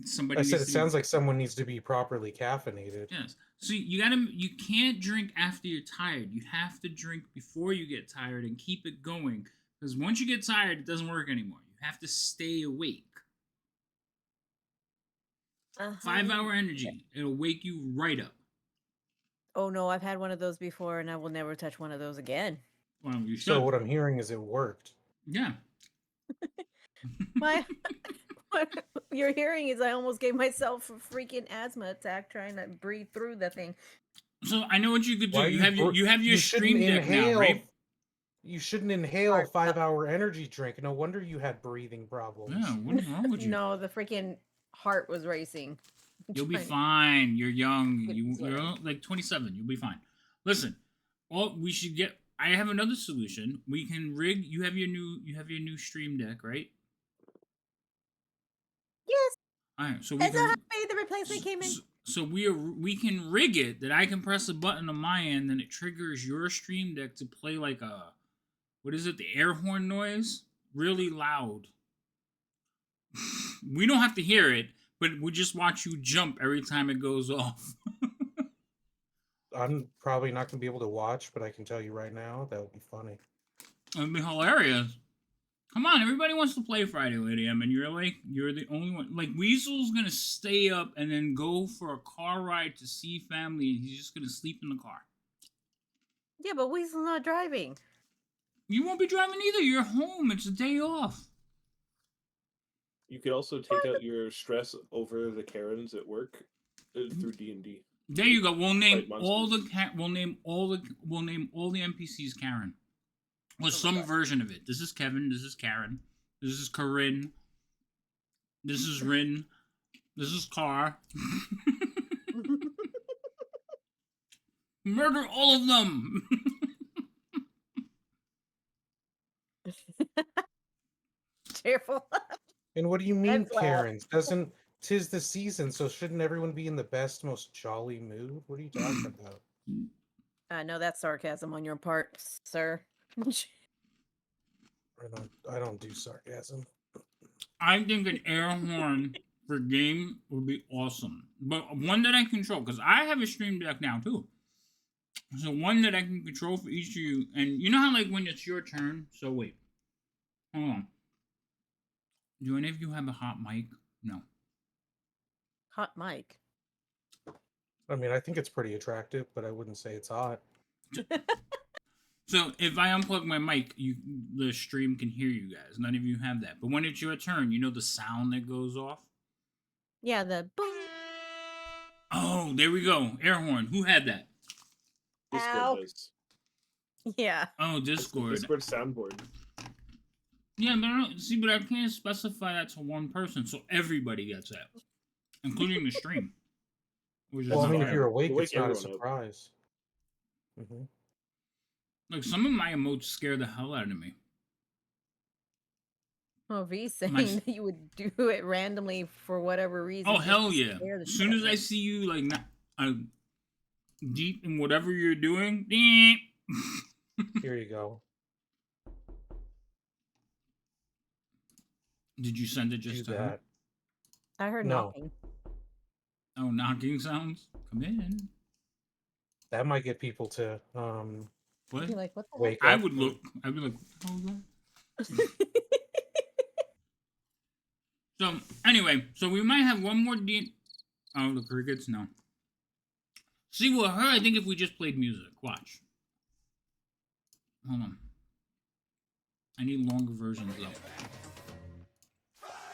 S1: Somebody
S3: I said
S1: needs
S3: it
S1: to
S3: sounds like someone needs to be properly caffeinated.
S1: Yes. So you can't drink after you're tired. You have to drink before you get tired and keep it going. Because once you get tired, it doesn't work anymore. You have to stay awake. 5-hour energy. It'll wake you right up.
S5: Oh no, I've had one of those before, and I will never touch one of those again.
S1: Well, you should.
S3: So what I'm hearing is it worked.
S1: Yeah.
S5: My what you're hearing is I almost gave myself a freaking asthma attack trying to breathe through the thing.
S1: So I know what you could do.
S3: Why
S1: You
S3: are
S1: have your
S3: you shouldn't
S1: stream deck now,
S3: inhale-
S1: right?
S3: You shouldn't inhale
S5: Sorry.
S3: 5-hour energy drink. No wonder you had breathing problems.
S1: Yeah. What's wrong with you?
S5: No, the freaking heart was racing.
S1: You'll be
S5: Trying-
S1: fine. You're young.
S5: Good
S1: You're
S5: sweater.
S1: like 27. You'll be fine. Listen, we should get. I have another solution. We can rig. You have your new stream deck, right?
S5: Yes,
S1: All right. So we
S5: I'm so
S1: can.
S5: happy the replacement came in.
S1: So we can rig it that I can press a button on my end, and it triggers your stream deck to play like a, what is it? The air horn noise, really loud. We don't have to hear it, but we just watch you jump every time it goes off.
S3: I'm probably not going to be able to watch, but I can tell you right now that would be funny.
S1: It'd be hilarious. Come on, everybody wants to play Friday, Lady M, and you're the only one. Like, Weasel's gonna stay up and then go for a car ride to see family, and he's just gonna sleep in the car.
S5: Yeah, but Weasel's not driving.
S1: You won't be driving either. You're home. It's a day off.
S4: You could also take out your stress over the Karens at work through D&D.
S1: There you go. We'll name
S4: Fight
S1: all the
S4: monsters.
S1: we'll name all the NPCs Karen. Or some
S5: God.
S1: version of it. This is Kevin. This is Karen. This is Corinne. This is Rin. This is Car. Murder all of them.
S5: Careful.
S3: And what do you mean,
S5: That's loud.
S3: Karens? Tis the season, so shouldn't everyone be in the best, most jolly mood? What are you talking about?
S5: I know that's sarcasm on your part, sir.
S3: I don't do sarcasm.
S1: I think an air horn for game would be awesome. But one that I control, because I have a stream deck now too. So one that I can control for each of you. And you know how like when it's your turn? So wait. Hold on. Do any of you have a hot mic? No.
S5: Hot mic.
S3: I mean, I think it's pretty attractive, but I wouldn't say it's hot.
S1: So if I unplug my mic, the stream can hear you guys. None of you have that. But when it's your turn, you know the sound that goes off?
S5: Yeah, the boom.
S1: Oh, there we go. Air horn. Who had that?
S4: Discord
S5: Ow.
S4: does.
S5: Yeah.
S1: Oh,
S4: It's the
S1: Discord.
S4: Discord soundboard.
S1: Yeah, but I can't specify that to one person, so everybody gets that, including the stream. Which is
S3: Well, I mean,
S1: not
S3: if you're
S1: fair.
S3: awake,
S4: Wake
S3: it's not a
S4: everyone up.
S3: surprise. Mm-hmm.
S1: Like some of my emotes scare the hell out of me.
S5: Well, V's saying
S1: My-
S5: that you would do it randomly for whatever reason.
S1: Oh
S5: just
S1: hell
S5: to
S1: yeah!
S5: scare the
S1: As
S5: shit
S1: soon
S5: out
S1: as
S5: of
S1: I
S5: you.
S1: see you like deep in whatever you're doing, ding.
S3: Here you go.
S1: Did you send it
S3: Do
S1: just to her?
S3: that.
S5: I heard
S3: No.
S5: knocking.
S1: Oh, knocking sounds. Come in.
S3: That might get people to
S1: What?
S5: Be like, what the
S3: wake
S1: I
S3: up.
S1: would look. I'd be like, oh, God.
S5: heck?
S1: So anyway, so we might have one more Oh, the crickets? No. See, with her, I think if we just played music. Watch. Hold on. I need longer versions, though.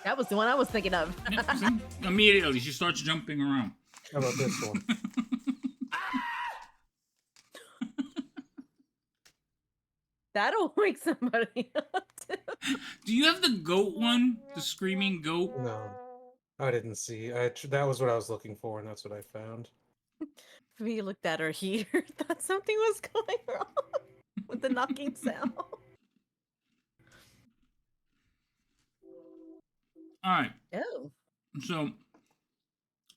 S5: That was the one I was thinking of.
S1: Yeah, see? Immediately, she starts jumping around.
S3: How about this one?
S5: That'll wake somebody up. Too.
S1: Do you have the goat one? The screaming goat?
S3: No, I didn't see. That was what I was looking for, and that's what I found.
S5: We looked at her heater, thought something was going wrong with the knocking sound.
S1: Alright,
S5: Oh.
S1: so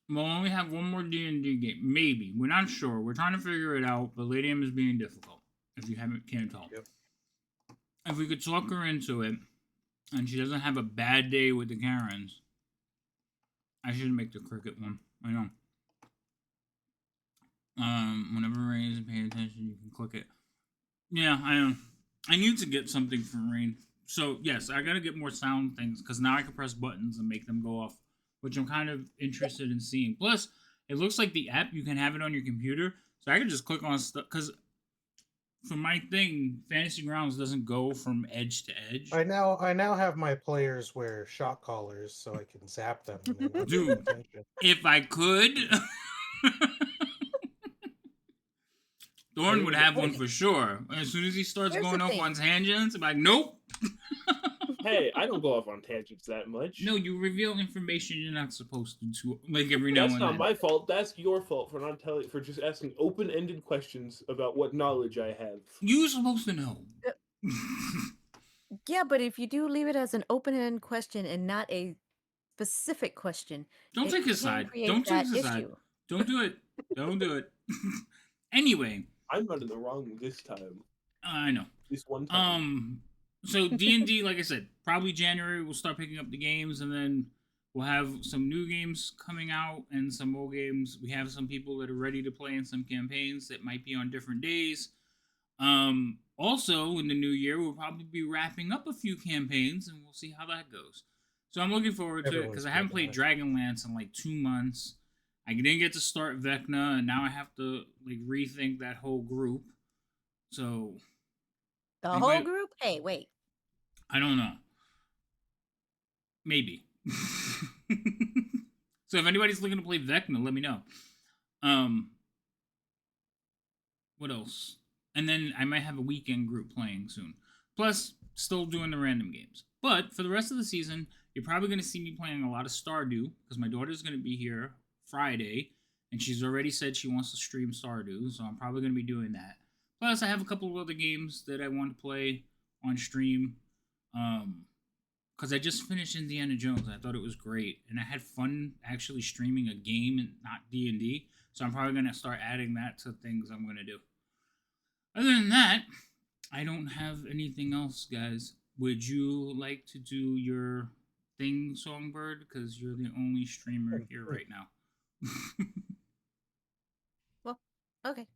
S1: we'll only have one more D&D game. Maybe. We're not sure. We're trying to figure it out, but Lady M is being difficult. If you can't tell.
S3: Yep.
S1: If we could talk her into it, and she doesn't have a bad day with the Karens, I should make the cricket one. I know. Whenever Rain isn't paying attention, you can click it. Yeah, I know. I need to get something for Rain. So, yes, I gotta get more sound things, because now I can press buttons and make them go off, which I'm kind of interested in seeing. Plus, it looks like the app, you can have it on your computer, so I can just click on stuff, because for my thing, Fantasy Grounds doesn't go from edge to edge.
S3: I now have my players wear shock collars so I can zap them. when they're not paying
S1: Dude.
S3: attention.
S1: If I could... Thorn would have one for sure. As soon as he starts
S5: Here's
S1: going
S5: the
S1: off
S5: thing.
S1: on tangents, I'm like, nope.
S4: Hey, I don't go off on tangents that much.
S1: No, you reveal information you're not supposed to like every now
S4: That's
S1: and
S4: not
S1: then.
S4: my fault. That's your fault for not telling, for just asking open-ended questions about what knowledge I have.
S1: You're supposed to know.
S5: Yeah, but if you do leave it as an open-ended question and not a specific question,
S1: Don't
S5: it
S1: take his
S5: can
S1: side.
S5: create
S1: Don't take
S5: that
S1: his side.
S5: issue.
S1: Don't do it. Don't do it. Anyway,
S4: I'm not in the wrong this time.
S1: I know.
S4: This one time.
S1: So D&D, like I said, probably January we'll start picking up the games, and then We'll have some new games coming out and some old games. We have some people that are ready to play in some campaigns that might be on different days. Also, in the new year, we'll probably be wrapping up a few campaigns, and we'll see how that goes. So I'm looking forward to it because I haven't played Dragonlance in like 2 months. I didn't get to start Vecna, and now I have to like rethink that whole group. So
S5: The
S1: Anybody-
S5: whole group? Hey, wait.
S1: I don't know. Maybe. So if anybody's looking to play Vecna, let me know. What else? And then I might have a weekend group playing soon. Plus, still doing the random games. But for the rest of the season, you're probably going to see me playing a lot of Stardew because my daughter's going to be here Friday, and she's already said she wants to stream Stardew, so I'm probably going to be doing that. Plus, I have a couple of other games that I want to play on stream. Because I just finished Indiana Jones, and I thought it was great, and I had fun actually streaming a game and not D&D. So I'm probably going to start adding that to things I'm going to do. Other than that, I don't have anything else, guys. Would you like to do your thing, Songbird? Because you're the only streamer here right now.
S5: Well, okay.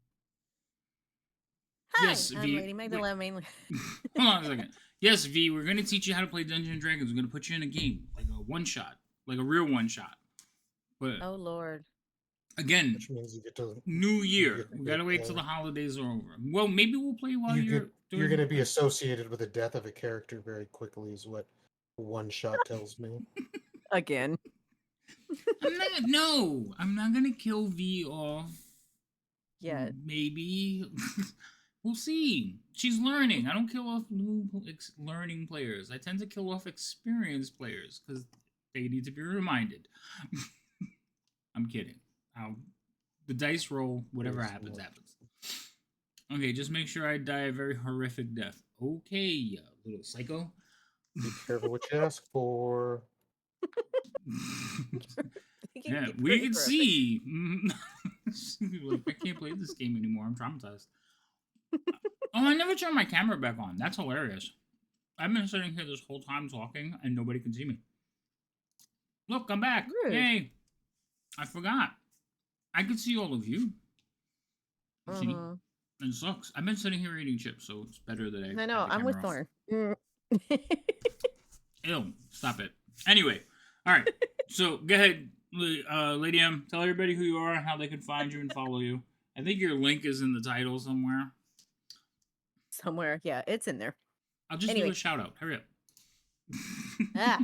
S5: Hi,
S1: Yes,
S5: I'm
S1: V.
S5: Lady Magdalena mainly.
S1: Hold on a second. Yes, V, we're going to teach you how to play Dungeons & Dragons. We're going to put you in a game, like a one-shot, like a real one-shot. But
S5: Oh, Lord.
S1: again,
S3: Which means you get to
S1: New Year.
S3: get-
S1: We got to wait till the holidays are over. Well, maybe we'll play while
S3: you're
S1: doing
S3: going to be associated with the death of a character very quickly, is what one shot tells me.
S5: Again.
S1: I'm not going to kill V off.
S5: Yeah.
S1: Maybe. We'll see. She's learning. I don't kill off new learning players. I tend to kill off experienced players because they need to be reminded. I'm kidding. The dice roll, whatever happens, happens. Okay, just make sure I die a very horrific death. Okay, you little psycho.
S3: Be careful what you ask for.
S1: Yeah, we can see. Like, I can't play this game anymore. I'm traumatized. Oh, I never turned my camera back on. That's hilarious. I've been sitting here this whole time talking, and nobody can see me. Look, I'm back.
S5: Rude.
S1: Yay. I forgot. I could see all of you. See? It sucks. I've been sitting here eating chips, so it's better that
S5: I know.
S1: have the
S5: I'm with
S1: camera off.
S5: Thorn.
S1: Ew, stop it. Anyway, all right. So go ahead, Lady M. Tell everybody who you are, how they can find you and follow you. I think your link is in the title somewhere.
S5: Somewhere. Yeah, it's in there.
S1: I'll just do a shout out. Hurry up.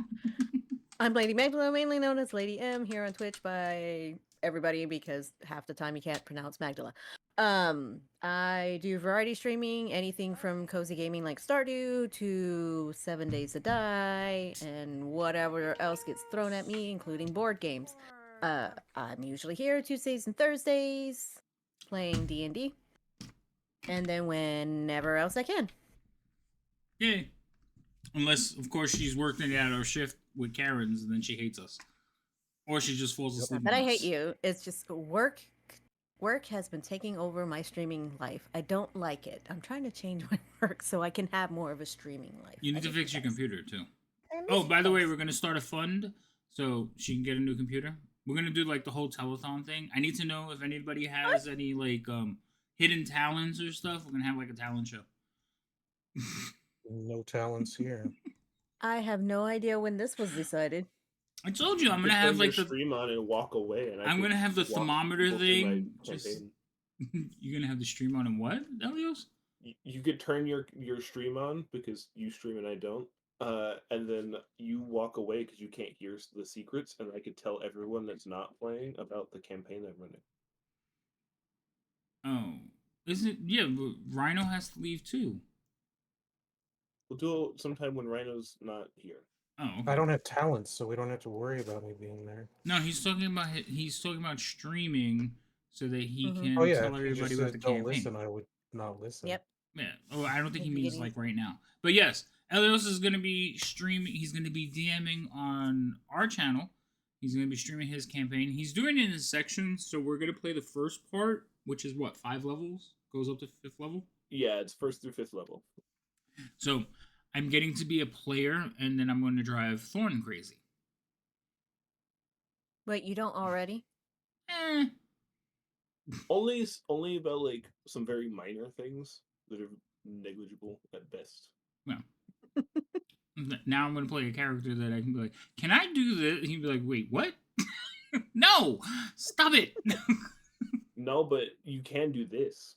S5: I'm Lady Magdalena, mainly known as Lady M, here on Twitch by everybody because half the time you can't pronounce Magdala. I do variety streaming, anything from cozy gaming like Stardew to 7 Days to Die and whatever else gets thrown at me, including board games. I'm usually here Tuesdays and Thursdays playing D&D, and then whenever else I can.
S1: Yay. Unless, of course, she's working at our shift with Karen's and then she hates us. Or she just falls asleep.
S5: But I hate you. It's just work. Work has been taking over my streaming life. I don't like it. I'm trying to change my work so I can have more of a streaming life.
S1: You need to fix your computer, too. Oh, by the way, we're going to start a fund so she can get a new computer. We're going to do, like, the whole telethon thing. I need to know if anybody has any, like, hidden talents or stuff. We're going to have, like, a talent show.
S3: No talents here.
S5: I have no idea when this was decided.
S1: I told you I'm gonna have like the
S4: stream on and walk away, and
S1: I'm gonna have the thermometer thing.
S4: Just,
S1: you're gonna have the stream on and what, Elios?
S4: You could turn your stream on because you stream and I don't, and then you walk away because you can't hear the secrets, and I could tell everyone that's not playing about the campaign I'm running.
S1: Oh, is it? Yeah, but Rhino has to leave too.
S4: We'll do it sometime when Rhino's not here.
S1: Oh, okay.
S3: I don't have talents, so we don't have to worry about me being there.
S1: No, he's talking about streaming so that he can
S3: Oh yeah,
S1: tell
S3: if you
S1: everybody
S3: just
S1: what
S3: said
S1: the
S3: don't
S1: campaign.
S3: listen, I would not listen.
S5: Yep.
S1: Yeah. Oh, I don't think he
S5: Maybe
S1: means
S5: it
S1: like
S5: is.
S1: right now. But yes, Elios is gonna be streaming. He's gonna be DMing on our channel. He's gonna be streaming his campaign. He's doing it in sections, so we're gonna play the first part, which is what, 5 levels? Goes up to 5th level?
S4: Yeah, it's 1st through 5th level.
S1: So I'm getting to be a player, and then I'm going to drive Thorn crazy.
S5: Wait, you don't already?
S1: Eh.
S4: Only about like some very minor things that are negligible at best.
S1: Well, now I'm gonna play a character that I can be like, "Can I do this?" And he'd be like, "Wait, what? No, stop it!"
S4: No, but you can do this.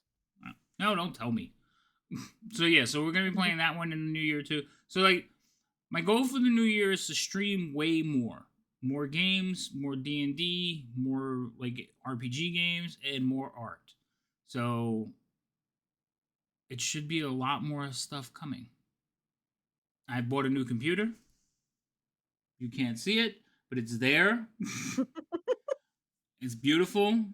S1: No, don't tell me. So yeah, so we're gonna be playing that one in the new year too. So like, my goal for the new year is to stream way more games, more D&D, more like RPG games, and more art. So it should be a lot more stuff coming. I bought a new computer. You can't see it, but it's there. It's beautiful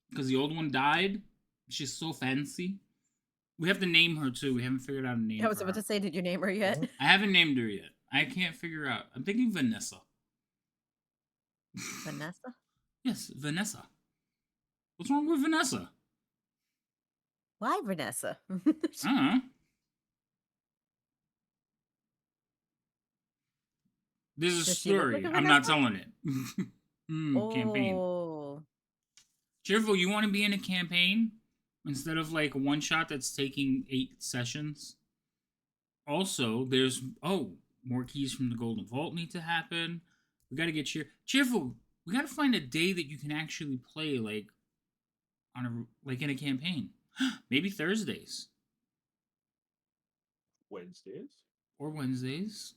S1: because the old one died. She's so fancy. We have to name her too. We haven't figured out a name.
S5: I was
S1: for
S5: about
S1: her.
S5: to say, did you name her yet?
S1: I haven't named her yet. I can't figure out. I'm thinking Vanessa.
S5: Vanessa?
S1: Yes, Vanessa. What's wrong with Vanessa?
S5: Why Vanessa?
S1: I don't know. There's a
S5: Does she look
S1: story.
S5: like a
S1: I'm not
S5: Vanessa?
S1: telling it. Campaign.
S5: Oh.
S1: Cheerful, you want to be in a campaign instead of like a one shot that's taking 8 sessions? Also, there's more keys from the Golden Vault need to happen. We got to get cheerful. We got to find a day that you can actually play like in a campaign. Maybe Thursdays
S4: Wednesdays?
S1: or Wednesdays.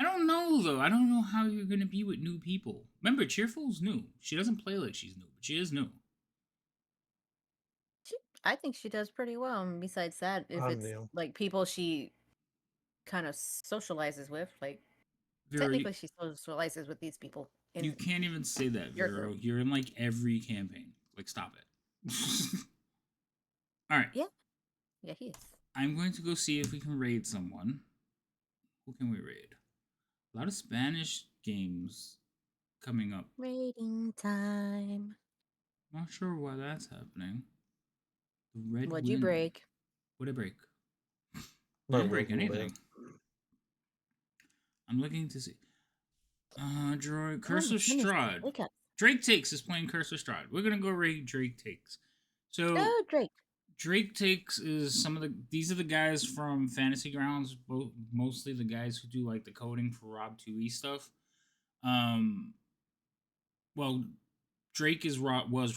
S1: I don't know though. I don't know how you're gonna be with new people. Remember, Cheerful's new. She doesn't play like she's new, but she is new.
S5: I think she does pretty well. And besides that, if
S3: I'm
S5: it's
S3: new.
S5: like people she kind of socializes with, like
S1: Vero,
S5: technically she socializes with these people.
S1: you can't even say that,
S5: your
S1: Vero.
S5: group.
S1: You're in like every campaign. Like, stop it. All right.
S5: Yeah, he is.
S1: I'm going to go see if we can raid someone. Who can we raid? A lot of Spanish games coming up.
S5: Rating time.
S1: Not sure why that's happening. The Red
S5: What'd
S1: Wind.
S5: you break?
S1: What'd I break? I
S3: My
S1: didn't break
S3: rule
S1: anything. I'm looking to see. Droid. Curse of
S5: finish it.
S1: Strahd.
S5: Wake up.
S1: Drake Takes is playing Curse of Strahd. We're gonna go raid Drake Takes. So
S5: Oh, Drake.
S1: Drake Takes is these are the guys from Fantasy Grounds, mostly the guys who do like the coding for Rob 2E stuff. Well, Drake was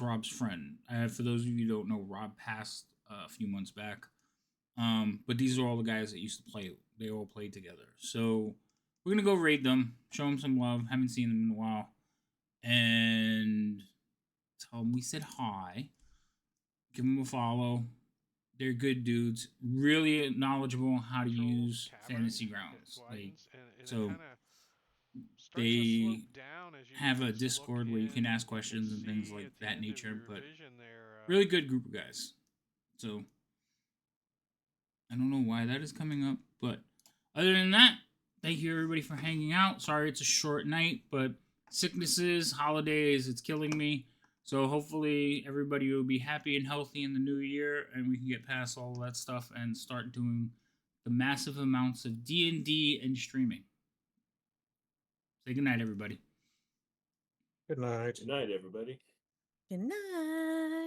S1: Rob's friend. For those of you who don't know, Rob passed a few months back. But these are all the guys that used to play. They all played together. So we're gonna go raid them, show them some love. Haven't seen them in a while, and tell them we said hi. Give them a follow. They're good dudes, really knowledgeable on how to use Fantasy Grounds. So they have a Discord where you can ask questions and things like that nature. But really good group of guys. So I don't know why that is coming up, but other than that, thank you everybody for hanging out. Sorry it's a short night, but sicknesses, holidays, it's killing me. So hopefully everybody will be happy and healthy in the new year, and we can get past all that stuff and start doing the massive amounts of D&D and streaming. Say goodnight, everybody.
S3: Good night.
S4: Good night, everybody.
S5: Good night.